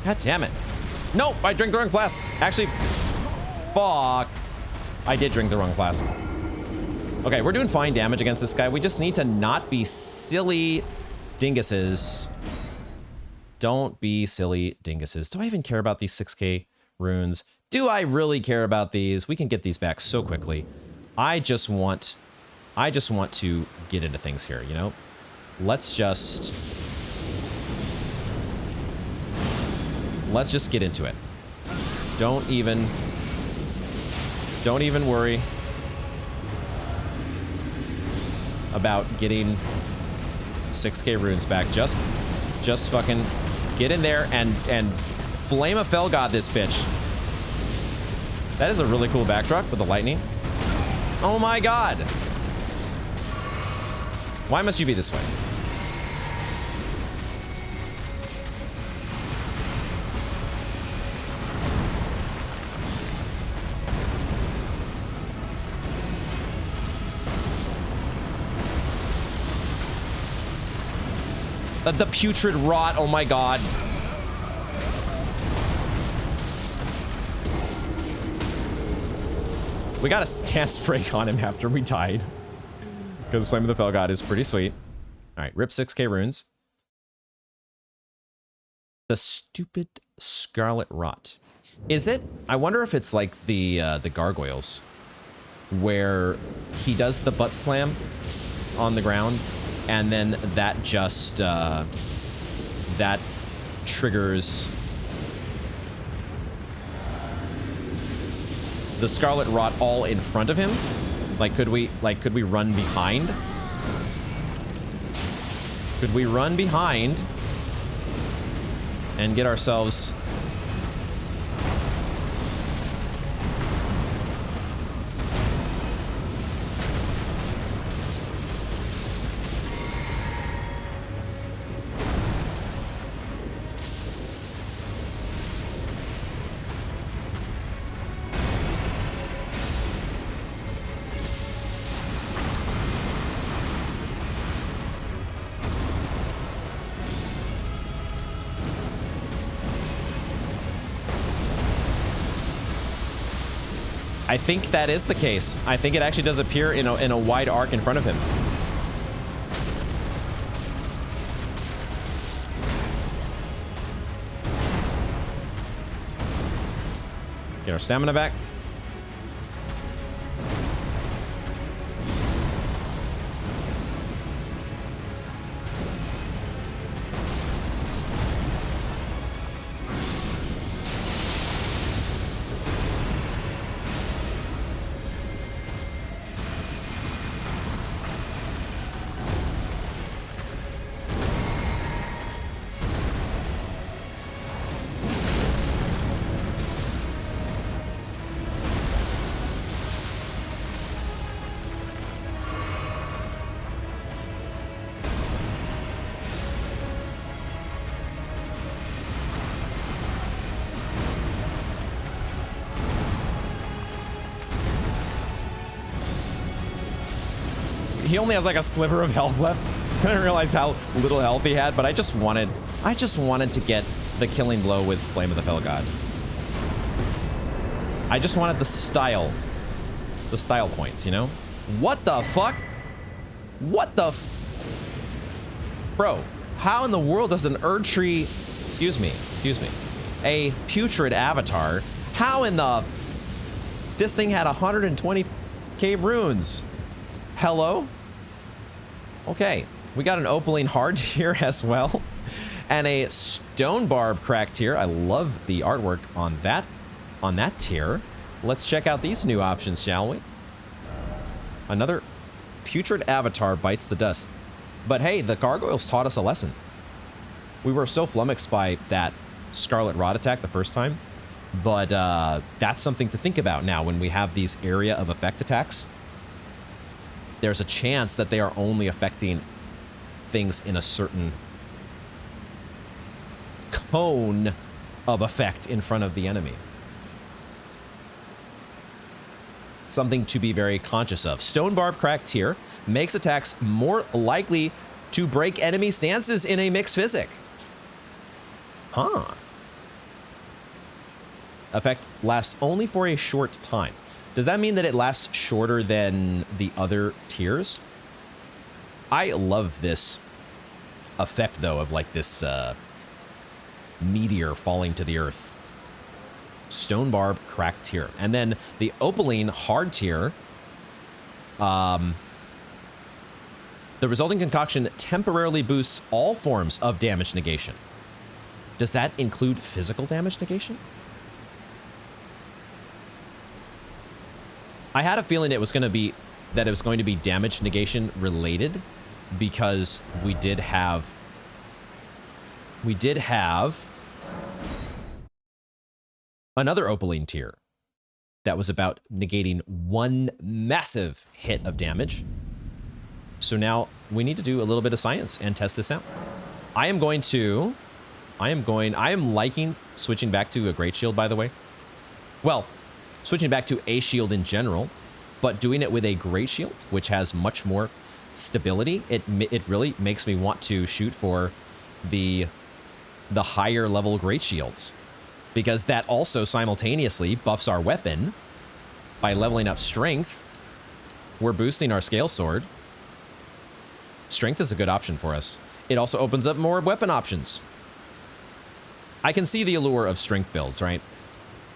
God damn it. Nope, I drank the wrong flask. Actually, fuck. I did drink the wrong flask. Okay, we're doing fine damage against this guy. We just need to not be silly dinguses. Don't be silly dinguses. Do I even care about these 6K runes? Do I really care about these? We can get these back so quickly. I just want to get into things here, you know? Let's just get into it. Don't even worry about getting 6K runes back. Just just fucking get in there and flame a Fell God this bitch. That is a really cool backdrop with the lightning. Oh my god. Why must you be this way? The putrid rot, oh my god. We got a stance break on him after we died. Because Flame of the Fell God is pretty sweet. Alright, rip 6k runes. The stupid Scarlet Rot. Is it? I wonder if it's like the gargoyles. Where he does the butt slam on the ground. And then that just, that triggers the Scarlet Rot all in front of him. Could we run behind? Could we run behind and get ourselves... I think that is the case. I think it actually does appear in a wide arc in front of him. Get our stamina back. He only has like a sliver of health left. I didn't realize how little health he had, but I just wanted to get the killing blow with Flame of the Fell God. I just wanted the style points, you know? What the fuck? What the Bro, how in the world does an Erdtree, excuse me, a Putrid Avatar, how in the, this thing had 120k runes. Hello? Okay, we got an Opaline hard tier as well, and a Stone Barb crack tier. I love the artwork on that tier. Let's check out these new options, shall we? Another Putrid Avatar bites the dust. But hey, the gargoyles taught us a lesson. We were so flummoxed by that Scarlet Rot attack the first time, but that's something to think about now when we have these area of effect attacks. There's a chance that they are only affecting things in a certain cone of effect in front of the enemy. Something to be very conscious of. Stone Barb crack tier makes attacks more likely to break enemy stances in a mixed physic. Huh. Effect lasts only for a short time. Does that mean that it lasts shorter than the other tiers? I love this effect, though, of like this meteor falling to the earth. Stone Barb crack tier. And then the Opaline hard tier. The resulting concoction temporarily boosts all forms of damage negation. Does that include physical damage negation? I had a feeling it was going to be damage negation related, because we did have we did have another Opaline tier that was about negating one massive hit of damage. So now we need to do a little bit of science and test this out. I am liking switching back to a Great Shield, by the way. Well, switching back to a shield in general, but doing it with a Great Shield, which has much more stability. It really makes me want to shoot for the higher level Great Shields, because that also simultaneously buffs our weapon. By leveling up strength, we're boosting our scale sword. Strength is a good option for us. It also opens up more weapon options. I can see the allure of strength builds, right?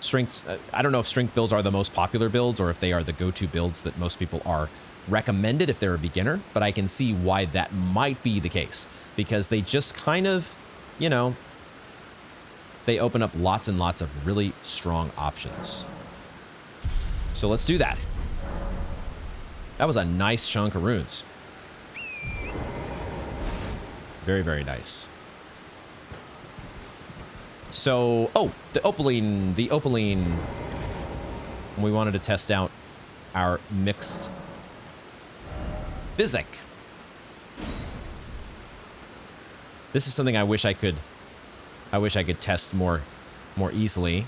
Strengths, I don't know if strength builds are the most popular builds or if they are the go-to builds that most people are recommended if they're a beginner, but I can see why that might be the case, because they just kind of, you know, they open up lots and lots of really strong options. So let's do that. That was a nice chunk of runes. Very, very nice. So, oh, the Opaline. We wanted to test out our mixed physic. This is something I wish I could test more easily.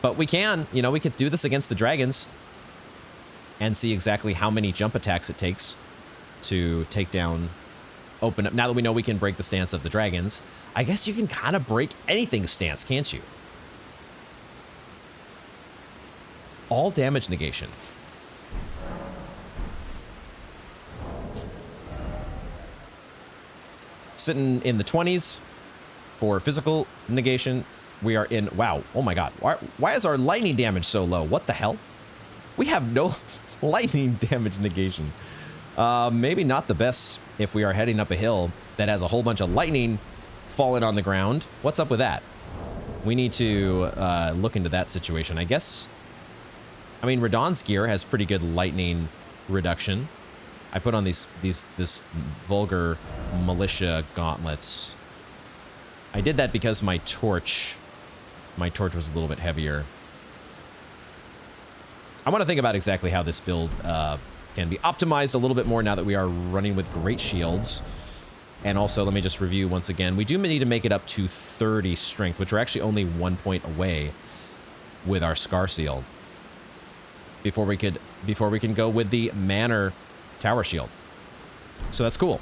But we can, you know, we could do this against the dragons and see exactly how many jump attacks it takes to take down, open up. Now that we know we can break the stance of the dragons, I guess you can kind of break anything's stance, can't you? All damage negation. Sitting in the 20s for physical negation. We are in, wow, oh my god. Why is our lightning damage so low? What the hell? We have no lightning damage negation. Maybe not the best if we are heading up a hill that has a whole bunch of lightning falling on the ground. What's up with that? We need to look into that situation, I guess. I mean, Radahn's gear has pretty good lightning reduction. I put on this vulgar militia gauntlets. I did that because my torch was a little bit heavier. I want to think about exactly how this build can be optimized a little bit more now that we are running with great shields. And also, let me just review once again. We do need to make it up to 30 strength, which we're actually only 1 point away with our Scar Seal before we can go with the Manor Tower Shield. So that's cool.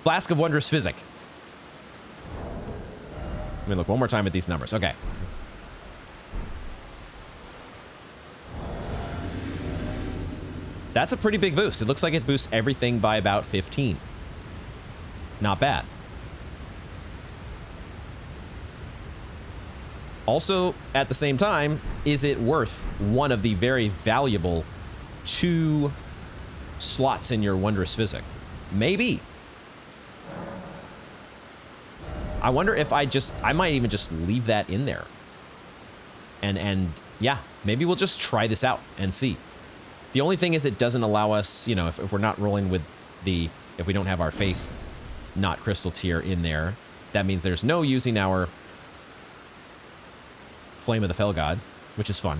Flask of Wondrous Physic. Let me look one more time at these numbers. Okay. That's a pretty big boost. It looks like it boosts everything by about 15. Not bad. Also, at the same time, is it worth one of the very valuable 2 slots in your Wondrous Physic? Maybe. I wonder if I might even just leave that in there. And yeah, maybe we'll just try this out and see. The only thing is it doesn't allow us, you know, if we're not rolling with if we don't have our Faith not crystal tier in there, that means there's no using our Flame of the Fell God, which is fun.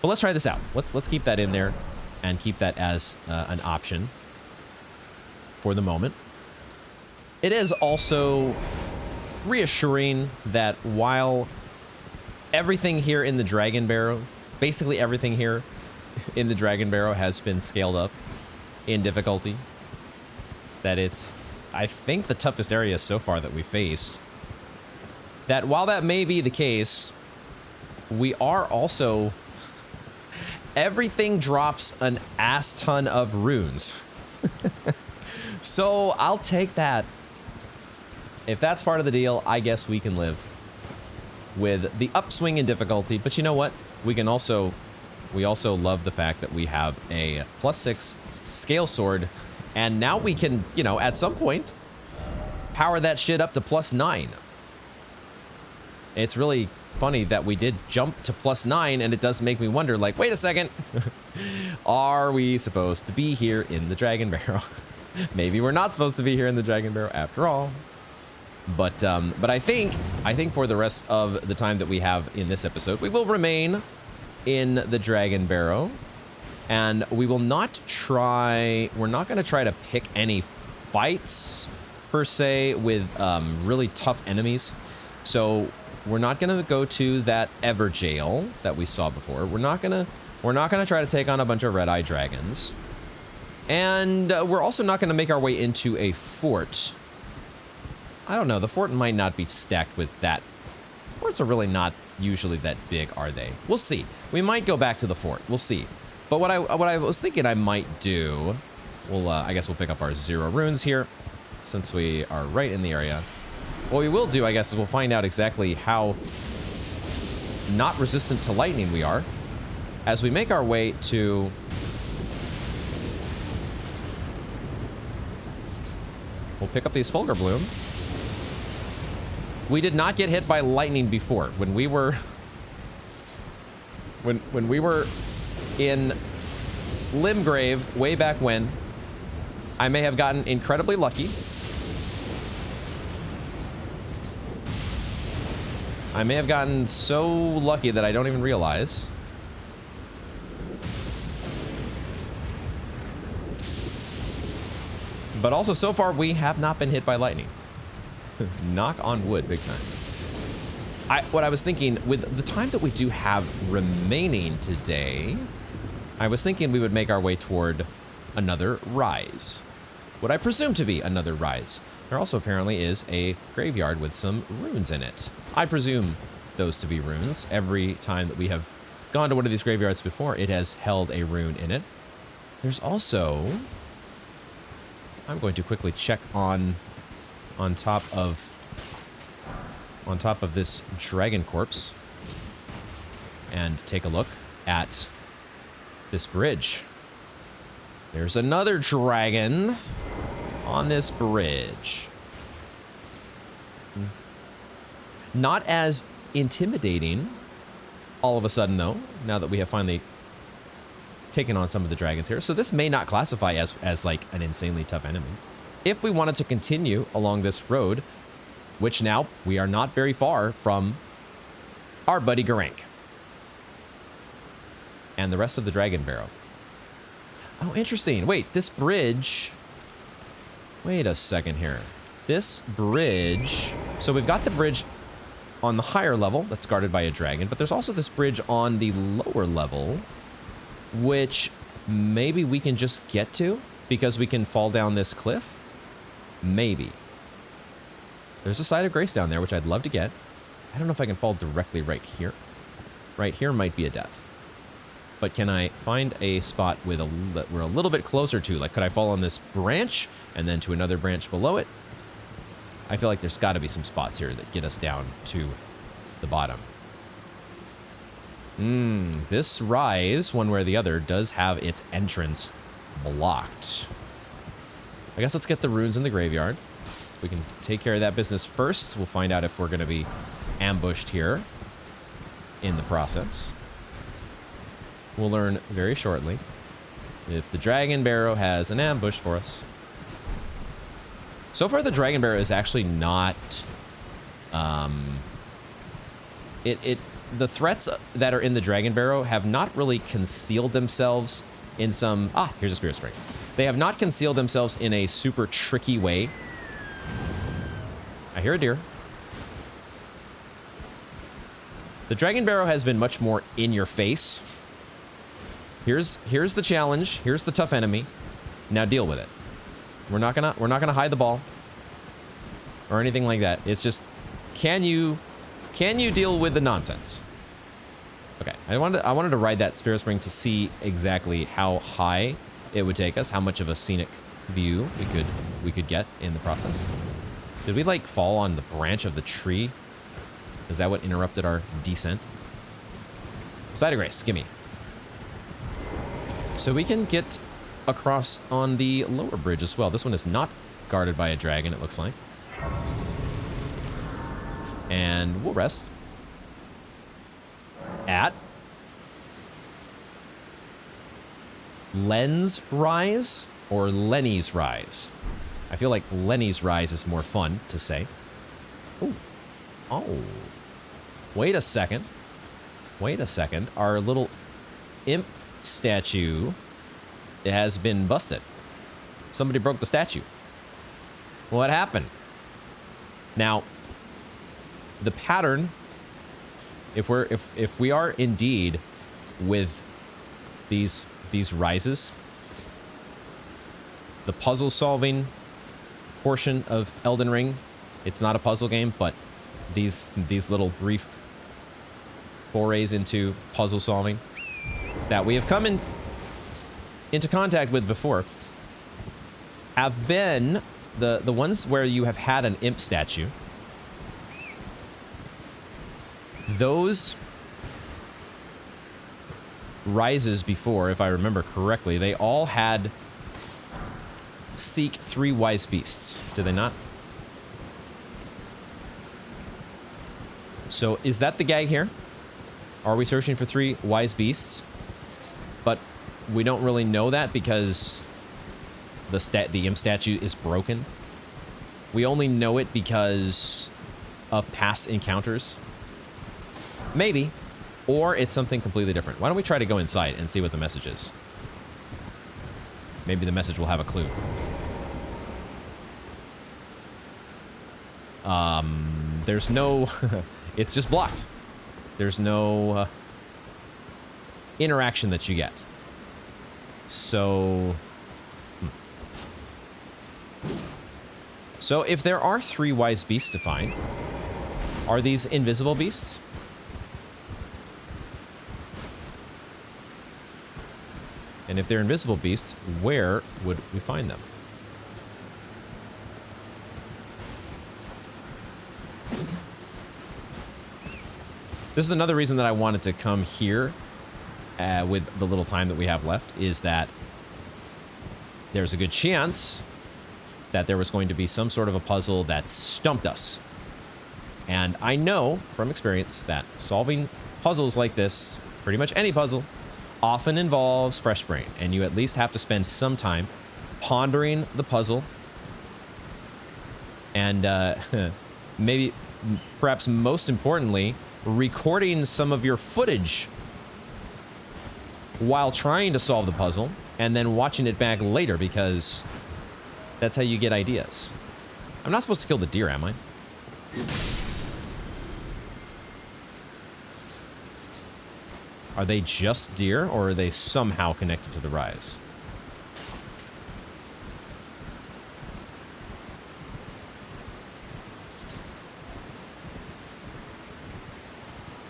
But let's try this out. Let's keep that in there and keep that as an option for the moment. It is also reassuring that while everything here in the Dragonbarrow, basically everything here in the Dragonbarrow has been scaled up in difficulty, that it's, I think, the toughest area so far that we faced. That while that may be the case, we are also, everything drops an ass ton of runes. So I'll take that. If that's part of the deal, I guess we can live with the upswing in difficulty. But you know what? We also love the fact that we have a +6 scale sword, and now we can, you know, at some point power that shit up to +9. It's really funny that we did jump to +9, and it does make me wonder, like, wait a second, are we supposed to be here in the Dragonbarrow? Maybe we're not supposed to be here in the Dragonbarrow after all. But I think for the rest of the time that we have in this episode, we will remain in the Dragonbarrow, and we will not try. We're not going to try to pick any fights per se with really tough enemies. So we're not going to go to that Ever Jail that we saw before. We're not gonna try to take on a bunch of red-eye dragons, and we're also not going to make our way into a fort. I don't know. The fort might not be stacked with that. Forts are really not usually that big, are they? We'll see. We might go back to the fort. We'll see. But what I was thinking I might do, I guess we'll pick up our 0 runes here, since we are right in the area. What we will do, I guess, is we'll find out exactly how not resistant to lightning we are as we make our way to... We'll pick up these Fulgur Bloom. We did not get hit by lightning before. When we were... When we were in Limgrave way back when, I may have gotten incredibly lucky. I may have gotten so lucky that I don't even realize. But also, so far, we have not been hit by lightning. Knock on wood, big time. What I was thinking, with the time that we do have remaining today, I was thinking we would make our way toward another rise. What I presume to be another rise. There also apparently is a graveyard with some runes in it. I presume those to be runes. Every time that we have gone to one of these graveyards before, it has held a rune in it. There's also... I'm going to quickly check on top of this dragon corpse and take a look at this bridge. There's another dragon on this bridge. Not as intimidating all of a sudden, though, now that we have finally taken on some of the dragons here. So this may not classify as like an insanely tough enemy. If we wanted to continue along this road, which now we are not very far from our buddy Garank and the rest of the Dragonbarrow. Oh, interesting. Wait, this bridge... Wait a second here. This bridge... So we've got the bridge on the higher level that's guarded by a dragon, but there's also this bridge on the lower level, which maybe we can just get to because we can fall down this cliff. Maybe. There's a site of grace down there, which I'd love to get. I don't know if I can fall directly right here. Right here might be a death. But can I find a spot with we're a little bit closer to? Like, could I fall on this branch and then to another branch below it? I feel like there's got to be some spots here that get us down to the bottom. This rise, one way or the other, does have its entrance blocked. I guess let's get the runes in the graveyard. We can take care of that business first. We'll find out if we're going to be ambushed here in the process. We'll learn very shortly if the Dragonbarrow has an ambush for us. So far, the Dragonbarrow is actually not... The threats that are in the Dragonbarrow have not really concealed themselves in some... Ah, here's a Spirit Spring. They have not concealed themselves in a super tricky way. I hear a deer. The Dragonbarrow has been much more in your face. Here's the challenge. Here's the tough enemy. Now deal with it. We're not gonna hide the ball or anything like that. It's just, can you deal with the nonsense? Okay, I wanted to ride that Spirit Spring to see exactly how high it would take us, how much of a scenic view we could get in the process. Did we like fall on the branch of the tree? Is that what interrupted our descent? Side of Grace, gimme. So we can get across on the lower bridge as well. This one is not guarded by a dragon, it looks like. And we'll rest at Lenne's Rise or Lenne's Rise. I feel like Lenne's Rise is more fun to say. Ooh. Oh. Wait a second. Wait a second. Our little imp statue has been busted. Somebody broke the statue. What happened? Now, the pattern, if we are indeed with these rises, the puzzle solving portion of Elden Ring, it's not a puzzle game, but these little brief forays into puzzle solving that we have come into contact with before have been the ones where you have had an imp statue. Those rises before, if I remember correctly, they all had seek 3 wise beasts, did they not? So is that the gag here? Are we searching for 3 wise beasts? But we don't really know that because the imp statue is broken. We only know it because of past encounters. Maybe. Or it's something completely different. Why don't we try to go inside and see what the message is? Maybe the message will have a clue. There's no... it's just blocked. There's no interaction that you get. So... So if there are 3 wise beasts to find, are these invisible beasts? And if they're invisible beasts, where would we find them? This is another reason that I wanted to come here with the little time that we have left, is that there's a good chance that there was going to be some sort of a puzzle that stumped us. And I know from experience that solving puzzles like this, pretty much any puzzle, often involves fresh brain, and you at least have to spend some time pondering the puzzle and maybe, perhaps most importantly, recording some of your footage while trying to solve the puzzle and then watching it back later, because that's how you get ideas. I'm not supposed to kill the deer, am I? Are they just deer, or are they somehow connected to the rise?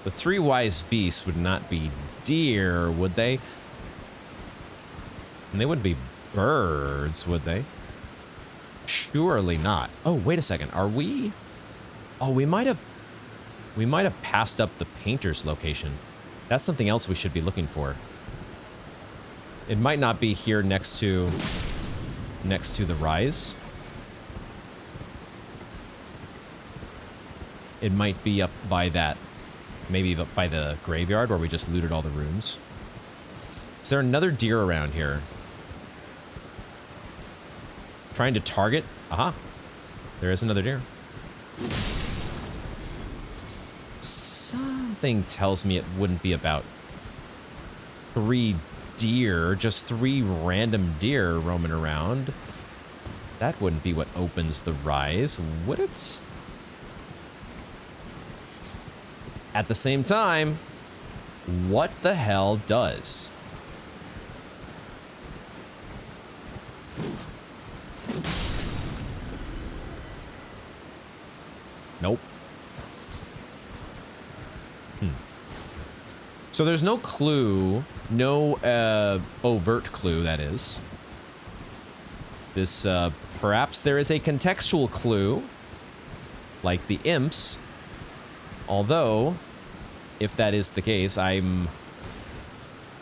The 3 wise beasts would not be deer, would they? And they wouldn't be birds, would they? Surely not. Oh, wait a second. Are we... Oh, we might have passed up the painter's location. That's something else we should be looking for. It might not be here next to the rise. It might be up by that, maybe up by the graveyard where we just looted all the runes. Is there another deer around here? Trying to target? Aha. There is another deer. Something tells me it wouldn't be about 3 deer, just 3 random deer roaming around. That wouldn't be what opens the rise, would it? At the same time, what the hell does? Nope. So there's no clue, no overt clue, that is. This, perhaps there is a contextual clue, like the imps. Although, if that is the case, I'm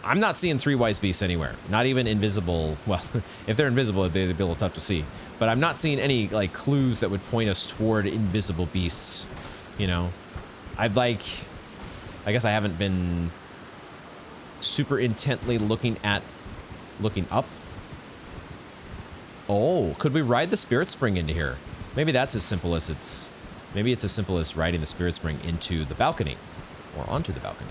not seeing 3 wise beasts anywhere. Not even invisible. Well, if they're invisible, they'd be a little tough to see. But I'm not seeing any, like, clues that would point us toward invisible beasts. You know? I guess I haven't been super intently looking up. Oh, could we ride the Spirit Spring into here? Maybe that's as simple as maybe it's as simple as riding the Spirit Spring into the balcony or onto the balcony.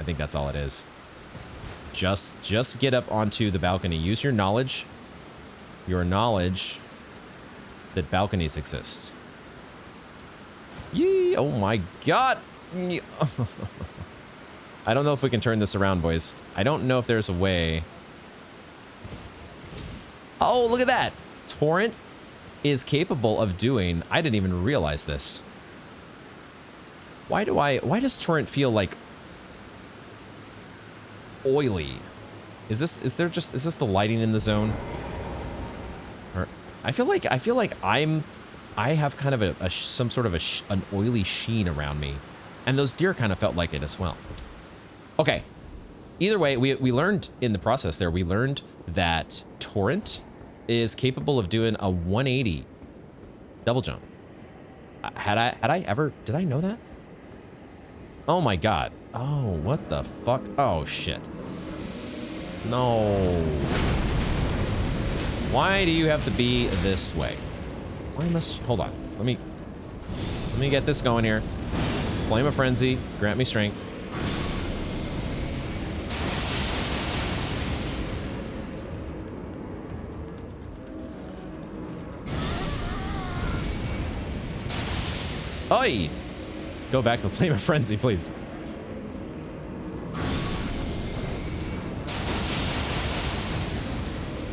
I think that's all it is. Just get up onto the balcony. Use your knowledge that balconies exist. Yee! Oh my god! I don't know if we can turn this around, boys. I don't know if there's a way. Oh, look at that! Torrent is capable of doing... I didn't even realize this. Why does Torrent feel like oily? Is this the lighting in the zone? Or I feel like I have kind of some sort of an oily sheen around me, and those deer kind of felt like it as well. Okay. Either way, we learned in the process there, we learned that Torrent is capable of doing a 180 double jump. Did I know that? Oh my god. Oh, what the fuck? Oh shit. No. Why do you have to be this way? Hold on. Let me get this going here. Flame of Frenzy, grant me strength. Oi! Go back to the Flame of Frenzy, please.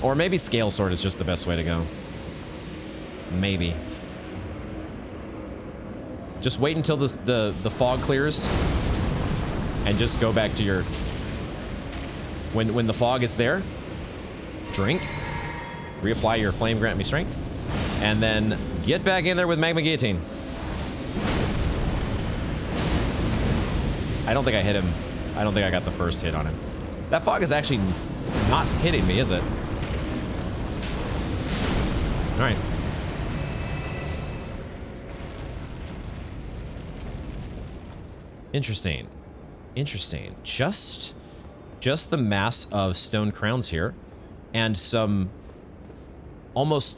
Or maybe Scale Sword is just the best way to go. Maybe. Just wait until the fog clears and just go back to your... When the fog is there, drink, reapply your Flame Grant Me Strength, and then get back in there with Magma Guillotine. I don't think I hit him. I don't think I got the first hit on him. That fog is actually not hitting me, is it? All right. Interesting. Interesting. Just the mass of stone crowns here and some almost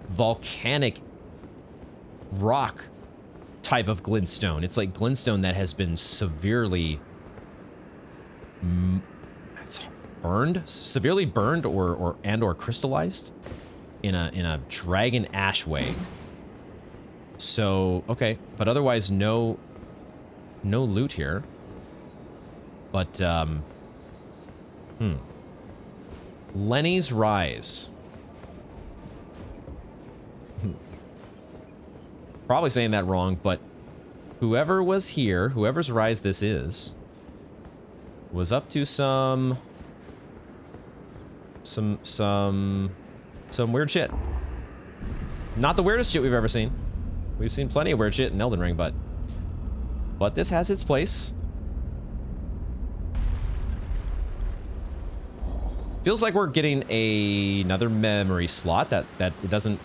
volcanic rock type of glintstone. It's like glintstone that has been severely severely burned or crystallized in a dragon ash way. So, okay, but otherwise no loot here. But Lenne's Rise. Probably saying that wrong, but whoever was here, whoever's rise this is, was up to some weird shit. Not the weirdest shit we've ever seen. We've seen plenty of weird shit in Elden Ring, but this has its place. Feels like we're getting another memory slot that it doesn't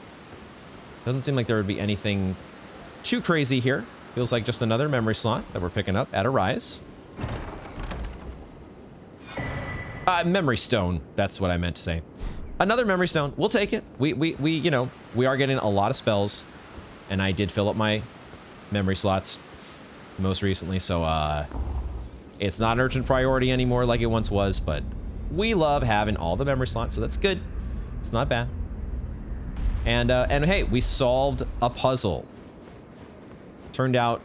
seem like there would be anything too crazy here. Feels like just another memory slot that we're picking up at a rise. Memory stone. That's what I meant to say. Another memory stone. We'll take it. We you know, we are getting a lot of spells, and I did fill up my memory slots most recently, so it's not an urgent priority anymore like it once was, but we love having all the memory slots, so that's good. It's not bad. And hey, we solved a puzzle. Turned out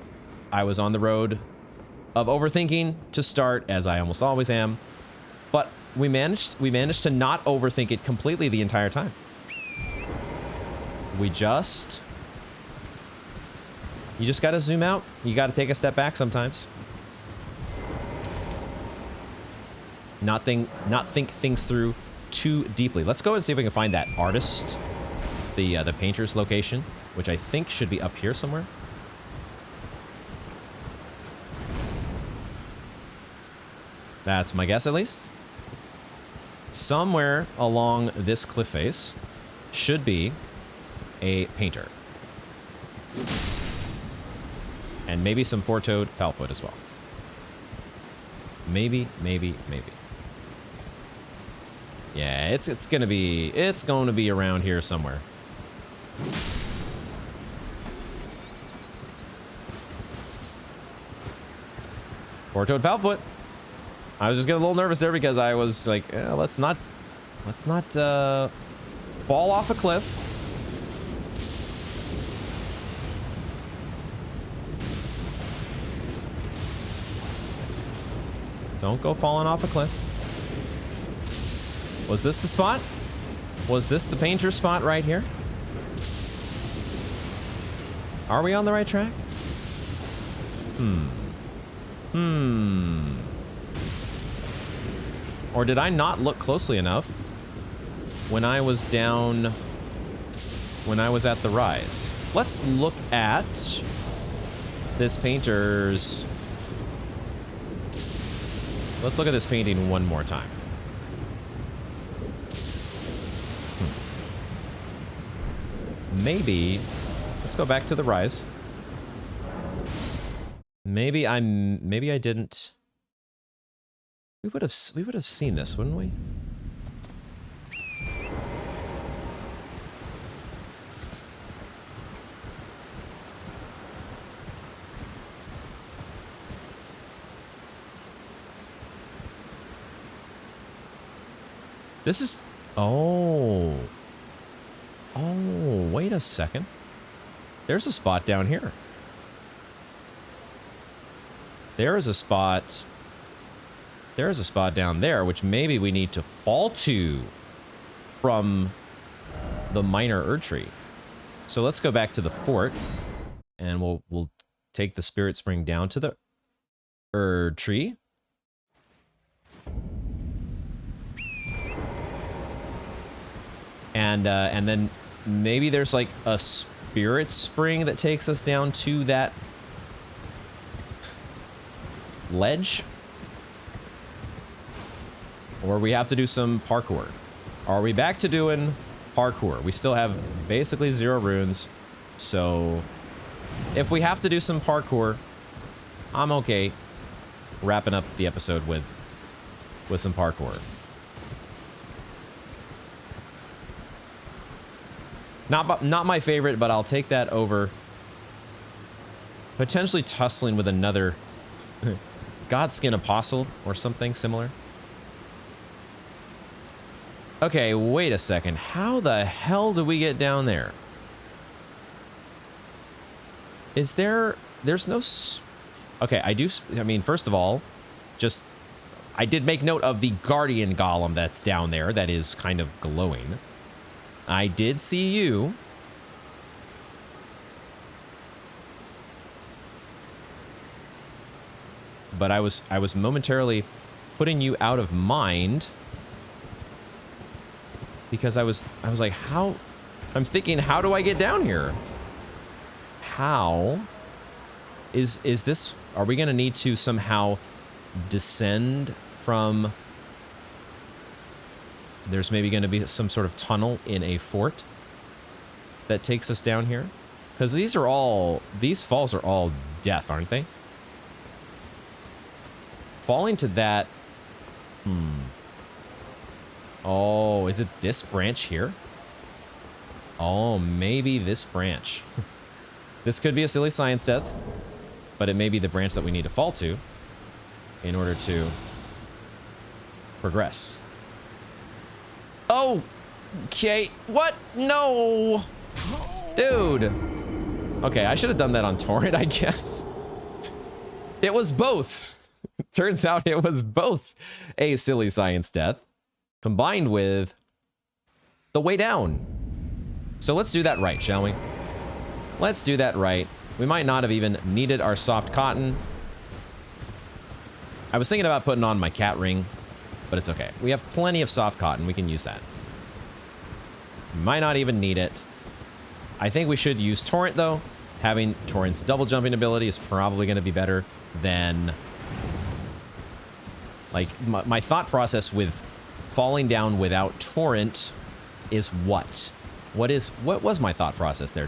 I was on the road of overthinking to start, as I almost always am. But we managed to not overthink it completely the entire time. You just gotta zoom out. You gotta take a step back sometimes. Not think things through too deeply. Let's go and see if we can find that artist, the painter's location, which I think should be up here somewhere. That's my guess, at least. Somewhere along this cliff face should be a painter. And maybe some four-toed foulfoot as well. Maybe. Yeah, it's going to be around here somewhere. Four-toed Foulfoot. I was just getting a little nervous there because I was like, let's not fall off a cliff. Don't go falling off a cliff. Was this the spot? Was this the painter spot right here? Are we on the right track? Or did I not look closely enough when I was down, when I was at the rise? Let's look at this painter's... Let's look at this painting one more time. Maybe, let's go back to the rise. Maybe I didn't. We would have seen this, wouldn't we? This is, oh, wait a second. There's a spot down here. There is a spot down there, which maybe we need to fall to from the minor Erdtree. So let's go back to the fort, and we'll take the Spirit Spring down to the Erdtree. And then maybe there's like a Spirit Spring that takes us down to that ledge. Or we have to do some parkour. Are we back to doing parkour? We still have basically 0 runes. So if we have to do some parkour, I'm okay wrapping up the episode with some parkour. Not my favorite, but I'll take that over potentially tussling with another Godskin Apostle or something similar. Okay, wait a second. How the hell do we get down there? Is there... There's no... Okay, I mean, first of all, just... I did make note of the Guardian Golem that's down there that is kind of glowing. I did see you. But I was momentarily putting you out of mind because I was like, how? I'm thinking, how do I get down here? How is this? Are we gonna need to somehow descend from? There's maybe going to be some sort of tunnel in a fort that takes us down here. Because these falls are all death, aren't they? Falling to that... Oh, is it this branch here? Oh, maybe this branch. This could be a silly science death, but it may be the branch that we need to fall to in order to progress. Oh, okay. What? No. Dude. Okay, I should have done that on Torrent, I guess. It was both. Turns out it was both a silly science death combined with the way down. So let's do that right, shall we? Let's do that right. We might not have even needed our soft cotton. I was thinking about putting on my cat ring, but it's okay. We have plenty of soft cotton. We can use that. Might not even need it. I think we should use Torrent, though. Having Torrent's double jumping ability is probably going to be better than... Like, my thought process with falling down without Torrent is what? What was my thought process there?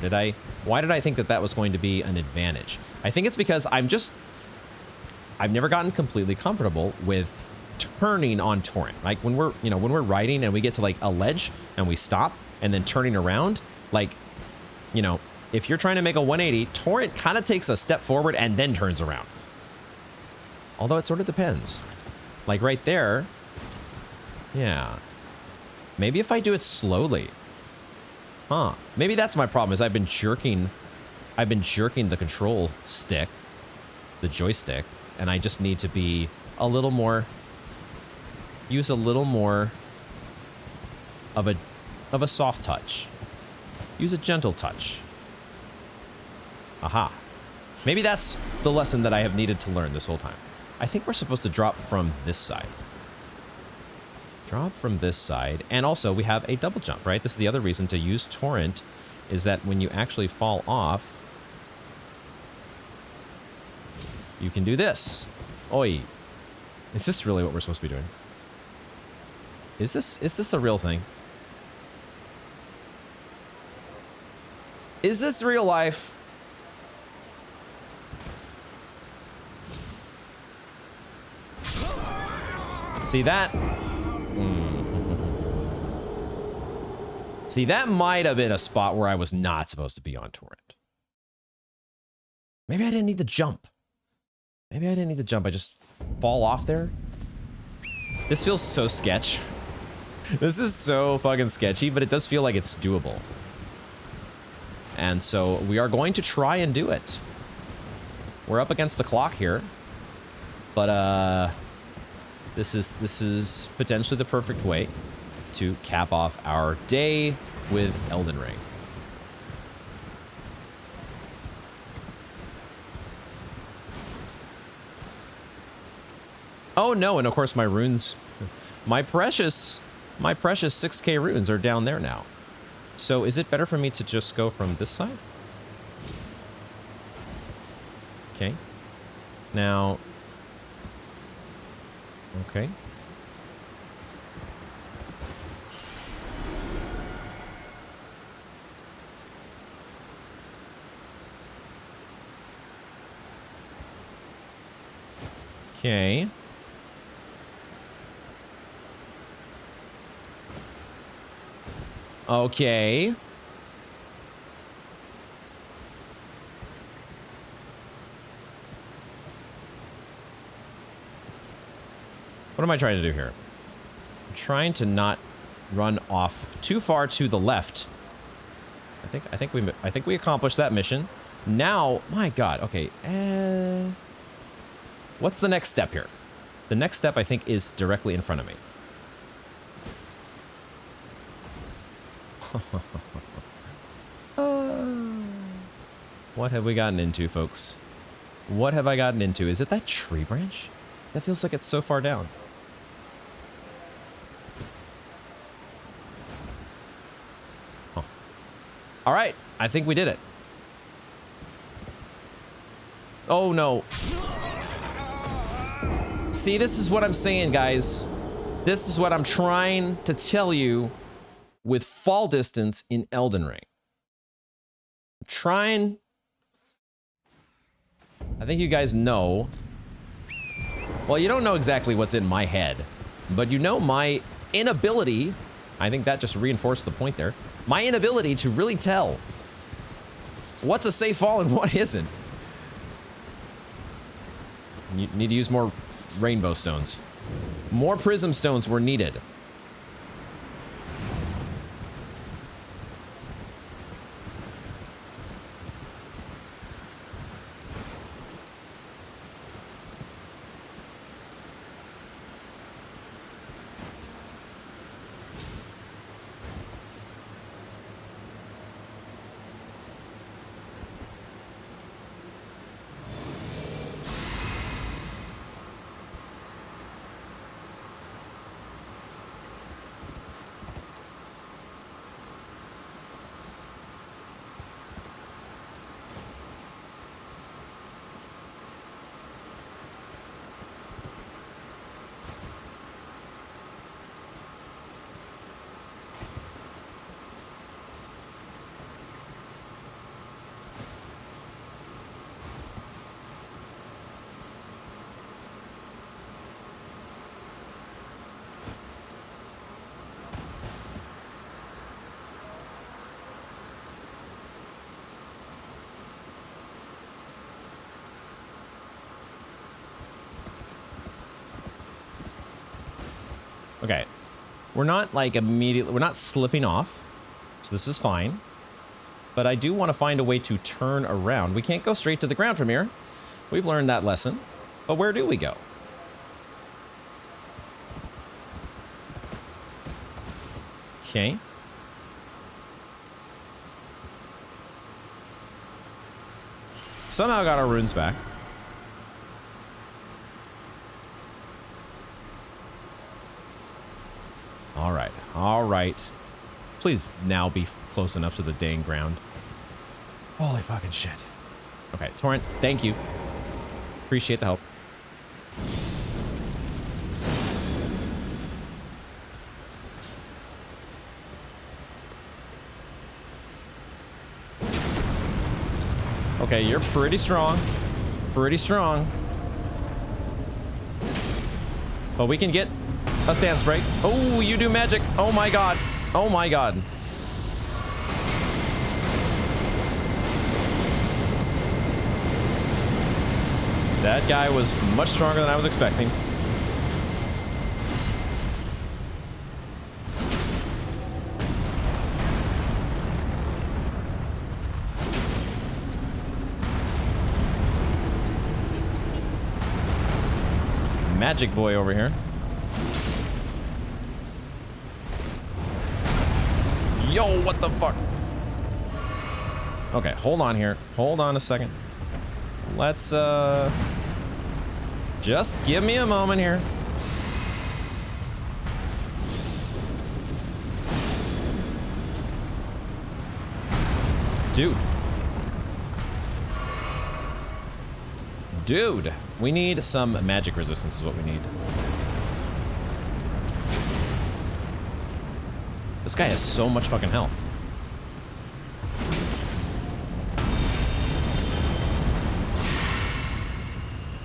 Why did I think that was going to be an advantage? I think it's because I've never gotten completely comfortable with turning on torrent. Like when we're, you know, when we're riding and we get to like a ledge and we stop and then turning around, like, you know, if you're trying to make a 180, torrent kind of takes a step forward and then turns around. Although it sort of depends. Like right there. Yeah. Maybe if I do it slowly. Huh. Maybe that's my problem is I've been jerking the control stick, the joystick, and I just need to be a little more, use a little more of a soft touch. Use a gentle touch. Aha. Maybe that's the lesson that I have needed to learn this whole time. I think we're supposed to drop from this side. Drop from this side. And also we have a double jump, right? This is the other reason to use torrent, is that when you actually fall off, you can do this. Oi. Is this really what we're supposed to be doing? Is this a real thing? Is this real life? See that? See, that might have been a spot where I was not supposed to be on torrent. Maybe I didn't need to jump. Maybe I didn't need to jump. I just fall off there. This feels so sketch. This is so fucking sketchy, but it does feel like it's doable. And so we are going to try and do it. We're up against the clock here. But this is potentially the perfect way to cap off our day with Elden Ring. Oh no, and of course my runes, my precious 6K runes are down there now. So is it better for me to just go from this side? Okay. Now, okay. Okay. Okay. What am I trying to do here? I'm trying to not run off too far to the left. I think we accomplished that mission. Now, my God. Okay. What's the next step here? The next step, I think, is directly in front of me. What have we gotten into, folks? What have I gotten into? Is it that tree branch? That feels like it's so far down. Huh. All right, I think we did it. Oh no. See, this is what I'm saying, guys. This is what I'm trying to tell you with fall distance in Elden Ring. Trying. I think you guys know. Well, you don't know exactly what's in my head, but you know my inability. I think that just reinforced the point there. My inability to really tell what's a safe fall and what isn't. You need to use more rainbow stones. More prism stones were needed. Okay. We're not like immediately, we're not slipping off. So this is fine. But I do want to find a way to turn around. We can't go straight to the ground from here. We've learned that lesson. But where do we go? Okay. Somehow got our runes back. All right. All right. Please now be close enough to the dang ground. Holy fucking shit. Okay, Torrent, thank you. Appreciate the help. Okay, you're pretty strong. Pretty strong. But we can get a stance break. Oh, you do magic. Oh my god. Oh my god. That guy was much stronger than I was expecting. Magic boy over here. Yo, what the fuck? Okay, hold on here. Hold on a second. Let's, just give me a moment here. Dude. Dude, we need some magic resistance is what we need. This guy has so much fucking health.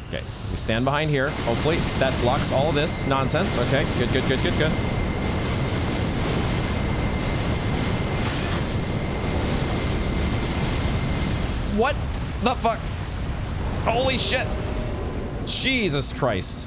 Okay, we stand behind here. Hopefully that blocks all of this nonsense. Okay, good, good, good, good, good. What the fuck? Holy shit. Jesus Christ.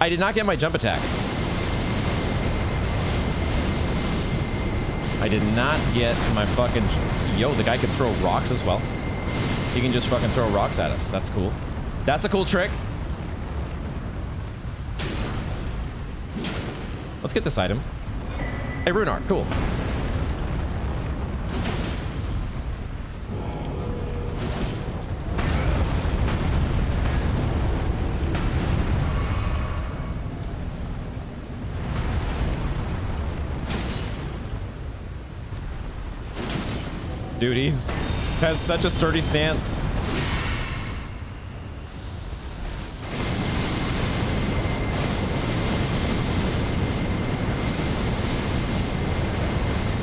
I did not get my jump attack. I did not get my fucking... Yo, the guy can throw rocks as well. He can just fucking throw rocks at us. That's cool. That's a cool trick. Let's get this item. Hey, Runar, cool. Dude, has such a sturdy stance.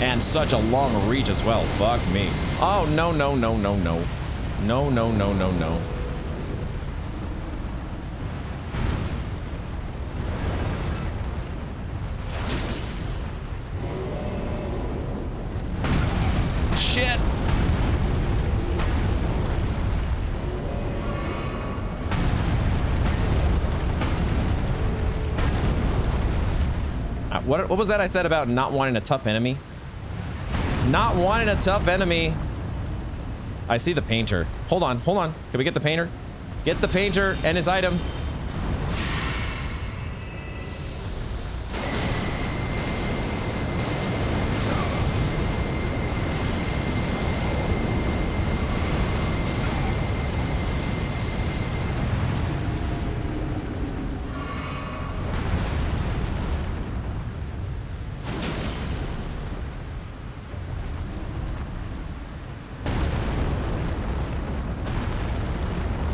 And such a long reach as well. Fuck me. Oh, no, no, no, no, no. No, no, no, no, no. Shit. What was that I said about not wanting a tough enemy? Not wanting a tough enemy. I see the painter. Hold on, hold on. Can we get the painter? Get the painter and his item.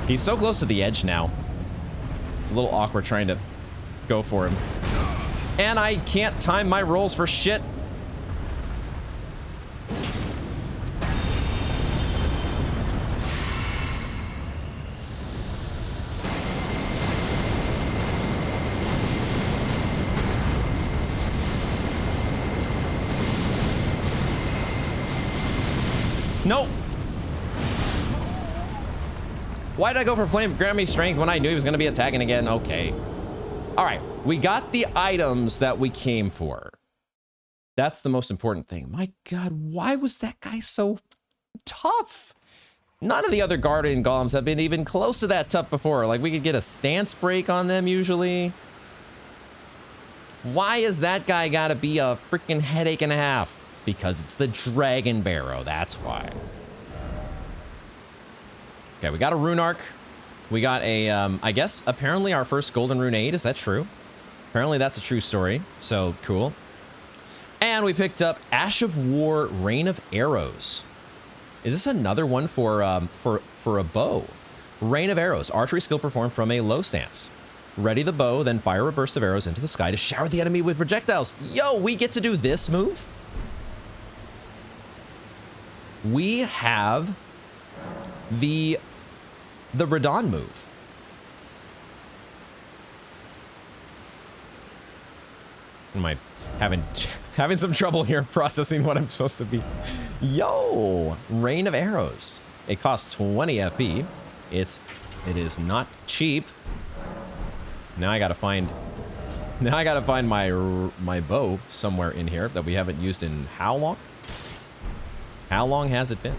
He's so close to the edge now. It's a little awkward trying to go for him. And I can't time my rolls for shit. Nope. Why did I go for flame? Grant me strength when I knew he was going to be attacking again. Okay. All right. We got the items that we came for. That's the most important thing. My God, why was that guy so tough? None of the other guardian golems have been even close to that tough before. Like, we could get a stance break on them usually. Why is that guy got to be a freaking headache and a half? Because it's the Dragonbarrow. That's why. Okay, we got a rune arc. We got a, I guess, apparently our first golden rune aid. Is that true? Apparently that's a true story. So, cool. And we picked up Ash of War, Rain of Arrows. Is this another one for a bow? Rain of Arrows, archery skill performed from a low stance. Ready the bow, then fire a burst of arrows into the sky to shower the enemy with projectiles. Yo, we get to do this move? We have the Redmane move. Am I having some trouble here processing what I'm supposed to be? Yo, Rain of Arrows. It costs 20 FP. It is not cheap. Now I gotta find my bow somewhere in here that we haven't used in how long? How long has it been?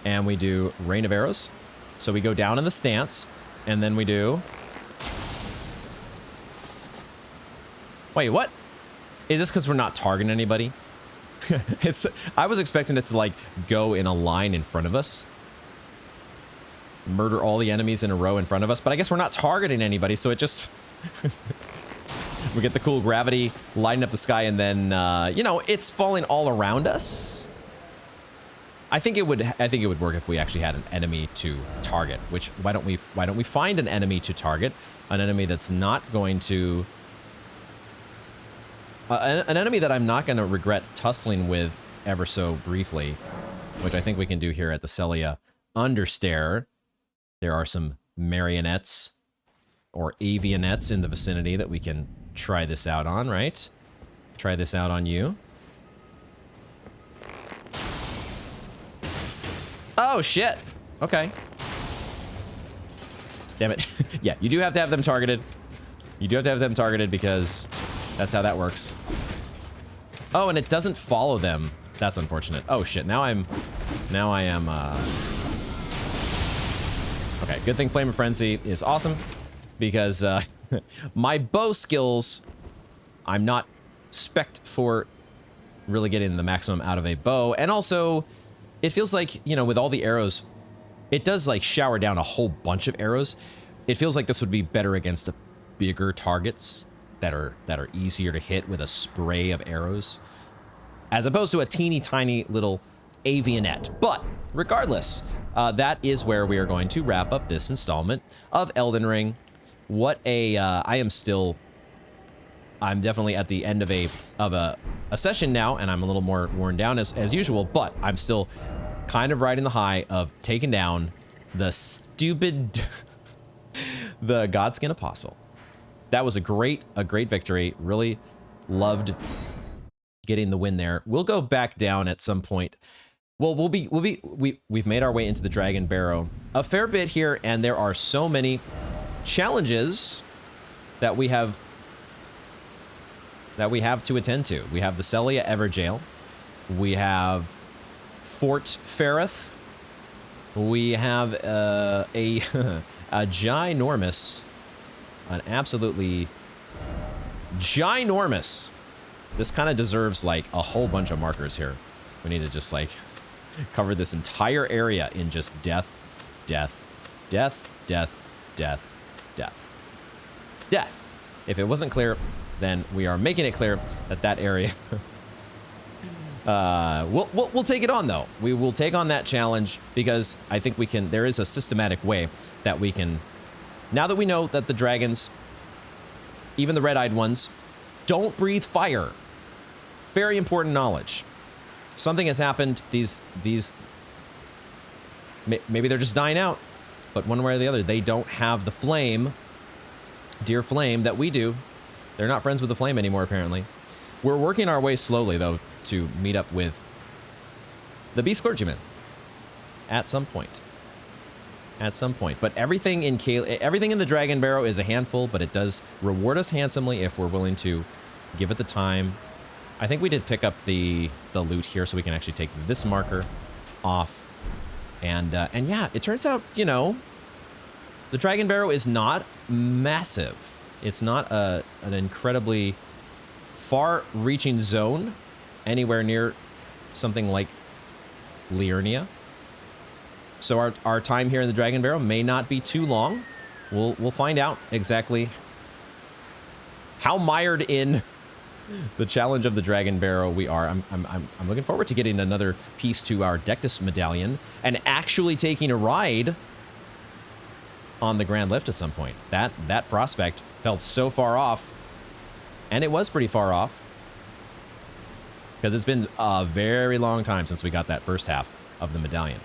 And we do Rain of Arrows. So we go down in the stance, and then we do... Wait, what? Is this because we're not targeting anybody? I was expecting it to, like, go in a line in front of us. Murder all the enemies in a row in front of us, but I guess we're not targeting anybody, so it just... We get the cool gravity lighting up the sky, and then, you know, it's falling all around us. I think it would work if we actually had an enemy to target. Which why don't we find an enemy to target, an enemy that's not going to, an enemy that I'm not going to regret tussling with ever so briefly, which I think we can do here at the Celia Understair. There are some marionettes or avionettes in the vicinity that we can try this out on, right? Try this out on you. Oh, shit. Okay. Damn it. Yeah, you do have to have them targeted. You do have to have them targeted because that's how that works. Oh, and it doesn't follow them. That's unfortunate. Oh, shit. Now I am... Okay, good thing Flame of Frenzy is awesome because my bow skills, I'm not spec'd for really getting the maximum out of a bow. And also... It feels like, you know, with all the arrows, it does like shower down a whole bunch of arrows. It feels like this would be better against the bigger targets that are easier to hit with a spray of arrows, as opposed to a teeny tiny little avionette. But regardless, that is where we are going to wrap up this installment of Elden Ring. What a I'm definitely at the end of a session now, and I'm a little more worn down as usual, but I'm still kind of riding the high of taking down the stupid the Godskin Apostle. That was a great victory. Really loved getting the win there. We'll go back down at some point. Well, we've made our way into the Dragonbarrow a fair bit here, and there are so many challenges that we have to attend to. We have the Celia Everjail. We have Fort Ferrith. We have a ginormous, an absolutely ginormous. This kind of deserves like a whole bunch of markers here. We need to just like cover this entire area in just death, death, death, death, death, death, death. If it wasn't clear, then we are making it clear that that area... we'll take it on, though. We will take on that challenge because I think we can... There is a systematic way that we can... Now that we know that the dragons, even the red-eyed ones, don't breathe fire. Very important knowledge. Something has happened. These... Maybe they're just dying out. But one way or the other, they don't have the flame, dear flame, that we do. They're not friends with the flame anymore, apparently. We're working our way slowly, though, to meet up with the Beast Clergyman at some point. At some point. But everything in the Dragonbarrow is a handful, but it does reward us handsomely if we're willing to give it the time. I think we did pick up the loot here, so we can actually take this marker off. And yeah, it turns out, you know, the Dragonbarrow is not massive. It's not an incredibly far-reaching zone anywhere near something like Liurnia. So our time here in the Dragonbarrow may not be too long. We'll find out exactly how mired in the challenge of the Dragonbarrow we are. I'm looking forward to getting another piece to our Dectus medallion and actually taking a ride on the Grand Lift at some point. That prospect felt so far off, and it was pretty far off, because it's been a very long time since we got that first half of the medallion.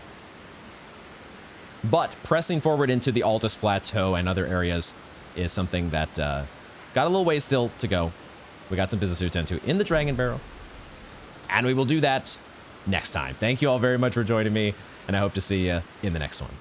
But pressing forward into the Altus Plateau and other areas is something that got a little ways still to go. We got some business to attend to in the Dragonbarrow, and we will do that next time. Thank you all very much for joining me, and I hope to see you in the next one.